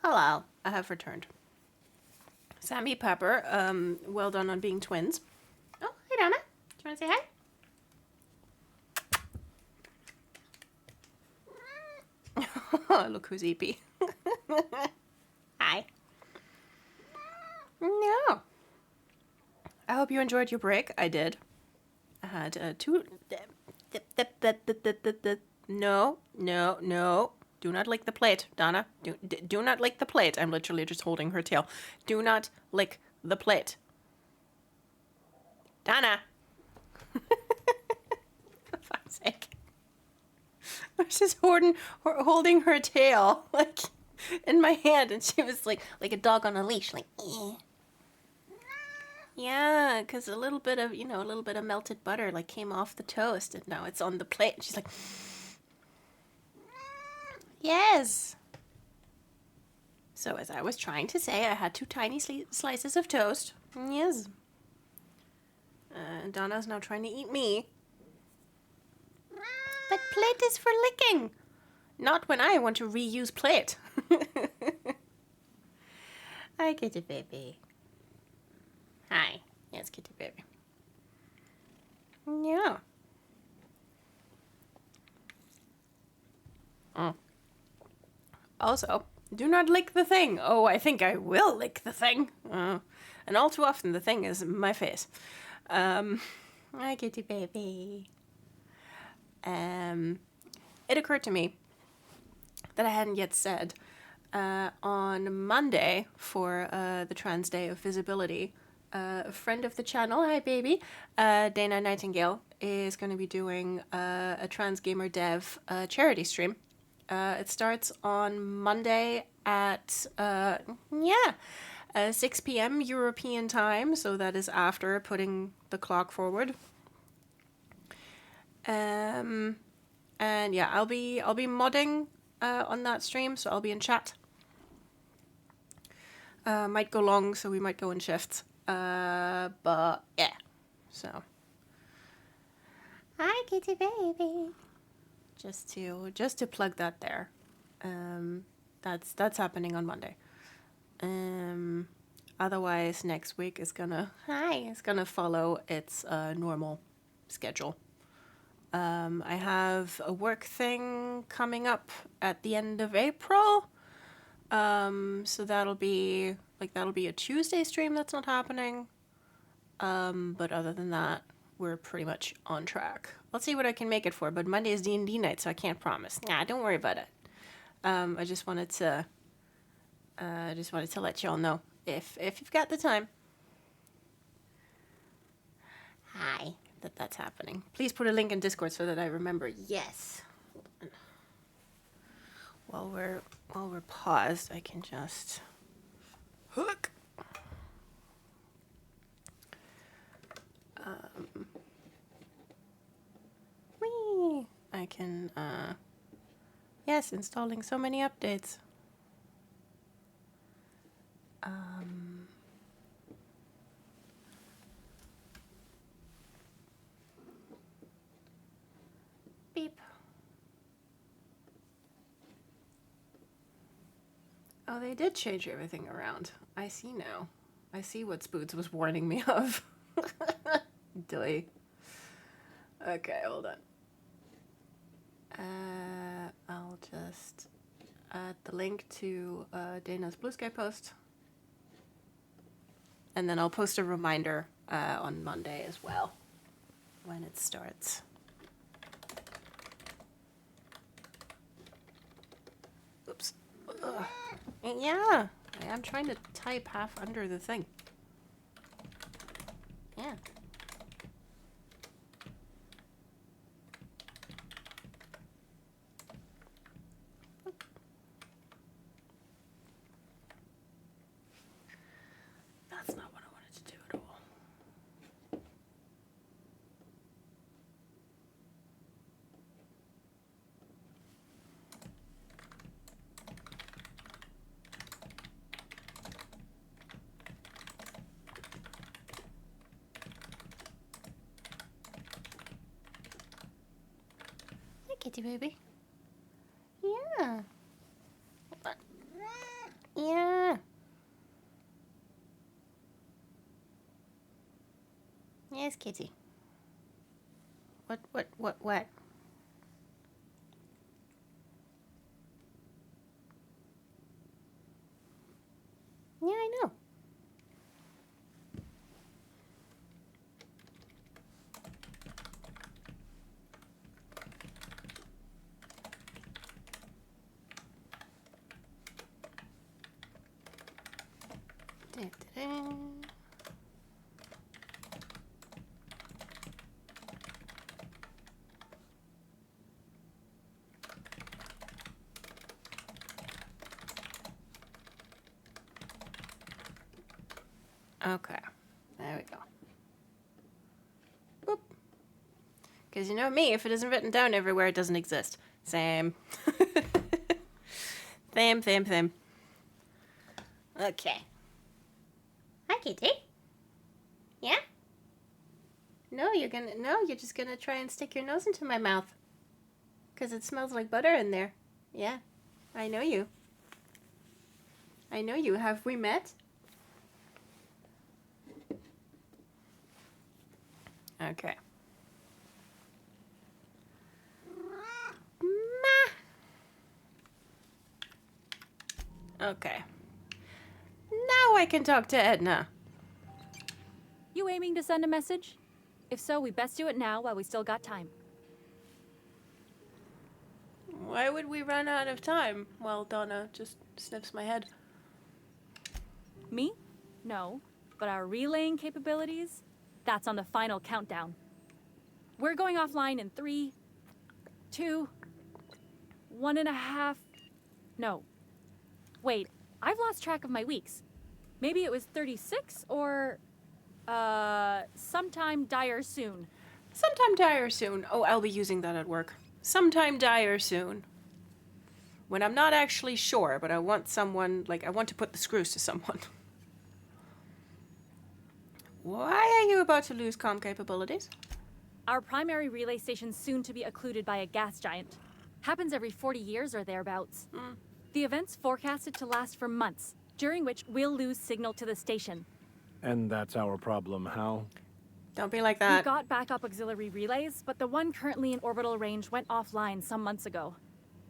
Hello, I have returned. Sammy Pepper, well done on being twins. Oh, hey Donna. Do you want to say hi? Look who's eepy. Hi. No. I hope you enjoyed your break. I did. I had two... No. Do not lick the plate, Donna. Do not lick the plate. I'm literally just holding her tail. Do not lick the plate. Donna! For fuck's sake. I was just holding her tail, like, in my hand, and she was like a dog on a leash, like, eh. Yeah, because a little bit of melted butter, like, came off the toast, and now it's on the plate, and she's like, yes! So, as I was trying to say, I had 2 tiny slices of toast. Yes. Donna's now trying to eat me. But plate is for licking. Not when I want to reuse plate. Hi, kitty baby. Hi. Yes, kitty baby. Yeah. Also, do not lick the thing. Oh, I think I will lick the thing. And all too often the thing is my face. Hi, kitty baby. It occurred to me that I hadn't yet said on Monday for the Trans Day of Visibility, a friend of the channel, hi baby, Dana Nightingale, is going to be doing a Trans Gamer Dev charity stream. It starts on Monday at 6 p.m. European time, so that is after putting the clock forward. And yeah, I'll be modding on that stream, so I'll be in chat. Might go long, so we might go in shifts. But yeah, so hi, kitty baby. Just to plug that there. That's happening on Monday. Otherwise, next week is gonna follow its normal schedule. I have a work thing coming up at the end of April. So that'll be a Tuesday stream that's not happening. But other than that, we're pretty much on track. I'll see what I can make it for, but Monday is D&D night, so I can't promise. Nah, don't worry about it. I just wanted to let y'all know if you've got the time. Hi. That's happening. Please put a link in Discord so that I remember. Yes. While we're paused, I can just hook. Whee! I can yes, installing so many updates. Beep. Oh, they did change everything around. I see now. I see what Spoods was warning me of. Dilly. Okay, hold on. I'll just add the link to Dana's Blue Sky post. And then I'll post a reminder on Monday as well when it starts. Oops. Ugh. Yeah, I am trying to type half under the thing. Yeah. That's not what I wanted to do at all. Hey, kitty baby. Yeah. Yes, kitty. What? Yeah, I know. Da-da-da. Okay, there we go. Boop. Because you know me, if it isn't written down everywhere, it doesn't exist. Same. Same. Okay. Hi, kitty. Yeah? No, you're just gonna try and stick your nose into my mouth. Because it smells like butter in there. Yeah, I know you. Have we met? Okay. Okay. Now I can talk to Edna. You aiming to send a message? If so, we best do it now while we still got time. Why would we run out of time? Well, Donna just sniffs my head. Me? No. But our relaying capabilities? That's on the final countdown. We're going offline in 3, 2, 1.5... No. Wait, I've lost track of my weeks. Maybe it was 36 or... sometime dire soon. Sometime dire soon. Oh, I'll be using that at work. Sometime dire soon. When I'm not actually sure, but I want someone, I want to put the screws to someone. Why are you about to lose comm capabilities? Our primary relay station's soon to be occluded by a gas giant. Happens every 40 years or thereabouts. The event's forecasted to last for months, during which we'll lose signal to the station. And that's our problem, how? Don't be like that. We've got backup auxiliary relays, but the one currently in orbital range went offline some months ago.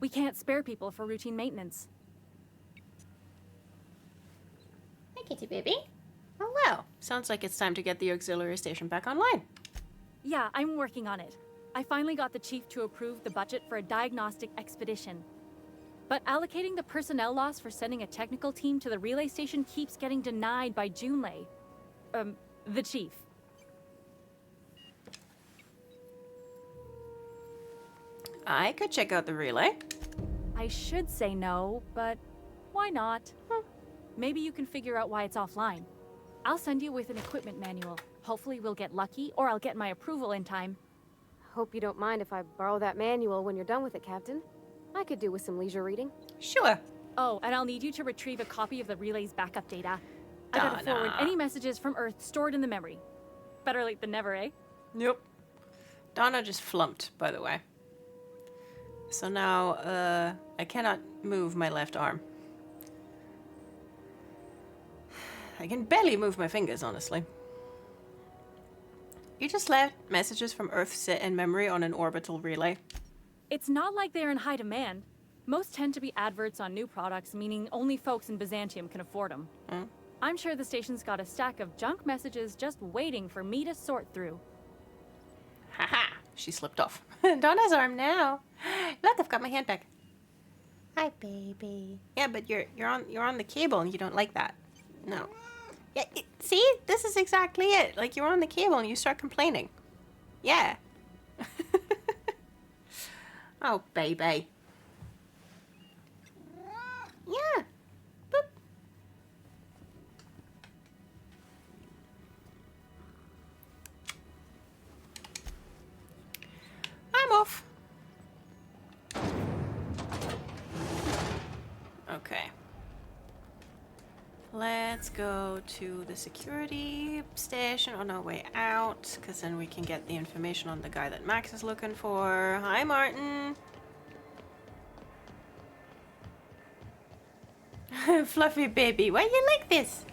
We can't spare people for routine maintenance. Hi, kitty baby. Oh, well. Sounds like it's time to get the auxiliary station back online. Yeah, I'm working on it. I finally got the chief to approve the budget for a diagnostic expedition. But allocating the personnel loss for sending a technical team to the relay station keeps getting denied by Junlei. The chief. I could check out the relay. I should say no, but why not? Maybe you can figure out why it's offline. I'll send you with an equipment manual. Hopefully we'll get lucky, or I'll get my approval in time. Hope you don't mind if I borrow that manual when you're done with it, Captain. I could do with some leisure reading. Sure. Oh, and I'll need you to retrieve a copy of the relay's backup data. I gotta forward any messages from Earth stored in the memory. Better late than never, eh? Nope. Donna just flumped, by the way. So now, I cannot move my left arm. I can barely move my fingers, honestly. You just let messages from Earth sit in memory on an orbital relay. It's not like they're in high demand. Most tend to be adverts on new products, meaning only folks in Byzantium can afford them. I'm sure the station's got a stack of junk messages just waiting for me to sort through. Haha, she slipped off. Donna's arm now. Look, I've got my hand back. Hi, baby. Yeah, but you're on the cable and you don't like that. No. Yeah, see? This is exactly it. Like, you're on the cable and you start complaining. Yeah. Oh, baby. Yeah. Boop. I'm off. Okay. Let's go to the security station on our way out, because then we can get the information on the guy that Max is looking for. Hi, Martin. Fluffy baby, why you like this?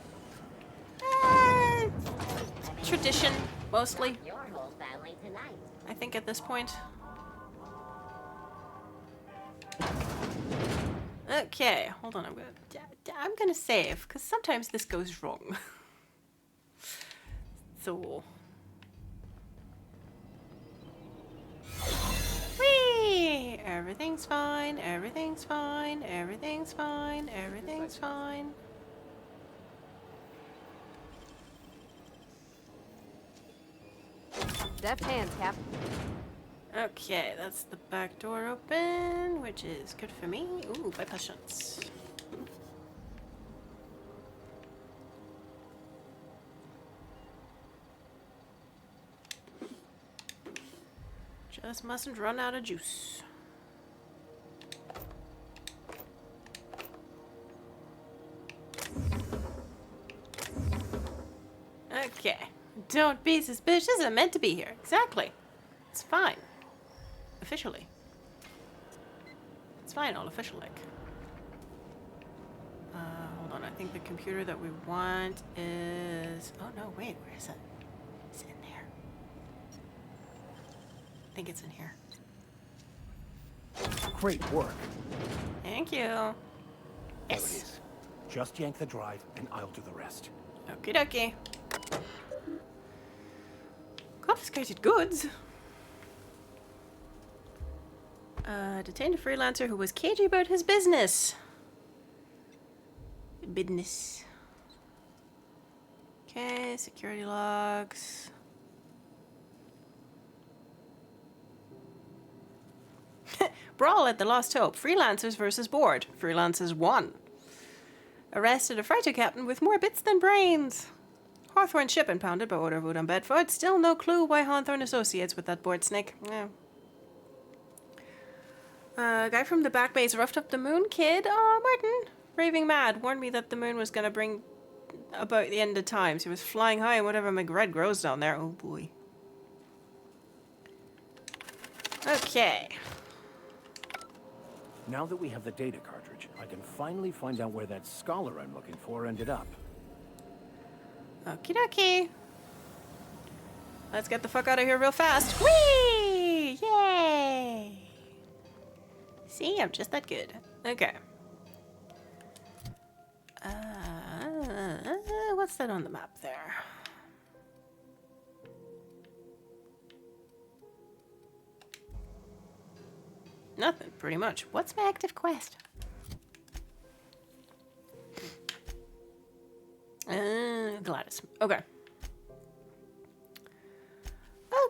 Tradition. Mostly. Your whole family tonight. I think at this point. Okay, hold on. I'm gonna save because sometimes this goes wrong. So. Whee! Everything's fine. Everything's fine. Everything's fine. Everything's fine. Deft hands, Cap. Okay, that's the back door open, which is good for me. Ooh, by patience. Just mustn't run out of juice. Okay. Don't be suspicious. I'm meant to be here. Exactly. It's fine. Officially. It's fine, all official like. Hold on. I think the computer that we want is... Oh, no. Wait. Where is it? Is it in there? I think it's in here. Great work. Thank you. There it Yes. is. Just yank the drive, and I'll do the rest. Okie dokie. Confiscated goods. Detained a freelancer who was cagey about his business. Business. Okay, security logs. Brawl at the Lost Hope. Freelancers versus board. Freelancers won. Arrested a freighter captain with more bits than brains. Hawthorne ship impounded by order of Wood on Bedford. Still no clue why Hawthorne associates with that board snake. Yeah. Guy from the back base roughed up the moon kid. Oh, Martin. Raving mad. Warned me that the moon was gonna bring about the end of times. He was flying high and whatever McRed grows down there. Oh boy. Okay. Now that we have the data cartridge, I can finally find out where that scholar I'm looking for ended up. Okie dokie. Let's get the fuck out of here real fast. Whee! Yay! See, I'm just that good. Okay. What's that on the map there? Nothing, pretty much. What's my active quest? Gladys. Okay.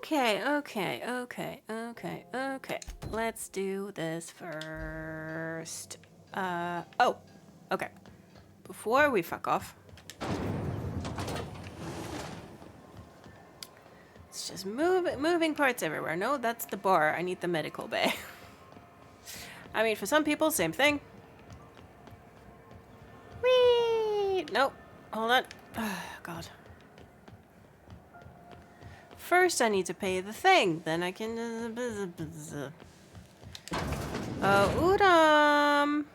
Okay. Let's do this first. Oh. Okay. Before we fuck off. It's just moving parts everywhere. No, that's the bar. I need the medical bay. I mean, for some people, same thing. Whee! Nope. Hold on. Oh, God. First, I need to pay the thing. Then I can... Udam!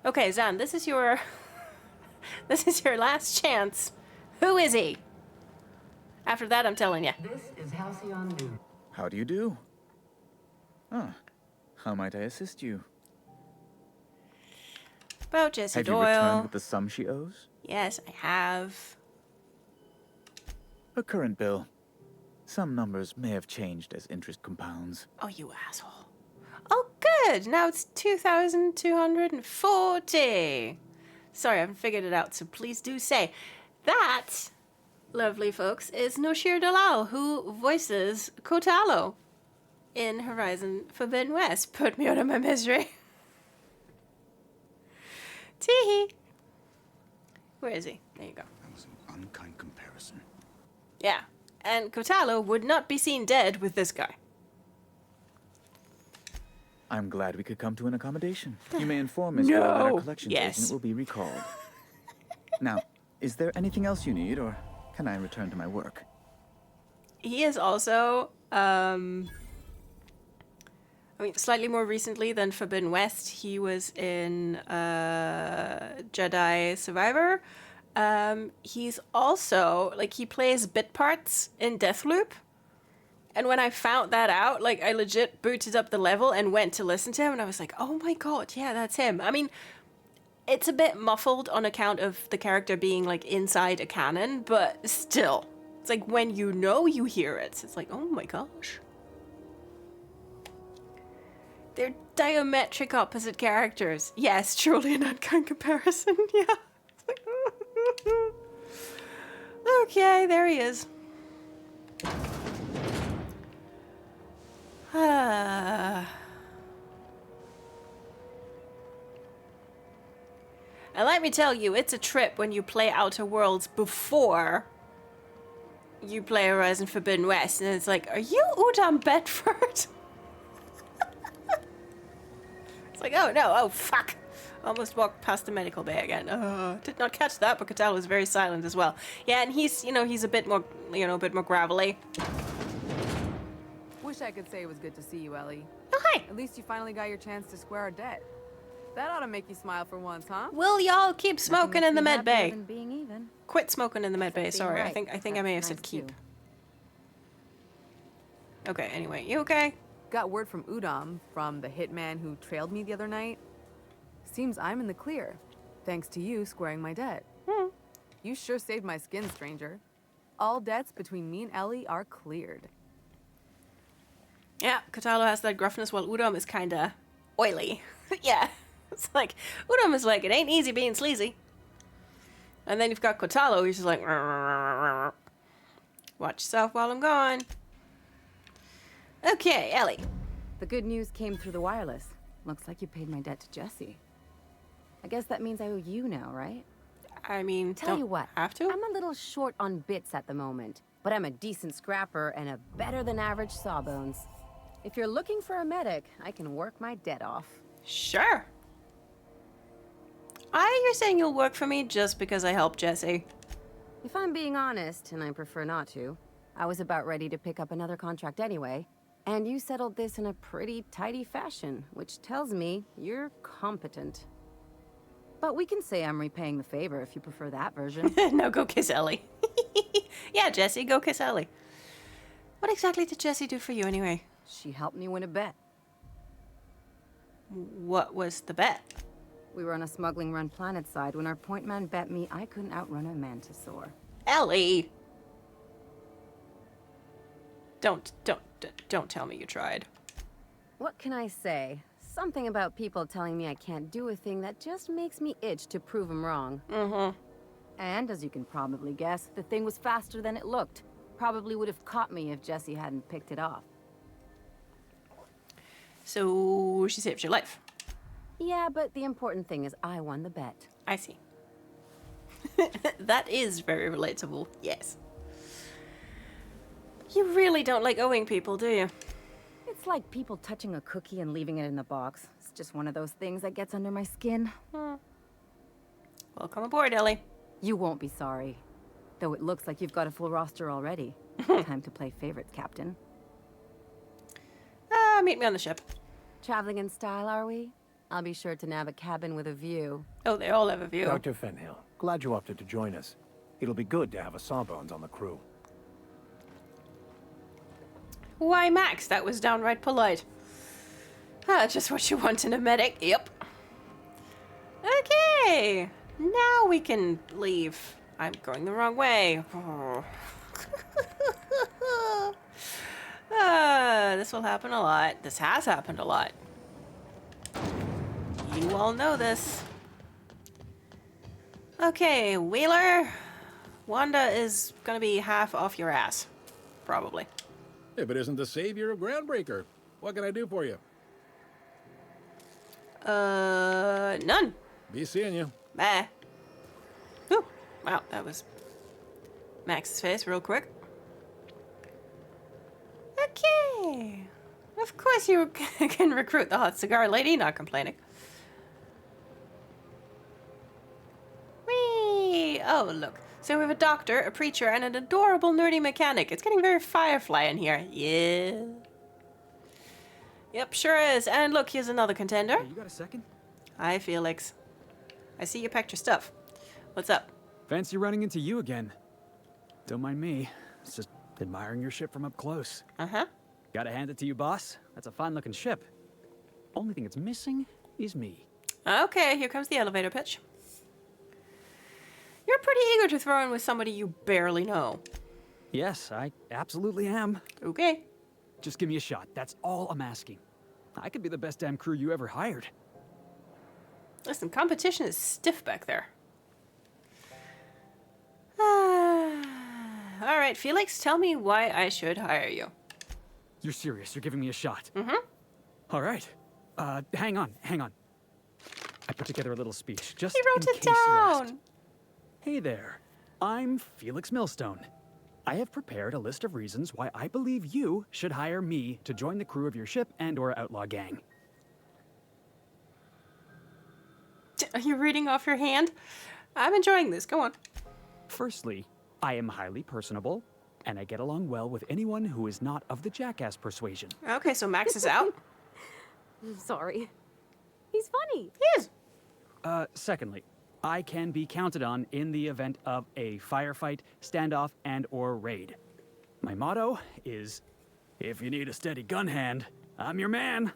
Okay, Zan, this is your... this is your last chance. Who is he? After that, I'm telling you. This is Halcyon New. How do you do? Ah, how might I assist you? About Jessie Have you Doyle. returned with the sum she owes? Yes, I have. Her current bill. Some numbers may have changed as interest compounds. Oh, you asshole. Oh, good. Now it's 2,240. Sorry, I haven't figured it out, so please do say. That, lovely folks, is Noshir Dalal, who voices Kotalo in Horizon Forbidden West. Put me out of my misery. Teehee. Where is he? There you go. That was an unkind comparison. Yeah. And Kotalo would not be seen dead with this guy. I'm glad we could come to an accommodation. You may inform Miss No. Doyle that our collections Yes. agent will be recalled. Now, is there anything else you need, or can I return to my work? He is also, I mean, slightly more recently than Forbidden West, he was in Jedi Survivor. He's also, like, he plays bit parts in Deathloop. And when I found that out, like, I legit booted up the level and went to listen to him, and I was like, oh my god, yeah, that's him. I mean, it's a bit muffled on account of the character being, like, inside a canon, but still. It's like, when you know you hear it, it's like, oh my gosh. They're diametric opposite characters. Yes, truly an unkind comparison, yeah. It's like, okay, there he is. And let me tell you, it's a trip when you play Outer Worlds before you play Horizon Forbidden West, and it's like, are you Udam Bedford? It's like, oh no, oh fuck. Almost walked past the medical bay again. Did not catch that, but Kotal was very silent as well. Yeah, and he's, you know, he's a bit more, you know, a bit more gravelly. Wish I could say it was good to see you, Ellie. Oh, hi. At least you finally got your chance to square our debt. That ought to make you smile for once, huh? Will y'all keep smoking in the med bay? Being even. Quit smoking in the med bay. Sorry, right. I think I may have said keep. Okay, anyway, you okay? Got word from Udam, from the hitman who trailed me the other night. Seems I'm in the clear, thanks to you squaring my debt. You sure saved my skin, stranger. All debts between me and Ellie are cleared. Yeah, Kotalo has that gruffness while Udam is kinda oily. Yeah, it's like, Udam is like, it ain't easy being sleazy. And then you've got Kotalo, who's just like, watch yourself while I'm gone. Okay, Ellie. The good news came through the wireless. Looks like you paid my debt to Jesse. I guess that means I owe you now, right? I mean, Tell you what, have to? I'm a little short on bits at the moment, but I'm a decent scrapper and a better than average sawbones. If you're looking for a medic, I can work my debt off. Sure. You're saying you'll work for me just because I helped Jesse? If I'm being honest, and I prefer not to, I was about ready to pick up another contract anyway, and you settled this in a pretty tidy fashion, which tells me you're competent. But we can say I'm repaying the favor if you prefer that version. No, go kiss Ellie. Yeah, Jesse, go kiss Ellie. What exactly did Jesse do for you anyway? She helped me win a bet. What was the bet? We were on a smuggling run planet side when our point man bet me I couldn't outrun a mantisaur. Ellie! Don't tell me you tried. What can I say? Something about people telling me I can't do a thing that just makes me itch to prove them wrong. And as you can probably guess, the thing was faster than it looked. Probably would have caught me if Jesse hadn't picked it off. So she saved your life. Yeah, but the important thing is I won the bet. I see. That is very relatable, yes. You really don't like owing people, do you? It's like people touching a cookie and leaving it in the box. It's just one of those things that gets under my skin. Welcome aboard, Ellie. You won't be sorry. Though it looks like you've got a full roster already. Time to play favorites, Captain. Meet me on the ship. Traveling in style, are we? I'll be sure to nab a cabin with a view. Oh, they all have a view. Dr. Fenhill, glad you opted to join us. It'll be good to have a Sawbones on the crew. Why, Max, that was downright polite. Just what you want in a medic. Yep. Okay. Now we can leave. I'm going the wrong way. This will happen a lot. This has happened a lot. You all know this. Okay, Wheeler. Wanda is gonna be half off your ass. Probably. If it isn't the savior of Groundbreaker, what can I do for you? None. Be seeing you. Bye. Whew. Wow, that was Max's face real quick. Okay. Of course you can recruit the hot cigar lady, not complaining. Whee! Oh, look. So we have a doctor, a preacher, and an adorable nerdy mechanic. It's getting very Firefly in here. Yeah. Yep, sure is. And look, here's another contender. Hey, you got a second? Hi, Felix. I see you packed your stuff. What's up? Fancy running into you again. Don't mind me. It's just admiring your ship from up close. Uh-huh. Gotta hand it to you, boss. That's a fine-looking ship. Only thing it's missing is me. Okay, here comes the elevator pitch. You're pretty eager to throw in with somebody you barely know. Yes, I absolutely am. Okay. Just give me a shot. That's all I'm asking. I could be the best damn crew you ever hired. Listen, competition is stiff back there. All right, Felix, tell me why I should hire you. You're serious? You're giving me a shot? Mm-hmm. All right. Hang on. I put together a little speech, just He wrote in it case you asked. down. Hey there. I'm Felix Millstone. I have prepared a list of reasons why I believe you should hire me to join the crew of your ship and/or outlaw gang. Are you reading off your hand? I'm enjoying this. Go on. Firstly, I am highly personable, and I get along well with anyone who is not of the jackass persuasion. Okay, so Max is out. I'm sorry. He's funny. He is. Secondly, I can be counted on in the event of a firefight, standoff, and/or raid. My motto is, if you need a steady gun hand, I'm your man.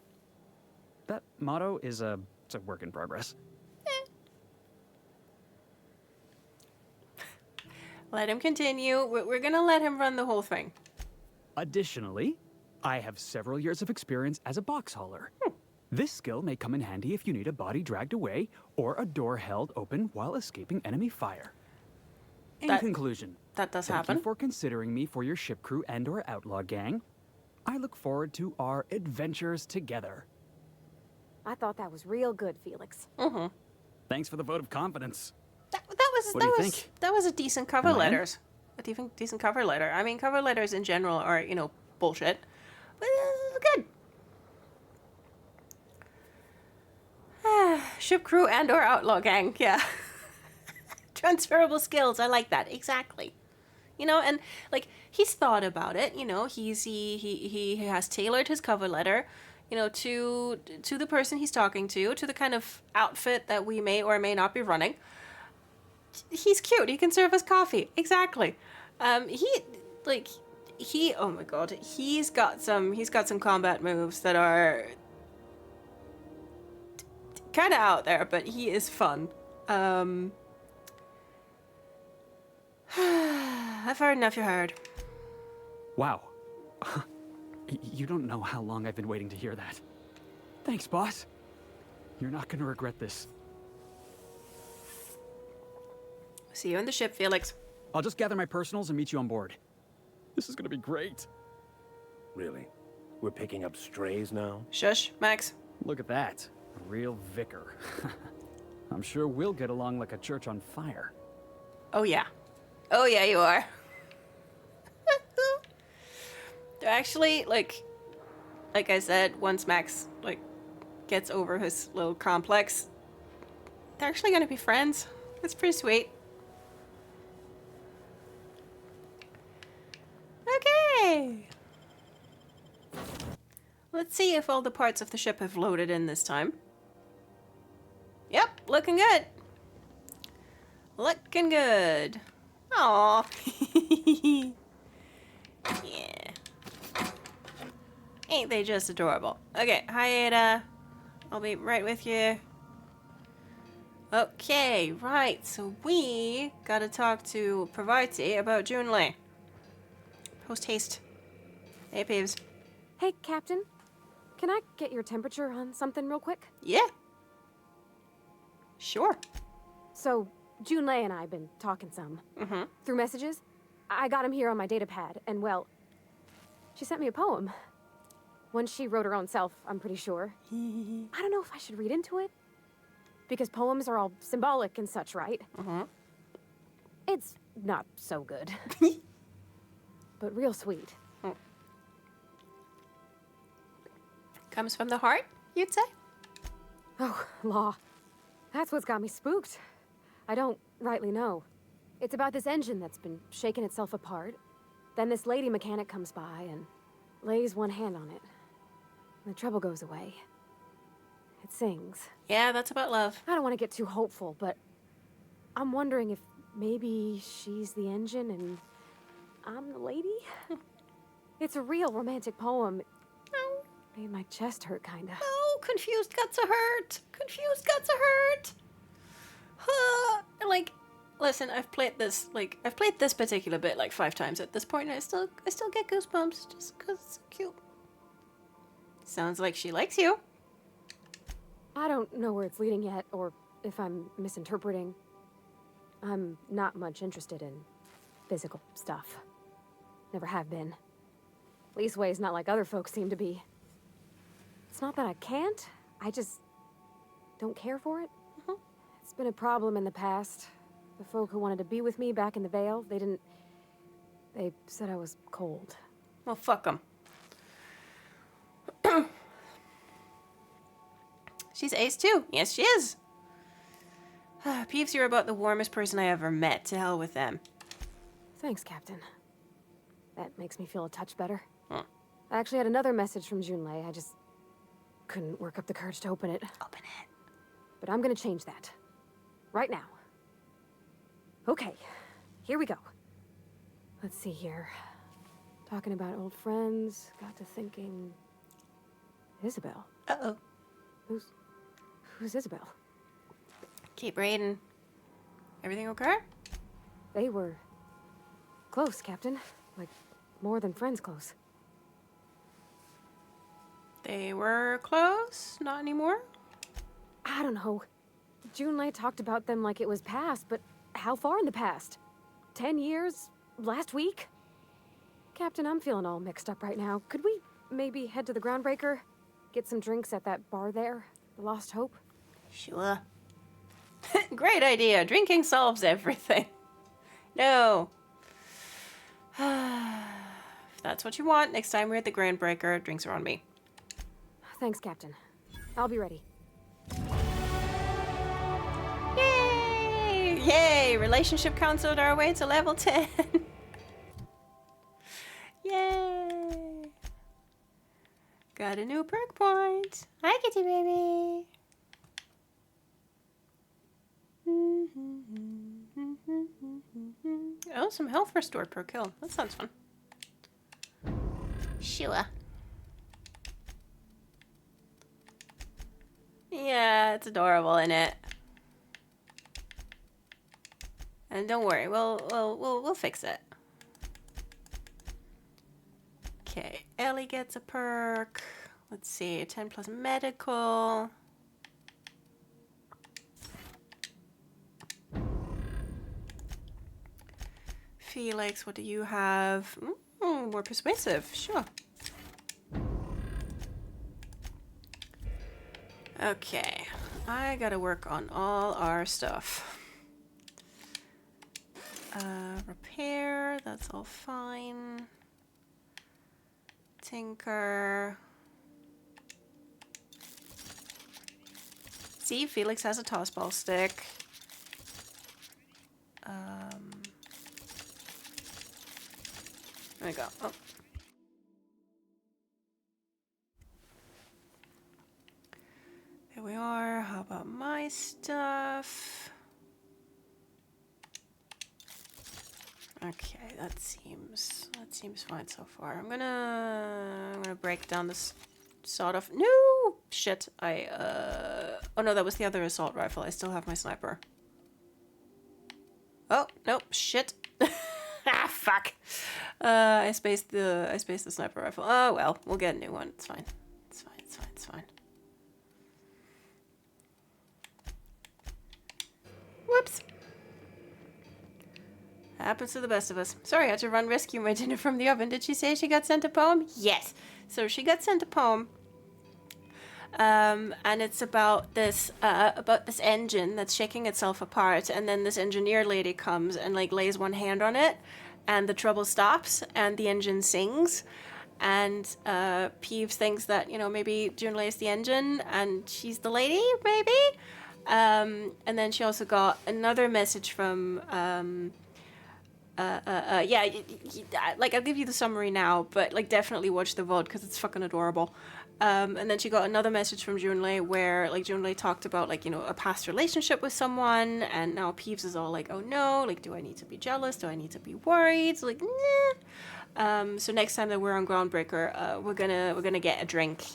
That motto is it's a work in progress. Let him continue. We're gonna let him run the whole thing. Additionally, I have several years of experience as a box hauler. This skill may come in handy if you need a body dragged away or a door held open while escaping enemy fire. In conclusion, that does thank happen. you for considering me for your ship crew and/or outlaw gang. I look forward to our adventures together. I thought that was real good, Felix. Mm-hmm. Thanks for the vote of confidence. What do you think? That was a decent cover Am I in? letters. A decent cover letter. I mean, cover letters in general are, bullshit. But good. Ship crew and/or outlaw gang. Yeah. Transferable skills. I like that. Exactly. And he's thought about it. He has tailored his cover letter, to the person he's talking to the kind of outfit that we may or may not be running. He's cute. He can serve us coffee. Exactly. Oh my god, he's got some combat moves that are kind of out there, but he is fun. I've heard enough. You heard. Wow. You don't know how long I've been waiting to hear that. Thanks, boss. You're not gonna regret this. See you in the ship, Felix. I'll just gather my personals and meet you on board. This is gonna be great. Really? We're picking up strays now? Shush, Max. Look at that. A real vicar. I'm sure we'll get along like a church on fire. Oh yeah, you are. Actually, like I said, once Max gets over his little complex, they're actually gonna be friends. That's pretty sweet. Okay. Let's see if all the parts of the ship have loaded in this time. Yep, looking good. Looking good. Aw. Yeah. Ain't they just adorable? Okay, hi Ada. I'll be right with you. Okay, right. So we gotta talk to Parvati about Junlei. Post haste. Hey, Peeves. Hey, Captain. Can I get your temperature on something real quick? Yeah. Sure. So, Junlei and I have been talking some. Mm-hmm. Through messages. I got him here on my data pad, and well, she sent me a poem. One she wrote her own self, I'm pretty sure. I don't know if I should read into it. Because poems are all symbolic and such, right? Mm-hmm. It's not so good. But real sweet. Comes from the heart, you'd say? Oh, law. That's what's got me spooked. I don't rightly know. It's about this engine that's been shaking itself apart. Then this lady mechanic comes by and lays one hand on it. The trouble goes away. It sings. Yeah, that's about love. I don't want to get too hopeful, but I'm wondering if maybe she's the engine and I'm the lady? It's a real romantic poem. No. Made my chest hurt, kinda. No, confused guts are hurt. Confused guts are hurt. Like, listen, I've played this particular bit like 5 times at this point, and I still get goosebumps just because it's so cute. Sounds like she likes you. I don't know where it's leading yet, or if I'm misinterpreting. I'm not much interested in physical stuff. Never have been. Leastways, not like other folks seem to be. It's not that I can't, I just don't care for it. It's been a problem in the past. The folk who wanted to be with me back in the Vale, they said I was cold. Well, fuck them. She's ace too. Yes, she is. Peeves, you're about the warmest person I ever met. To hell with them. Thanks, Captain. That makes me feel a touch better. Hmm. I actually had another message from Junlei. I just couldn't work up the courage to open it. Open it. But I'm gonna change that. Right now. Okay, here we go. Let's see here. Talking about old friends, got to thinking... Isabel. Uh-oh. Who's Isabel? Keep reading. Everything okay? They were close, Captain. Like, more than friends close. They were close? Not anymore? I don't know. Junlei talked about them like it was past, but how far in the past? 10 years? Last week? Captain, I'm feeling all mixed up right now. Could we maybe head to the Groundbreaker? Get some drinks at that bar there? The Lost Hope? Sure. Great idea. Drinking solves everything. No. If that's what you want, next time we're at the Groundbreaker, drinks are on me. Thanks, Captain. I'll be ready. Yay! Yay! Relationship counseled our way to level 10. Yay! Got a new perk point. Hi, kitty baby. Oh, some health restore per kill. That sounds fun. Sure. Yeah, it's adorable, isn't it? And don't worry, we'll fix it. Okay, Ellie gets a perk. Let's see, 10 plus medical. Felix, what do you have? More persuasive, sure. Okay, I gotta work on all our stuff. Repair, that's all fine. Tinker. See, Felix has a tossball stick. There we go. Oh. There we are. How about my stuff? Okay, that seems fine so far. I'm gonna break down this sort of. No shit. Oh no, that was the other assault rifle. I still have my sniper. Oh nope, shit. Ah, fuck. I spaced the sniper rifle. Oh well, we'll get a new one. It's fine. It's fine. It's fine. It's fine. Whoops. Happens to the best of us. Sorry, I had to run rescue my dinner from the oven. Did she say she got sent a poem? Yes. So she got sent a poem. And it's about this engine that's shaking itself apart, and then this engineer lady comes and like lays one hand on it, and the trouble stops, and the engine sings. And Peeves thinks that, you know, maybe Junlei is the engine and she's the lady, maybe. And then she also got another message from like I'll give you the summary now, but like definitely watch the VOD because it's fucking adorable. And then she got another message from Junlei where, like, Junlei talked about, like, you know, a past relationship with someone, and now Peeves is all like, oh no, like, do I need to be jealous? Do I need to be worried? It's like, nah. So next time that we're on Groundbreaker, we're gonna get a drink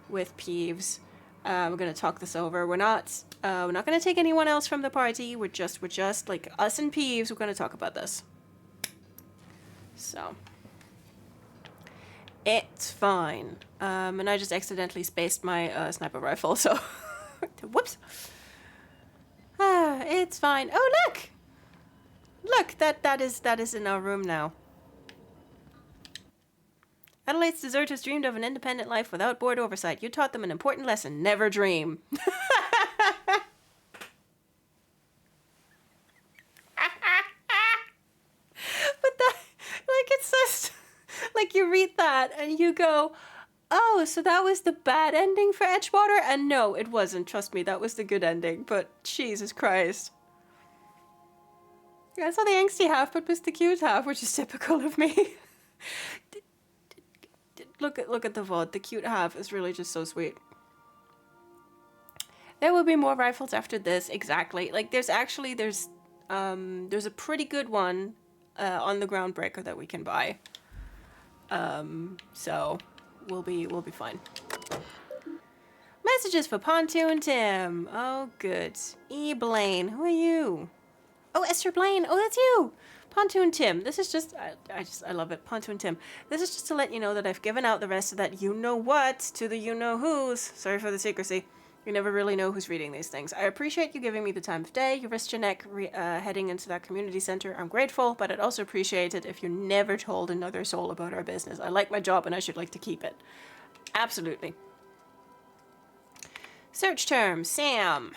with Peeves. We're gonna talk this over. We're not gonna take anyone else from the party. We're just like us and Peeves. We're gonna talk about this. So. It's fine. And I just accidentally spaced my sniper rifle, so whoops. It's fine. Oh, look! Look, that is in our room now. Adelaide's deserters dreamed of an independent life without board oversight. You taught them an important lesson. Never dream. But that, like, it's just... Like, you read that and you go, oh, so that was the bad ending for Edgewater? And no, it wasn't. Trust me, that was the good ending. But Jesus Christ. Yeah, I saw the angsty half, but missed the cute half, which is typical of me. Look at the VOD. The cute half is really just so sweet. There will be more rifles after this, exactly. Like, there's a pretty good one on the Groundbreaker that we can buy. So we'll be fine. Messages for Pontoon Tim. Oh, good. E. Blaine, who are you? Oh, Esther Blaine. Oh, that's you. Pontoon Tim. This is just, I love it. Pontoon Tim. This is just to let you know that I've given out the rest of that you-know-what to the you-know-whos. Sorry for the secrecy. You never really know who's reading these things. I appreciate you giving me the time of day. You risked your neck heading into that community center. I'm grateful, but I'd also appreciate it if you never told another soul about our business. I like my job and I should like to keep it. Absolutely. Search term, Sam.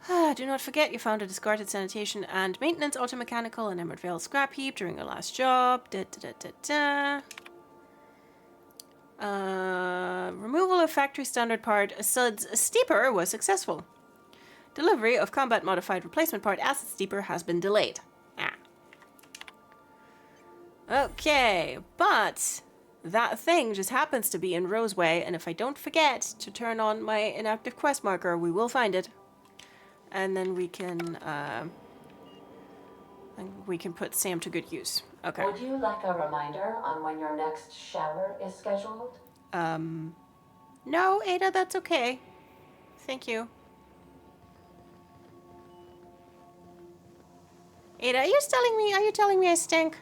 Do not forget you found a discarded sanitation and maintenance automechanical in Emerald Vale scrap heap during your last job. Removal of factory standard part Asud's steeper was successful. Delivery of combat modified replacement part Acid steeper has been delayed. Okay, but that thing just happens to be in Roseway, and if I don't forget to turn on my inactive quest marker, we will find it. And then we can put Sam to good use. Okay. Would you like a reminder on when your next shower is scheduled? No, Ada, that's okay. Thank you. Ada, are you telling me I stink?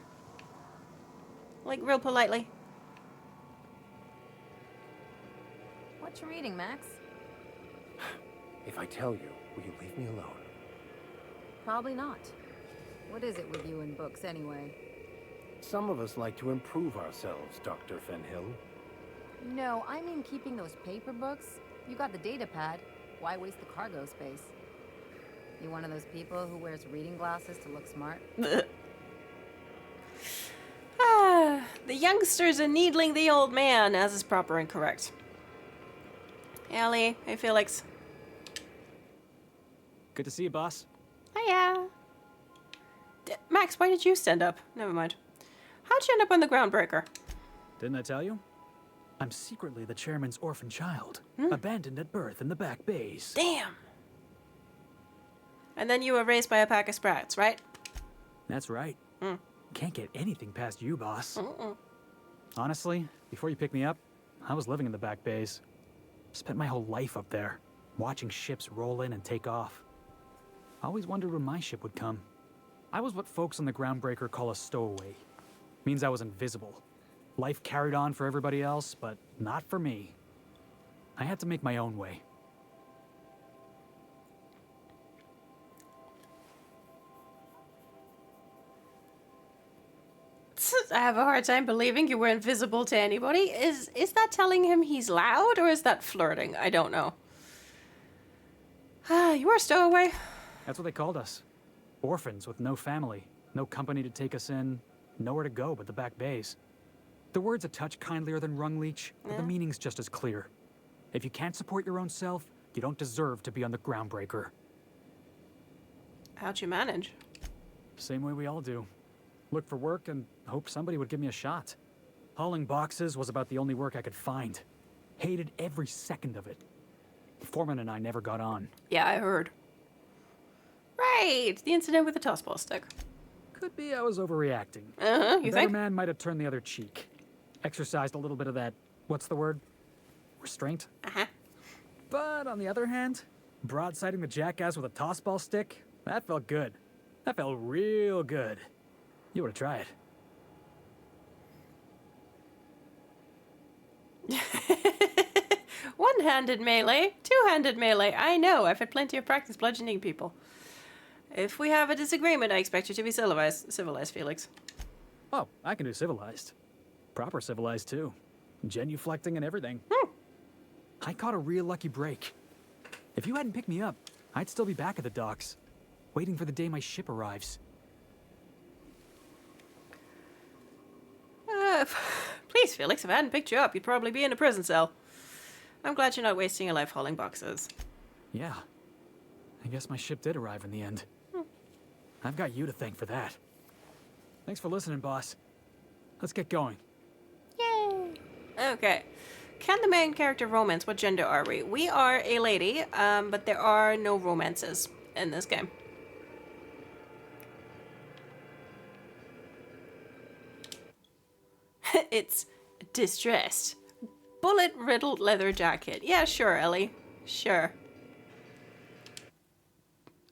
Like, real politely. What you reading, Max? If I tell you, will you leave me alone? Probably not. What is it with you and books, anyway? Some of us like to improve ourselves, Dr. Fenhill. No, I mean keeping those paper books. You got the data pad. Why waste the cargo space? You one of those people who wears reading glasses to look smart? The youngsters are needling the old man, as is proper and correct. Ellie, hey Felix. Good to see you, boss. Hiya. Max, why did you stand up? Never mind. How'd you end up on the Groundbreaker? Didn't I tell you? I'm secretly the chairman's orphan child, abandoned at birth in the back bays. Damn. And then you were raised by a pack of sprats, right? That's right. Can't get anything past you, boss. Honestly, before you picked me up, I was living in the back bays. Spent my whole life up there, watching ships roll in and take off. I always wondered when my ship would come. I was what folks on the Groundbreaker call a stowaway. Means I was invisible. Life carried on for everybody else, but not for me. I had to make my own way. I have a hard time believing you were invisible to anybody. Is that telling him he's loud, or is that flirting? I don't know. You were a stowaway. That's what they called us. Orphans with no family, no company to take us in, nowhere to go but the back bays. The word's a touch kindlier than Rungleech, but the meaning's just as clear. If you can't support your own self, you don't deserve to be on the Groundbreaker. How'd you manage? Same way we all do. Look for work and hope somebody would give me a shot. Hauling boxes was about the only work I could find. Hated every second of it. Foreman and I never got on. Yeah, I heard. Right, the incident with the tossball stick. Could be I was overreacting. You The better think? man might have turned the other cheek. Exercised a little bit of that, what's the word? Restraint? Uh-huh. But on the other hand, broadsiding the jackass with a tossball stick, that felt good. That felt real good. You ought to try it. One-handed melee, two-handed melee. I know, I've had plenty of practice bludgeoning people. If we have a disagreement, I expect you to be civilized, Felix. Oh, I can do civilized. Proper civilized, too. Genuflecting and everything. I caught a real lucky break. If you hadn't picked me up, I'd still be back at the docks, waiting for the day my ship arrives. Please, Felix, if I hadn't picked you up, you'd probably be in a prison cell. I'm glad you're not wasting your life hauling boxes. Yeah. I guess my ship did arrive in the end. I've got you to thank for that. Thanks for listening, boss. Let's get going. Yay! Okay. Can the main character romance? What gender are we? We are a lady, but there are no romances in this game. It's distressed. Bullet-riddled leather jacket. Yeah, sure, Ellie. Sure.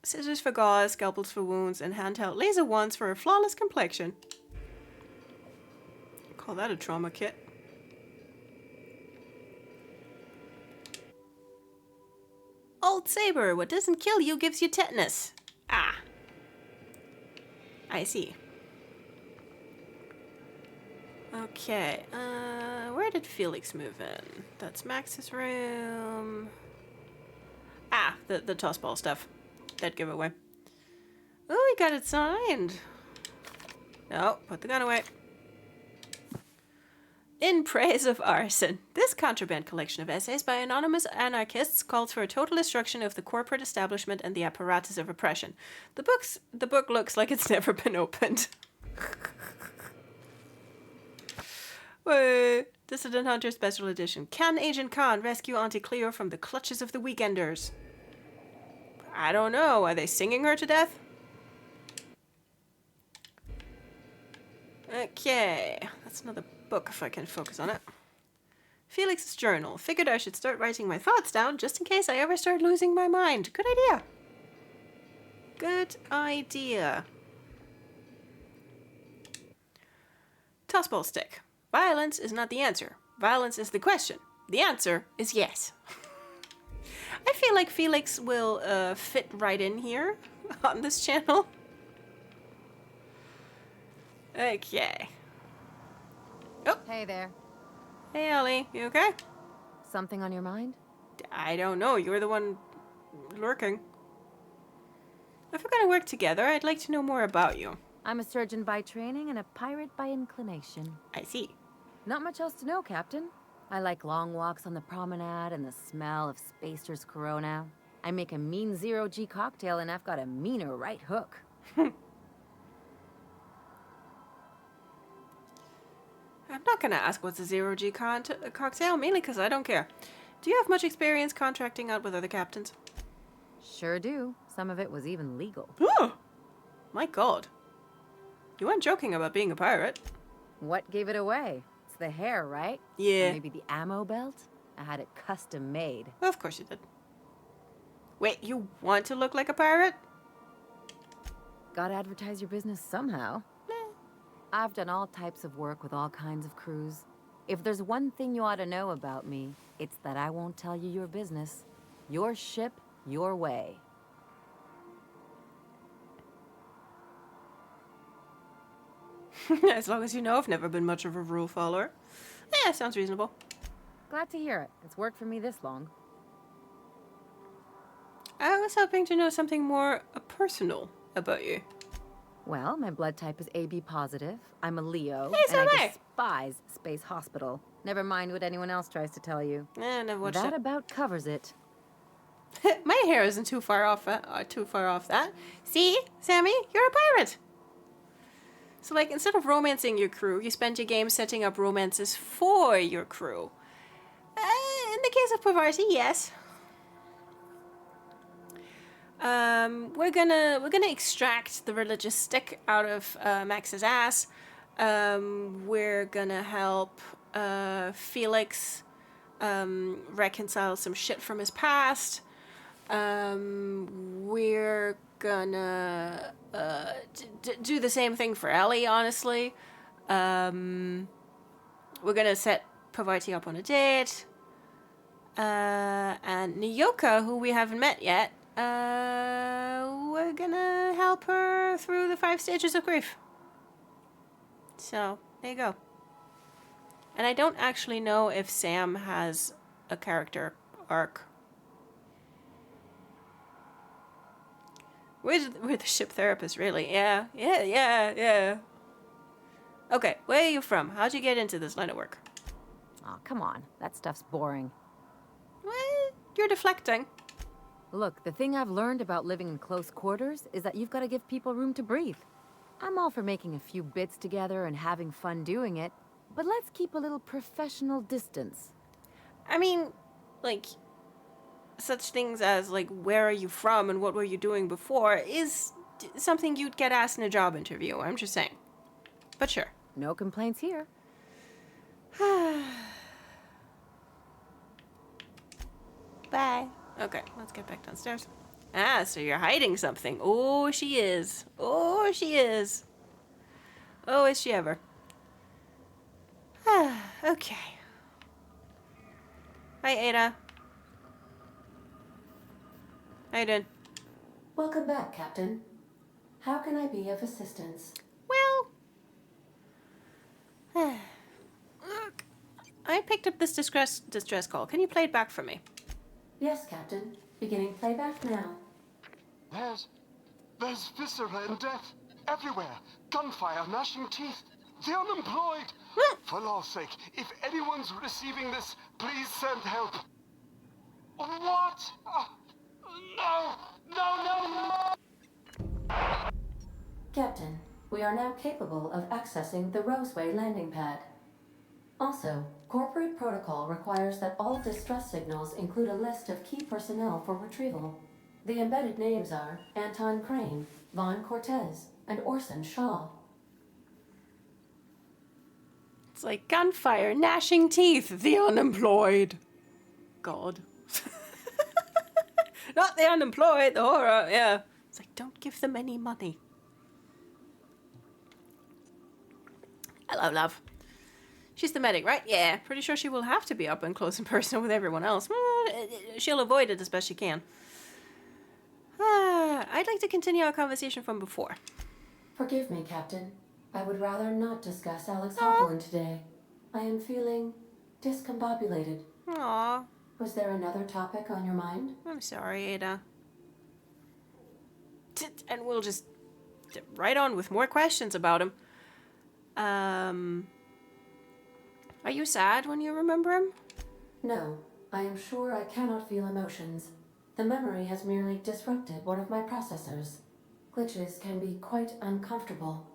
Scissors for gauze, scalpels for wounds, and handheld laser wands for a flawless complexion. Call that a trauma kit. Old Saber, what doesn't kill you gives you tetanus. Ah. I see. Okay, where did Felix move in? That's Max's room. Ah, the tossball stuff. That giveaway. Oh, he got it signed. No, put the gun away. In praise of arson, this contraband collection of essays by anonymous anarchists calls for a total destruction of the corporate establishment and the apparatus of oppression. The book looks like it's never been opened. Wait, Dissident Hunter Special Edition. Can Agent Khan rescue Auntie Cleo from the clutches of the weekenders? I don't know. Are they singing her to death? Okay, that's another book if I can focus on it. Felix's journal. Figured I should start writing my thoughts down just in case I ever start losing my mind. Good idea. Good idea. Tossball stick. Violence is not the answer. Violence is the question. The answer is yes. I feel like Felix will fit right in here on this channel. Okay. Oh. Hey there. Hey, Ellie. You okay? Something on your mind? I don't know. You're the one lurking. If we're gonna work together, I'd like to know more about you. I'm a surgeon by training and a pirate by inclination. I see. Not much else to know, Captain. I like long walks on the promenade and the smell of Spacer's Corona. I make a mean zero-G cocktail and I've got a meaner right hook. I'm not gonna ask what's a zero-G cocktail, mainly because I don't care. Do you have much experience contracting out with other captains? Sure do. Some of it was even legal. Oh! My god. You weren't joking about being a pirate. What gave it away? It's the hair, right? Yeah. Or maybe the ammo belt? I had it custom made. Well, of course you did. Wait, you want to look like a pirate? Gotta advertise your business somehow. I've done all types of work with all kinds of crews. If there's one thing you ought to know about me, it's that I won't tell you your business. Your ship, your way. As long as you know, I've never been much of a rule follower. Yeah, sounds reasonable. Glad to hear it. It's worked for me this long. I was hoping to know something more personal about you. Well, my blood type is AB positive. I'm a Leo, Hey, so and am I I. despise Space Hospital. Never mind what anyone else tries to tell you. Never watched That it. about covers it. My hair isn't too far off that. See, Sammy, you're a pirate. So, like, instead of romancing your crew, you spend your game setting up romances for your crew. In the case of poverty, yes. We're gonna extract the religious stick out of Max's ass. We're gonna help Felix reconcile some shit from his past. We're gonna do the same thing for Ellie, honestly. We're gonna set Pavarti up on a date. And Nyoka, who we haven't met yet, we're gonna help her through the 5 stages of grief. So, there you go. And I don't actually know if Sam has a character arc. We're the ship therapist, really. Yeah. Okay, where are you from? How'd you get into this line of work? Oh, come on. That stuff's boring. Well, you're deflecting. Look, the thing I've learned about living in close quarters is that you've got to give people room to breathe. I'm all for making a few bits together and having fun doing it, but let's keep a little professional distance. I mean, like, such things as, like, where are you from and what were you doing before is something you'd get asked in a job interview, I'm just saying. But sure. No complaints here. Bye. Okay, let's get back downstairs. Ah, so you're hiding something. Oh, she is. Oh, she is. Oh, is she ever. Okay. Hi, Ada. How you doing? Welcome back, Captain. How can I be of assistance? Well... Look, I picked up this distress call. Can you play it back for me? Yes, Captain. Beginning playback now. There's viscera and death everywhere. Gunfire, gnashing teeth. The unemployed. For law's sake, if anyone's receiving this, please send help. What? No! Captain, we are now capable of accessing the Roseway landing pad. Also, corporate protocol requires that all distress signals include a list of key personnel for retrieval. The embedded names are Anton Crane, Vaughn Cortez, and Orson Shaw. It's like gunfire, gnashing teeth, the unemployed. God. Not the unemployed, the horror, yeah. It's like, don't give them any money. Hello, love. She's the medic, right? Yeah, pretty sure she will have to be up and close and personal with everyone else. She'll avoid it as best she can. I'd like to continue our conversation from before. Forgive me, Captain. I would rather not discuss Alex Hawthorne today. I am feeling discombobulated. Aww. Was there another topic on your mind? I'm sorry, Ada. And we'll just right on with more questions about him. Are you sad when you remember him? No, I am sure I cannot feel emotions. The memory has merely disrupted one of my processors. Glitches can be quite uncomfortable.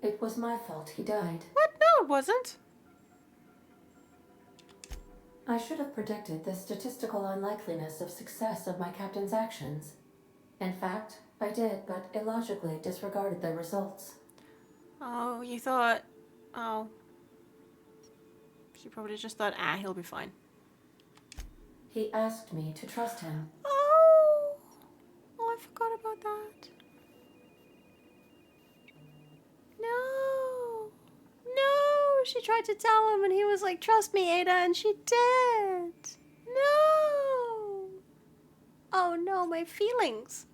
It was my fault he died. What? No, it wasn't. I should have predicted the statistical unlikeliness of success of my captain's actions. In fact, I did, but illogically disregarded the results. Oh, you thought... Oh. She probably just thought, he'll be fine. He asked me to trust him. Oh, I forgot about that. No. She tried to tell him and he was like, trust me, Ada, and she did. No. Oh no, my feelings.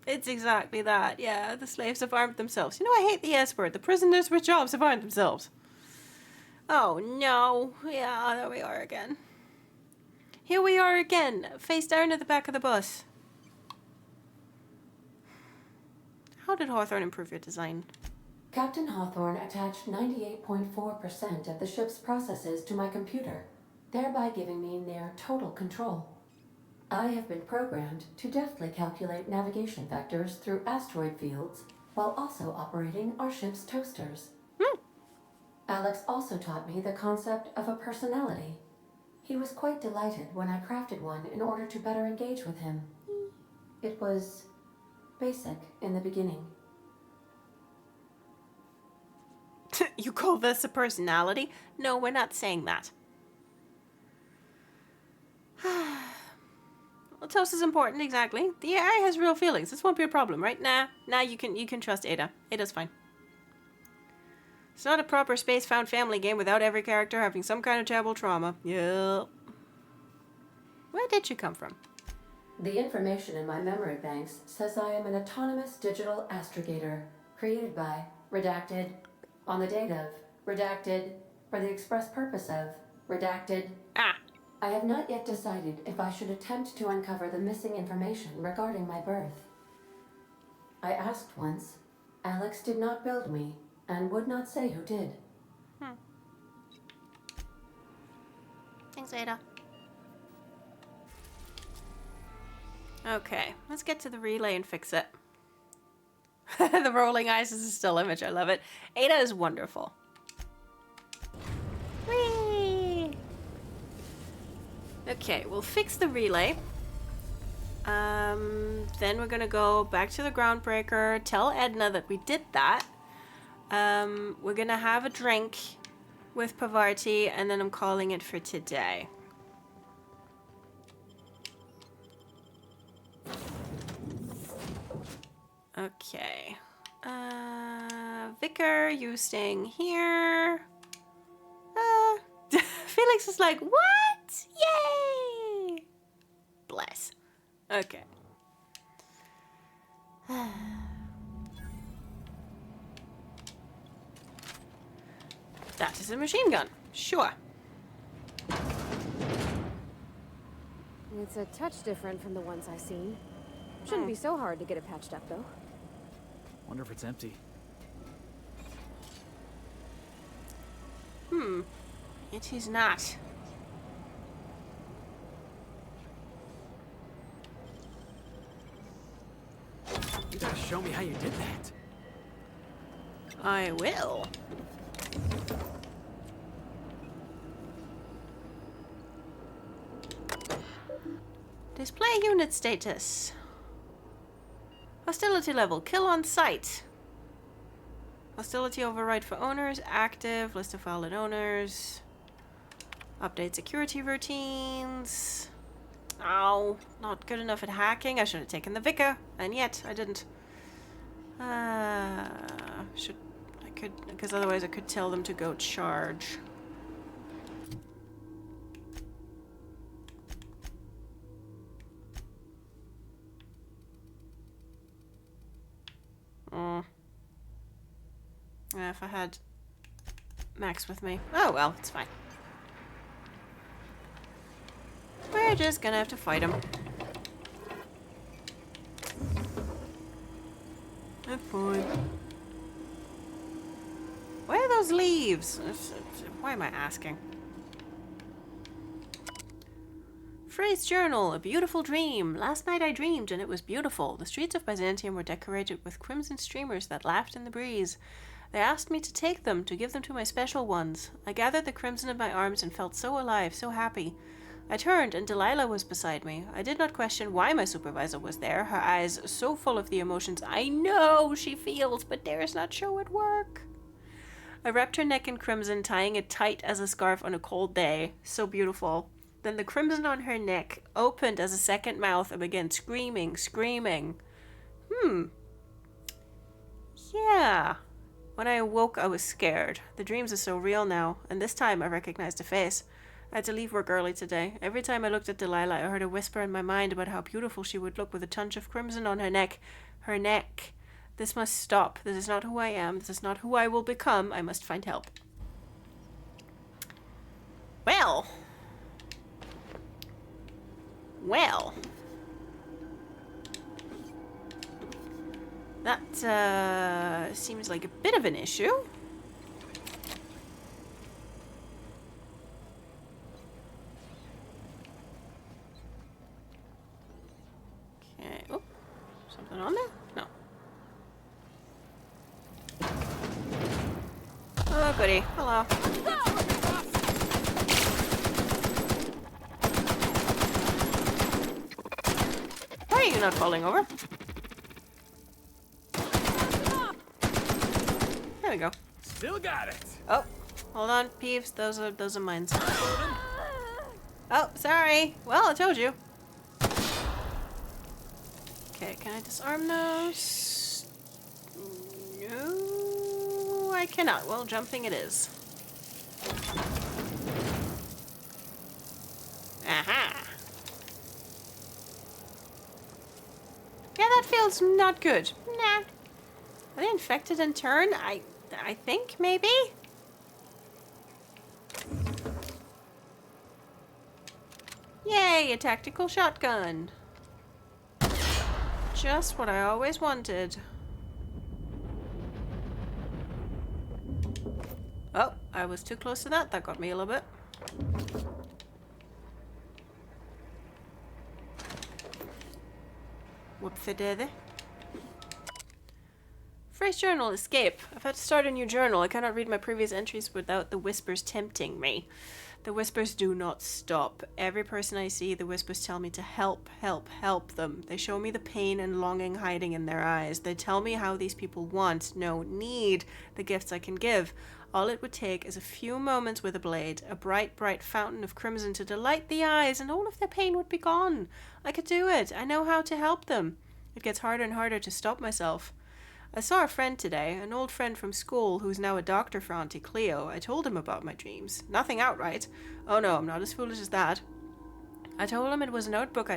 It's exactly that, yeah. The slaves have armed themselves. You know, I hate the S word. The prisoners with jobs have armed themselves. Oh, no. Yeah, there we are again. Here we are again, face down at the back of the bus. How did Hawthorne improve your design? Captain Hawthorne attached 98.4% of the ship's processes to my computer, thereby giving me near total control. I have been programmed to deftly calculate navigation vectors through asteroid fields while also operating our ship's toasters. Alex also taught me the concept of a personality. He was quite delighted when I crafted one in order to better engage with him. It was basic in the beginning. You call this a personality? No, we're not saying that. Well, toast is important, exactly. The AI has real feelings. This won't be a problem, right? Nah, you can trust Ada. Ada's fine. It's not a proper space-found family game without every character having some kind of terrible trauma. Yep. Where did you come from? The information in my memory banks says I am an autonomous digital astrogator, created by, redacted, on the date of, redacted, for the express purpose of, redacted. I have not yet decided if I should attempt to uncover the missing information regarding my birth. I asked once. Alex did not build me, and would not say who did. Thanks, Ada. Okay, let's get to the relay and fix it. The rolling eyes is a still image. I love it. Ada is wonderful. Whee! Okay, we'll fix the relay. Then we're gonna go back to the Groundbreaker, tell Edna that we did that. We're gonna have a drink with Pavarti, and then I'm calling it for today. Okay. Vicar, you staying here. Felix is like, what? Yay! Bless. Okay. That is a machine gun. Sure. It's a touch different from the ones I've seen. Shouldn't be so hard to get it patched up, though. Wonder if it's empty. It is not. You gotta show me how you did that. I will. Display unit status. Hostility level. Kill on sight. Hostility override for owners. Active. List of valid owners. Update security routines. Oh, not good enough at hacking. I should have taken the Vicar, and yet I didn't. Because otherwise I could tell them to go charge. If I had Max with me. Oh well, it's fine. We're just gonna have to fight him. That's fine. Where are those leaves? Why am I asking? Frey's journal, a beautiful dream. Last night I dreamed and it was beautiful. The streets of Byzantium were decorated with crimson streamers that laughed in the breeze. They asked me to take them, to give them to my special ones. I gathered the crimson in my arms and felt so alive, so happy. I turned and Delilah was beside me. I did not question why my supervisor was there, her eyes so full of the emotions I know she feels but dares not show at work. I wrapped her neck in crimson, tying it tight as a scarf on a cold day. So beautiful. Then the crimson on her neck opened as a second mouth and began screaming. Yeah. When I awoke, I was scared. The dreams are so real now, and this time I recognized a face. I had to leave work early today. Every time I looked at Delilah, I heard a whisper in my mind about how beautiful she would look with a touch of crimson on her neck. Her neck. This must stop. This is not who I am. This is not who I will become. I must find help. Well. That seems like a bit of an issue. Not on there? No. Oh, goody. Hello. Why are you not falling over? There we go. Still got it. Oh, hold on, Peeves. Those are mine. Oh, sorry. Well, I told you. Okay, can I disarm those? No, I cannot. Well, jumping it is. Aha. Yeah, that feels not good. Nah. Are they infected in turn? I think, maybe? Yay, a tactical shotgun. Just what I always wanted. Oh, I was too close to that. That got me a little bit. Whoop-de-daisy. Phrase journal, escape. I've had to start a new journal. I cannot read my previous entries without the whispers tempting me. The whispers do not stop. Every person I see, the whispers tell me to help, help, help them. They show me the pain and longing hiding in their eyes. They tell me how these people want, no, need the gifts I can give. All it would take is a few moments with a blade, a bright, bright fountain of crimson to delight the eyes, and all of their pain would be gone. I could do it. I know how to help them. It gets harder and harder to stop myself. I saw a friend today, an old friend from school who's now a doctor for Auntie Cleo. I told him about my dreams. Nothing outright. Oh no, I'm not as foolish as that. I told him it was an old book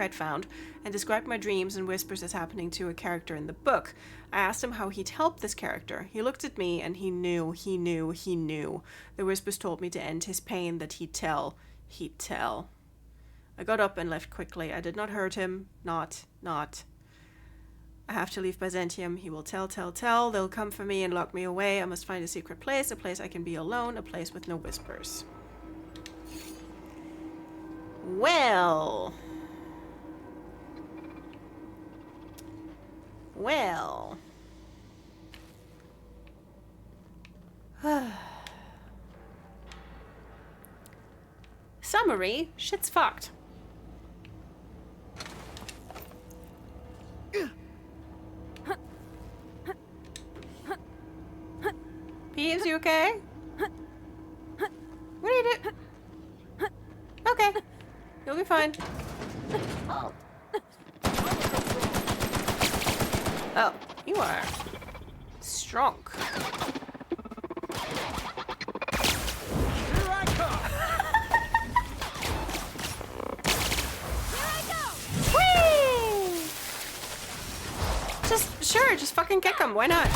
I'd found, and described my dreams and whispers as happening to a character in the book. I asked him how he'd help this character. He looked at me and he knew. The whispers told me to end his pain, that he'd tell. He'd tell. I got up and left quickly. I did not hurt him. Not. I have to leave Byzantium. He will tell. They'll come for me and lock me away. I must find a secret place, a place I can be alone, a place with no whispers. Well. Summary, shit's fucked. Peeves, you okay? What are you doing? Okay. You'll be fine. Oh, you are strong. Here I come. Whee! Just fucking kick him. Why not?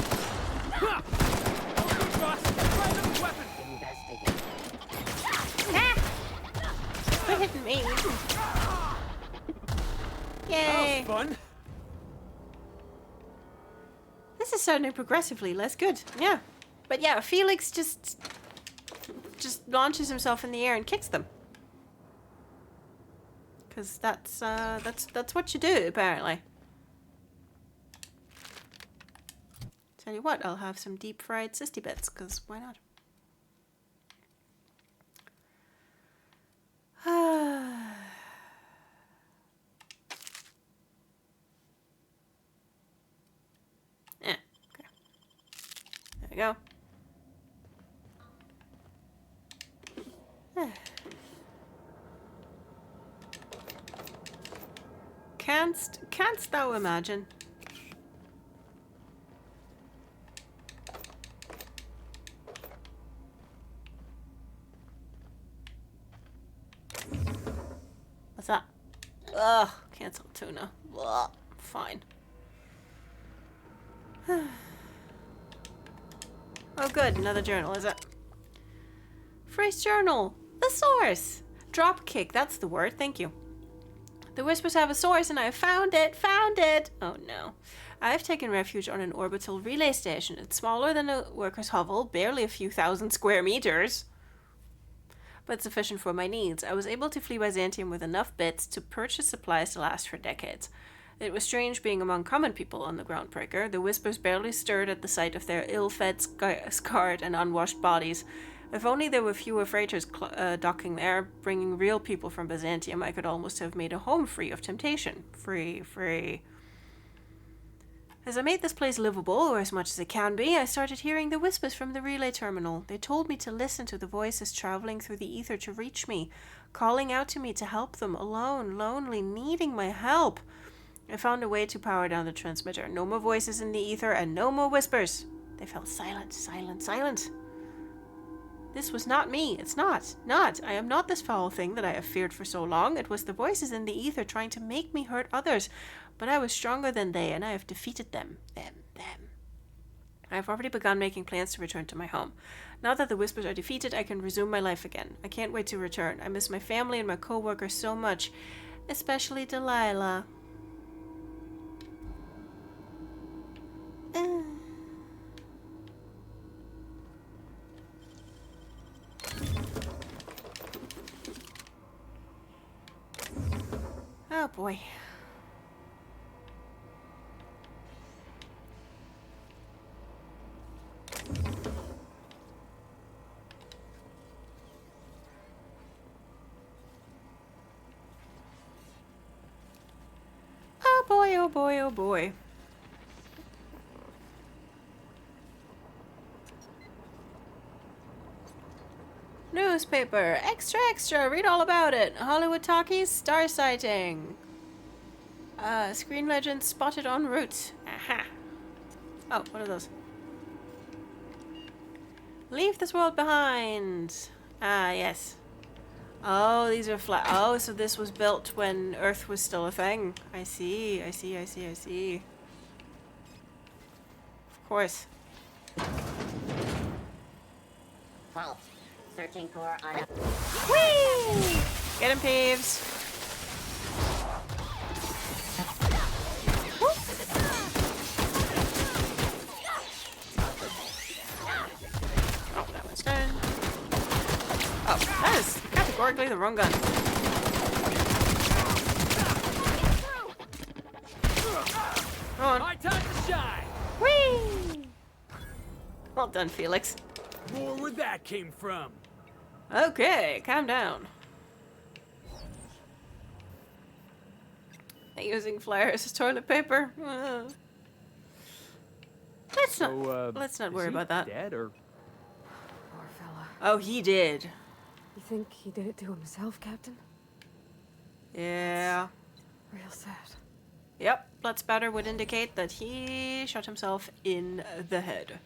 Quit hitting me. Yay. That was fun. This is sounding progressively less good. Yeah. But yeah, Felix just launches himself in the air and kicks them. Cause that's what you do, apparently. Tell you what, I'll have some deep fried sisty bits, cause why not? Yeah, okay. There we go. Canst thou imagine? What's that? Ugh, cancel tuna. Ugh, fine. Oh good, another journal, is it? Phrase journal. The source. Dropkick, that's the word, thank you. The whispers have a source and I have found it! Oh no. I have taken refuge on an orbital relay station. It's smaller than a worker's hovel, barely a few thousand square meters, but sufficient for my needs. I was able to flee Byzantium with enough bits to purchase supplies to last for decades. It was strange being among common people on the Groundbreaker. The Whispers barely stirred at the sight of their ill-fed, scarred, and unwashed bodies. If only there were fewer freighters docking there, bringing real people from Byzantium, I could almost have made a home free of temptation. Free. As I made this place livable, or as much as it can be, I started hearing the whispers from the relay terminal. They told me to listen to the voices traveling through the ether to reach me, calling out to me to help them, alone, lonely, needing my help. I found a way to power down the transmitter. No more voices in the ether and no more whispers. They fell silent. This was not me. It's not. I am not this foul thing that I have feared for so long. It was the voices in the ether trying to make me hurt others. But I was stronger than they, and I have defeated them. I have already begun making plans to return to my home. Now that the Whispers are defeated, I can resume my life again. I can't wait to return. I miss my family and my co-workers so much. Especially Delilah. Oh boy. Oh boy, oh boy, oh boy. Newspaper. Extra. Read all about it. Hollywood talkies. Star sighting. Screen legend spotted en route. Aha. Oh, what are those? Leave this world behind. Ah, yes. Oh, these are flat. Oh, so this was built when Earth was still a thing. I see. Of course. Halt. Searching for Whee! Get him, Peeves. Oh, that one's done. Oh, that is categorically the wrong gun. Come on. My time to shine. Whee! Well done, Felix. More where that came from. Okay, calm down. Using flyers as toilet paper. Let's not worry about that. Dead or? Poor fella. Oh, he did. You think he did it to himself, Captain? Yeah. Real sad. Yep, blood spatter would indicate that he shot himself in the head.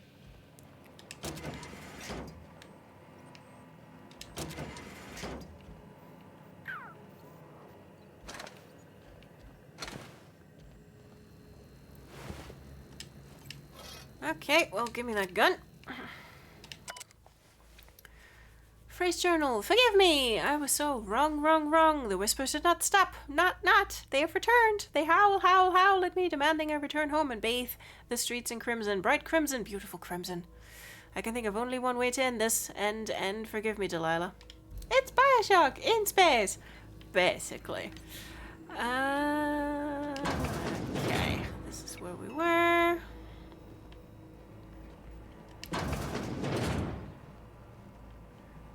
Okay, well, give me that gun. Phrase journal, forgive me! I was so wrong. The whispers did not stop. Not. They have returned. They howl at me, demanding I return home and bathe the streets in crimson. Bright crimson, beautiful crimson. I can think of only one way to end this. End. Forgive me, Delilah. It's Bioshock in space, basically. Okay, this is where we were.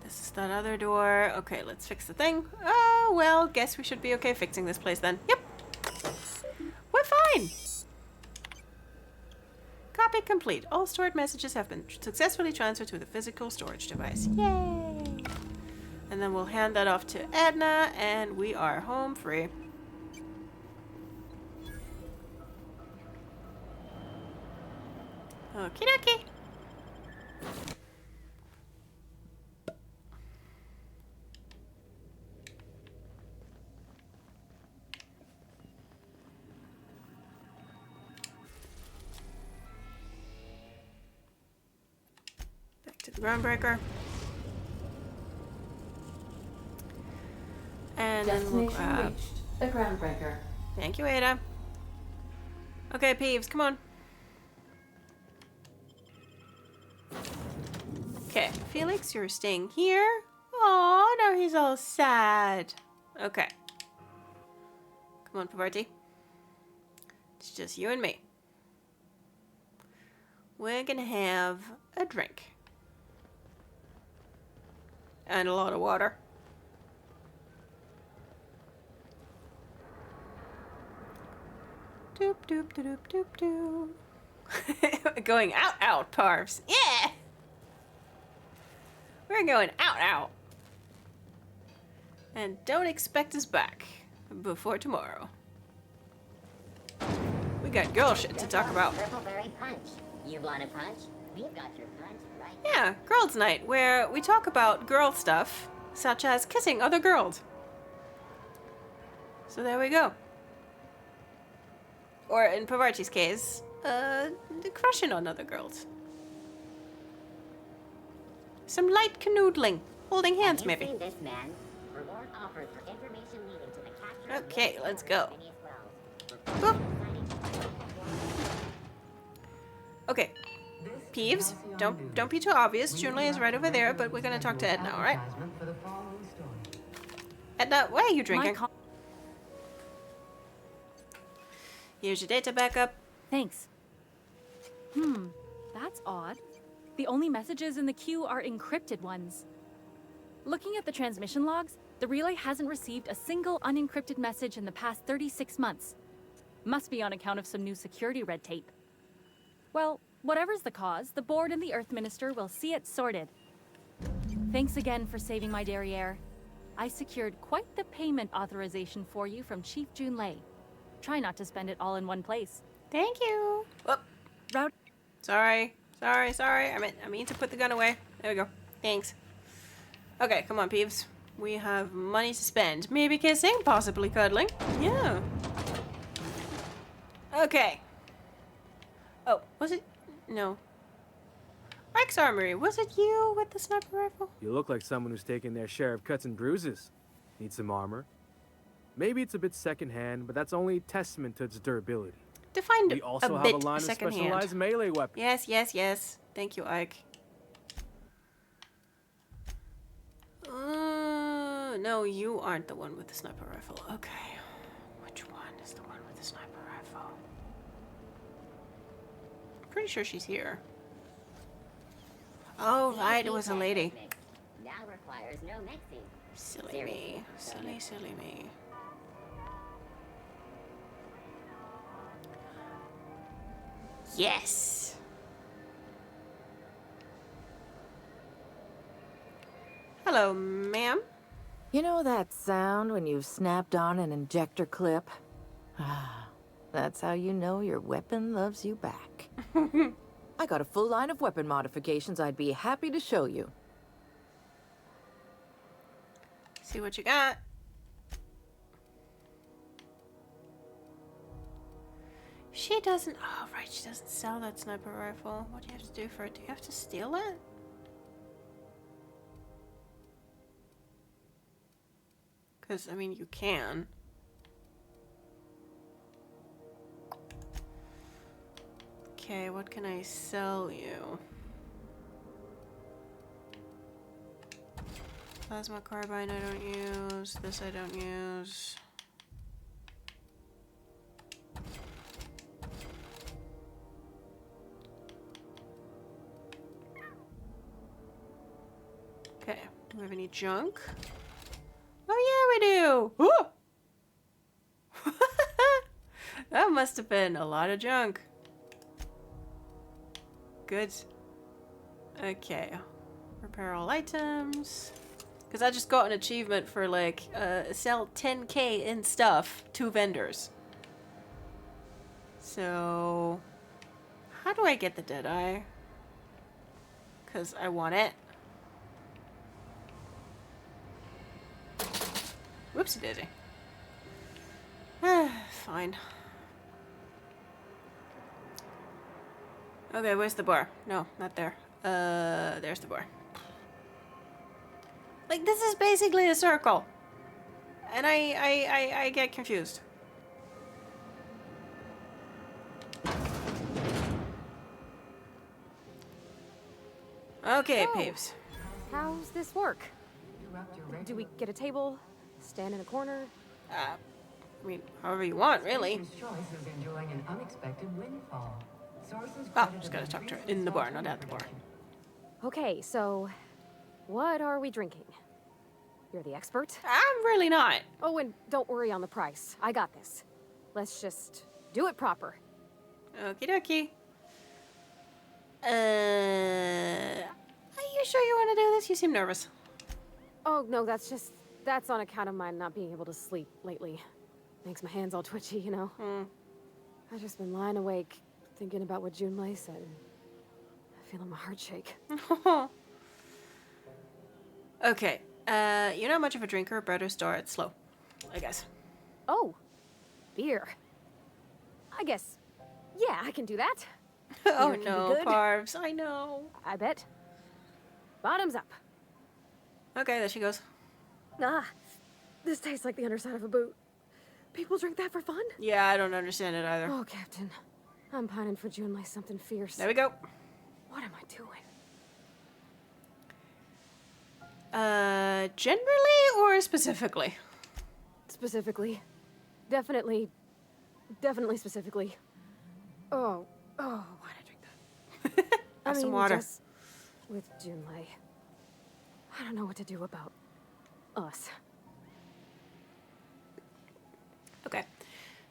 This is that other door. Okay, let's fix the thing. Oh, well, guess we should be okay fixing this place then. Yep. We're fine. Copy complete. All stored messages have been successfully transferred to the physical storage device. Yay! And then we'll hand that off to Edna, and we are home free. Okie dokie. Back to the Groundbreaker. And then we'll grab... reached. The Groundbreaker. Thank you, Ada. Okay, Peeves, come on. Okay, Felix, you're staying here. Oh, now he's all sad. Okay. Come on, Pavarti. It's just you and me. We're gonna have a drink. And a lot of water. Doop doop doop doop doop. Going out, Parvs. Yeah! We're going out. And don't expect us back before tomorrow. We got girl shit to talk about. Purpleberry punch. You want a punch? We've got your punch right Yeah, Girls' Night, where we talk about girl stuff, such as kissing other girls. So there we go. Or in Pavarchi's case, crushing on other girls. Some light canoodling, holding hands maybe. Seen this man? Reward offered for information leading to the capture of Okay, let's go. Phineas Wells. Boop. Okay, Peeves, don't be too obvious. Junlei is right over there, but we're gonna talk to Edna, alright? Edna, why are you drinking? Here's your data backup. Thanks. That's odd. The only messages in the queue are encrypted ones. Looking at the transmission logs, the relay hasn't received a single unencrypted message in the past 36 months. Must be on account of some new security red tape. Well, whatever's the cause, the board and the Earth Minister will see it sorted. Thanks again for saving my derriere. I secured quite the payment authorization for you from Chief Junlei. Try not to spend it all in one place. Thank you. Whoop. Route. Sorry. I mean to put the gun away. There we go. Thanks. Okay, come on, Peeves. We have money to spend. Maybe kissing, possibly cuddling. Yeah. Okay. Oh, was it? No. Mike's Armory, was it you with the sniper rifle? You look like someone who's taken their share of cuts and bruises. Need some armor? Maybe it's a bit secondhand, but that's only testament to its durability. Define We also a have bit a line of secondhand. specialized melee weapons. Yes. Thank you, Ike. No, you aren't the one with the sniper rifle. Okay. Which one is the one with the sniper rifle? Pretty sure she's here. Oh, right, it was a lady. Now requires no mixing. Silly me. Silly me. Yes! Hello, ma'am. You know that sound when you've snapped on an injector clip? Ah, that's how you know your weapon loves you back. I got a full line of weapon modifications I'd be happy to show you. See what you got. She doesn't... Oh, right, she doesn't sell that sniper rifle. What do you have to do for it? Do you have to steal it? Because, I mean, you can. Okay, what can I sell you? Plasma carbine I don't use. This I don't use. Okay, do we have any junk? Oh yeah, we do! Ooh! That must have been a lot of junk. Good. Okay. Repair all items. Because I just got an achievement for like, sell 10k in stuff to vendors. So, how do I get the Deadeye? Because I want it. Whoopsie daisy. Fine. Okay, where's the bar? No, not there. There's the bar. Like, this is basically a circle. And I get confused. Okay, So, Peeves. How's this work? Do we get a table? Stand in a corner? I mean, however you want, really. Choice is enjoying an unexpected windfall. Sources Oh, just gotta talk to her in the bar, not at the bar. Okay, so what are we drinking? You're the expert? I'm really not. Oh, and don't worry on the price. I got this. Let's just do it proper. Okie dokie. Are you sure you want to do this? You seem nervous. Oh, no, that's on account of my not being able to sleep lately. Makes my hands all twitchy, you know? I've just been lying awake, thinking about what Junlei said. I feel my heart shake. Okay, you're not much of a drinker. Better start slow, I guess. Oh, beer. I guess, yeah, I can do that. Oh Beer can be no, good. Parvs, I know. I bet. Bottoms up. Okay, there she goes. Ah, this tastes like the underside of a boot. People drink that for fun? Yeah, I don't understand it either. Oh, Captain. I'm pining for Junlei something fierce. There we go. What am I doing? Generally or specifically? Specifically. Definitely specifically. Oh, why'd I drink that? Have some water. Just with Junlei. I don't know what to do about us. Okay.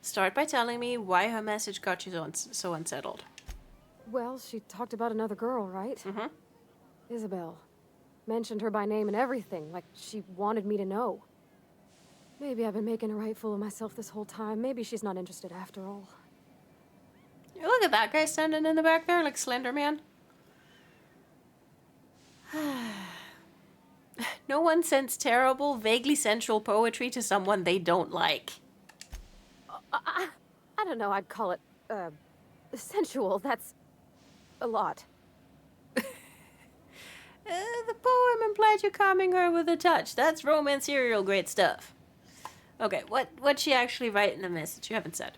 Start by telling me why her message got you so unsettled. Well, she talked about another girl, right? Mm-hmm. Isabel. Mentioned her by name and everything, like she wanted me to know. Maybe I've been making a right fool of myself this whole time. Maybe she's not interested after all. Look at that guy standing in the back there like Slender Man. No one sends terrible, vaguely sensual poetry to someone they don't like. I don't know, I'd call it, sensual. That's a lot. The poem implied you calming her with a touch. That's romance serial great stuff. Okay, what'd she actually write in the message? You haven't said.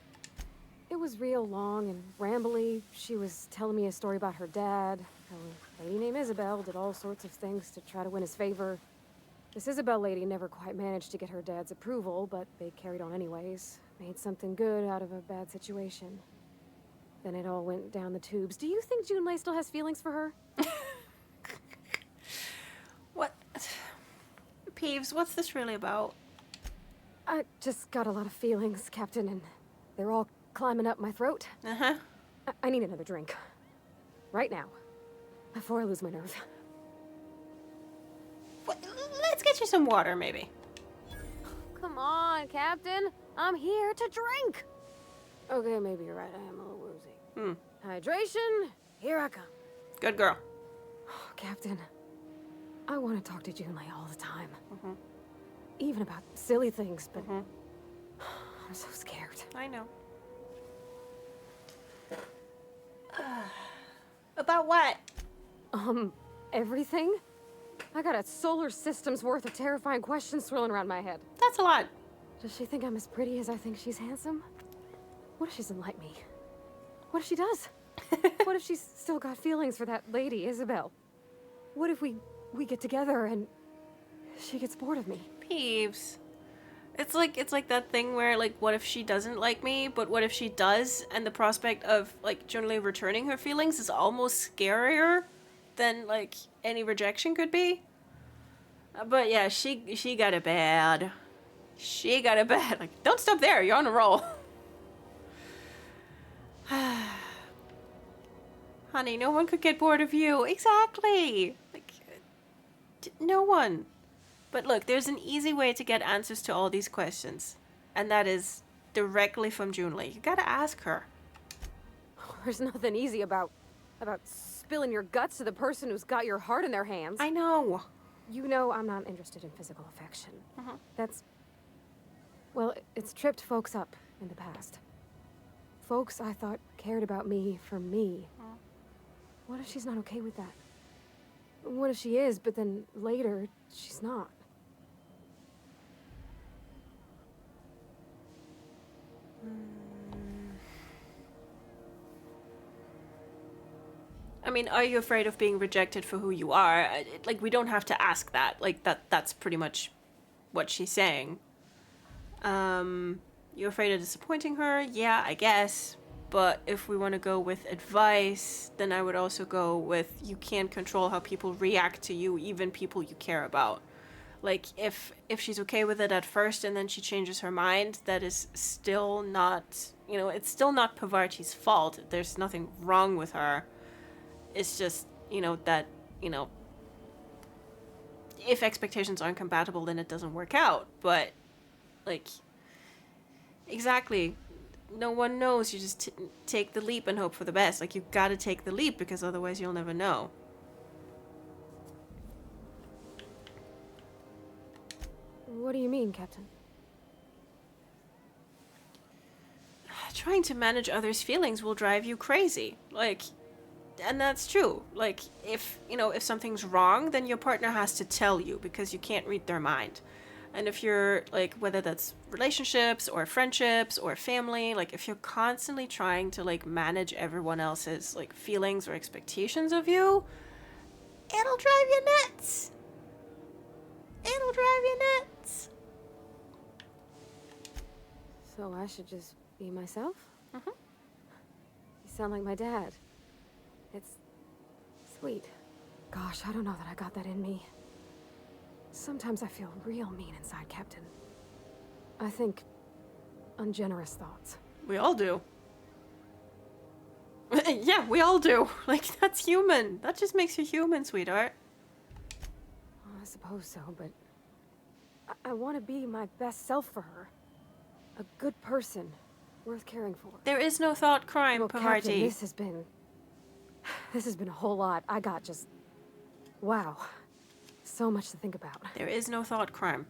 It was real long and rambly. She was telling me a story about her dad. How a lady named Isabel did all sorts of things to try to win his favor. This Isabel lady never quite managed to get her dad's approval, but they carried on anyways. Made something good out of a bad situation. Then it all went down the tubes. Do you think Junlei still has feelings for her? What? Peeves, what's this really about? I just got a lot of feelings, Captain, and they're all climbing up my throat. Uh-huh. I need another drink. Right now. Before I lose my nerve. Let's get you some water, maybe. Come on, Captain. I'm here to drink. Okay, maybe you're right. I am a little woozy. Hydration, here I come. Good girl. Captain, I want to talk to Junlei all the time. Even about silly things, but I'm so scared. I know. About what? Everything? I got a solar system's worth of terrifying questions swirling around my head. That's a lot. Does she think I'm as pretty as I think she's handsome? What if she doesn't like me? What if she does? What if she's still got feelings for that lady, Isabel? What if we get together and she gets bored of me? Peeves. It's like that thing where, like, what if she doesn't like me, but what if she does, and the prospect of, like, Junlei returning her feelings is almost scarier than, like, any rejection could be. But yeah, she got it bad. She got it bad. Like, don't stop there, you're on a roll. Honey, no one could get bored of you. Exactly. Like, no one. But look, there's an easy way to get answers to all these questions. And that is directly from Junlei. You gotta ask her. There's nothing easy about spilling your guts to the person who's got your heart in their hands. I know. You know I'm not interested in physical affection. That's... Well, it's tripped folks up in the past. Folks I thought cared about me for me. What if she's not okay with that? What if she is, but then later, she's not? I mean, are you afraid of being rejected for who you are? Like, we don't have to ask that. Like, that's pretty much what she's saying. You afraid of disappointing her? Yeah, I guess. But if we want to go with advice, then I would also go with you can't control how people react to you, even people you care about. Like, if she's okay with it at first and then she changes her mind, that is still not, you know, it's still not Pavarti's fault. There's nothing wrong with her. It's just, you know, that, you know, if expectations aren't compatible, then it doesn't work out. But, like, exactly. No one knows. You just take the leap and hope for the best. Like, you gotta take the leap because otherwise you'll never know. What do you mean, Captain? Trying to manage others' feelings will drive you crazy. Like, and that's true. Like, if, you know, if something's wrong, then your partner has to tell you because you can't read their mind. And if you're, like, whether that's relationships or friendships or family, like, if you're constantly trying to, like, manage everyone else's, like, feelings or expectations of you, it'll drive you nuts. It'll drive you nuts. So I should just be myself? Mm-hmm. You sound like my dad. It's sweet. Gosh, I don't know that I got that in me. Sometimes I feel real mean inside, Captain. I think ungenerous thoughts. We all do. Yeah, we all do. Like, that's human. That just makes you human, sweetheart. Oh, I suppose so, but I want to be my best self for her. A good person, worth caring for. There is no thought crime, Well, Pavarti. Captain, this has been a whole lot. I got just, wow, so much to think about. There is no thought crime.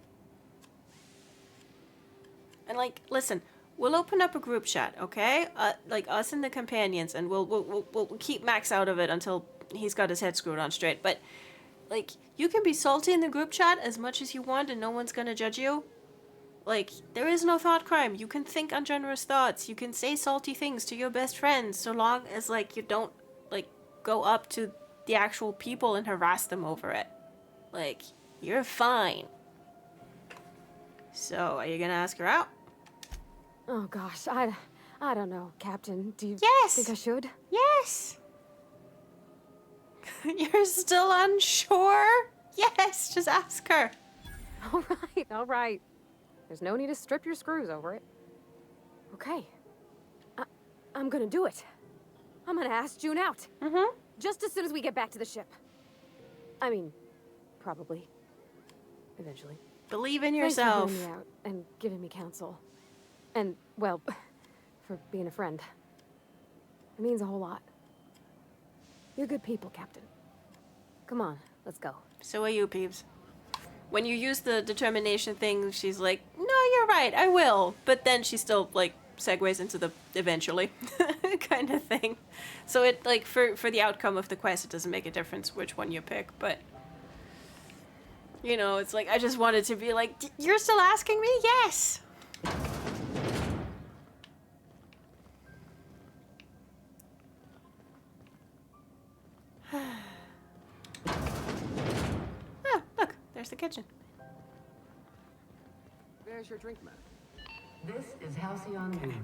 And, like, listen, we'll open up a group chat, okay? Like, us and the companions, and we'll keep Max out of it until he's got his head screwed on straight. But, like, you can be salty in the group chat as much as you want and no one's gonna judge you. Like, there is no thought crime. You can think ungenerous thoughts. You can say salty things to your best friends so long as, like, you don't, like, go up to the actual people and harass them over it. Like, you're fine. So, are you gonna ask her out? Oh gosh, I don't know, Captain. Do you Yes! think I should? Yes! You're still unsure? Yes, just ask her. All right. There's no need to strip your screws over it. Okay. I'm gonna do it. I'm gonna ask June out. Mm-hmm. Just as soon as we get back to the ship. I mean, probably. Eventually. Believe in Thanks yourself. for hearing me out and giving me counsel. And, well, for being a friend. It means a whole lot. You're good people, Captain. Come on, let's go. So are you, Peeves. When you use the determination thing, she's like, no, you're right, I will. But then she still, like, segues into the eventually kind of thing. So it, like, for the outcome of the quest, it doesn't make a difference which one you pick. But, you know, it's like, I just wanted to be like, you're still asking me? Yes! Oh, look, there's the kitchen. There's your drink, man. This is Halcyon News.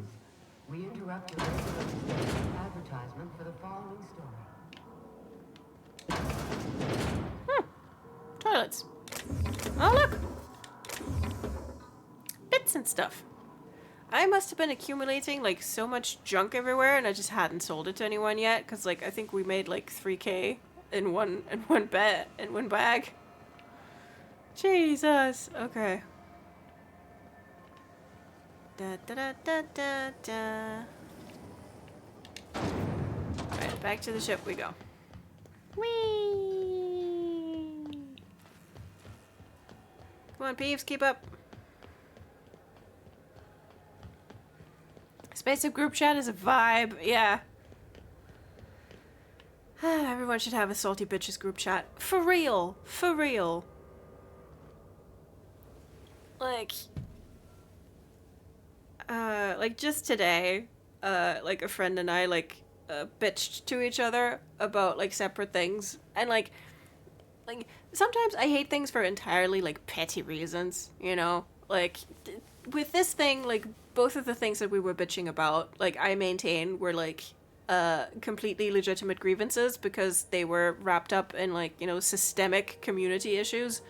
We interrupt your regular advertisement for the following story. Toilets. Oh, look! Bits and stuff. I must have been accumulating, like, so much junk everywhere, and I just hadn't sold it to anyone yet, because, like, I think we made, like, 3K in one bag. Jesus. Okay. Da da da da da da. Right, back to the ship we go. Whee! Come on, Peeves, keep up. Spaceship group chat is a vibe, yeah. Everyone should have a salty bitches group chat. For real. For real. Like just today, like a friend and I, bitched to each other about, like, separate things. And, like, sometimes I hate things for entirely, like, petty reasons, you know? Like, with this thing, like, both of the things that we were bitching about, like, I maintain were, like, completely legitimate grievances because they were wrapped up in, like, you know, systemic community issues.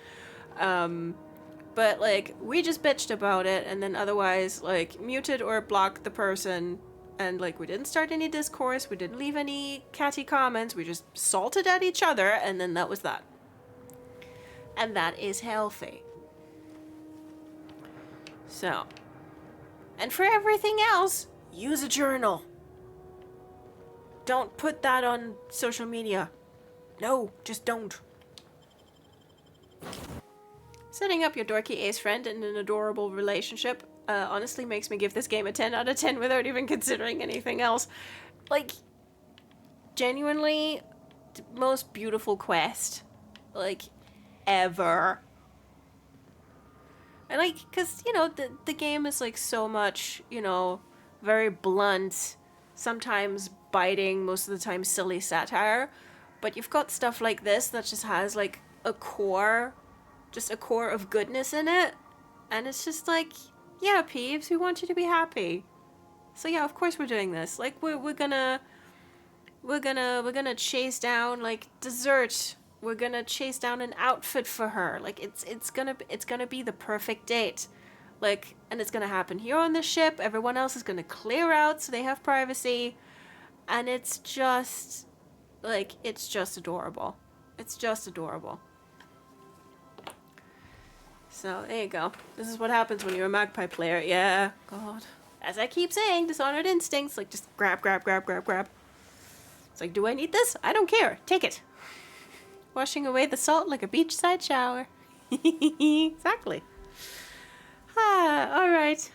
But, like, we just bitched about it and then otherwise, like, muted or blocked the person. And, like, we didn't start any discourse. We didn't leave any catty comments. We just salted at each other, and then that was that. And that is healthy. So. And for everything else, use a journal. Don't put that on social media. No, just don't. Setting up your dorky ace friend in an adorable relationship honestly makes me give this game a 10 out of 10 without even considering anything else. Like, genuinely, most beautiful quest, like, ever. And, like, because, you know, the game is, like, so much, you know, very blunt, sometimes biting, most of the time silly satire. But you've got stuff like this that just has, like, a core of goodness in it. And it's just like, yeah, Peeves, we want you to be happy. So yeah, of course we're doing this. Like, we're gonna chase down, like, dessert. We're gonna chase down an outfit for her. Like, it's gonna be the perfect date. Like, and it's gonna happen here on the ship. Everyone else is gonna clear out so they have privacy. And it's just, like, it's just adorable. It's just adorable. So, there you go. This is what happens when you're a Magpie player. Yeah, God. As I keep saying, Dishonored instincts, like, just grab. It's like, do I need this? I don't care. Take it. Washing away the salt like a beachside shower. Exactly. Alright.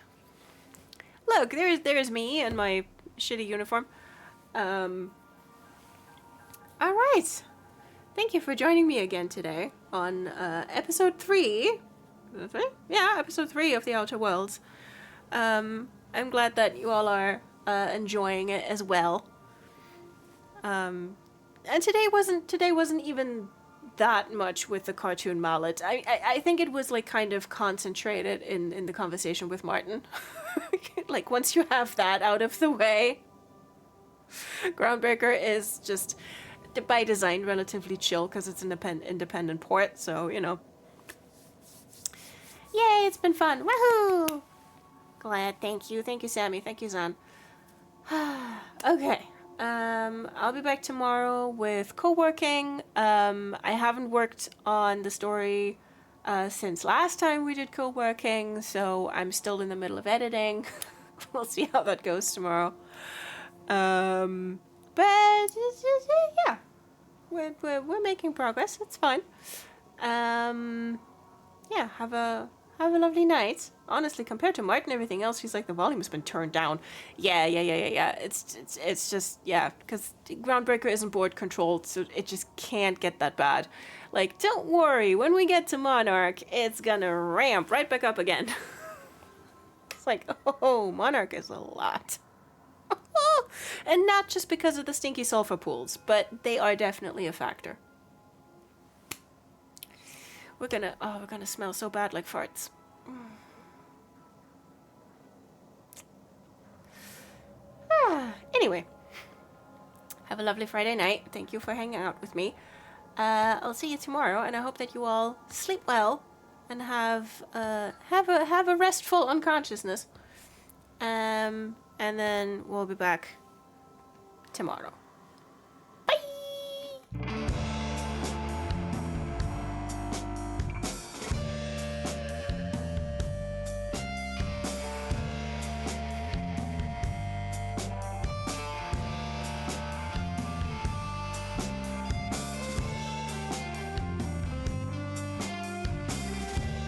Look, there's me and my shitty uniform. Alright. Thank you for joining me again today on episode 3. Yeah, episode 3 of The Outer Worlds. I'm glad that you all are enjoying it as well. And today wasn't even that much with the cartoon mallet. I think it was, like, kind of concentrated in the conversation with Martin. Like, once you have that out of the way, Groundbreaker is just, by design, relatively chill because it's an independent port, so, you know. Yay, it's been fun. Woohoo! Glad. Thank you, Sammy. Thank you, Zan. Okay. I'll be back tomorrow with co-working. I haven't worked on the story since last time we did co-working, so I'm still in the middle of editing. We'll see how that goes tomorrow. But yeah, we're making progress. It's fine. Yeah, have a lovely night. Honestly, compared to Martin and everything else, he's like, the volume's been turned down. Yeah. It's just, yeah, because Groundbreaker isn't board controlled, so it just can't get that bad. Like, don't worry, when we get to Monarch, it's gonna ramp right back up again. It's like, oh, Monarch is a lot. And not just because of the stinky sulfur pools, but they are definitely a factor. We're gonna smell so bad like farts. Anyway, have a lovely Friday night. Thank you for hanging out with me. I'll see you tomorrow, and I hope that you all sleep well and have a restful unconsciousness. And then we'll be back tomorrow.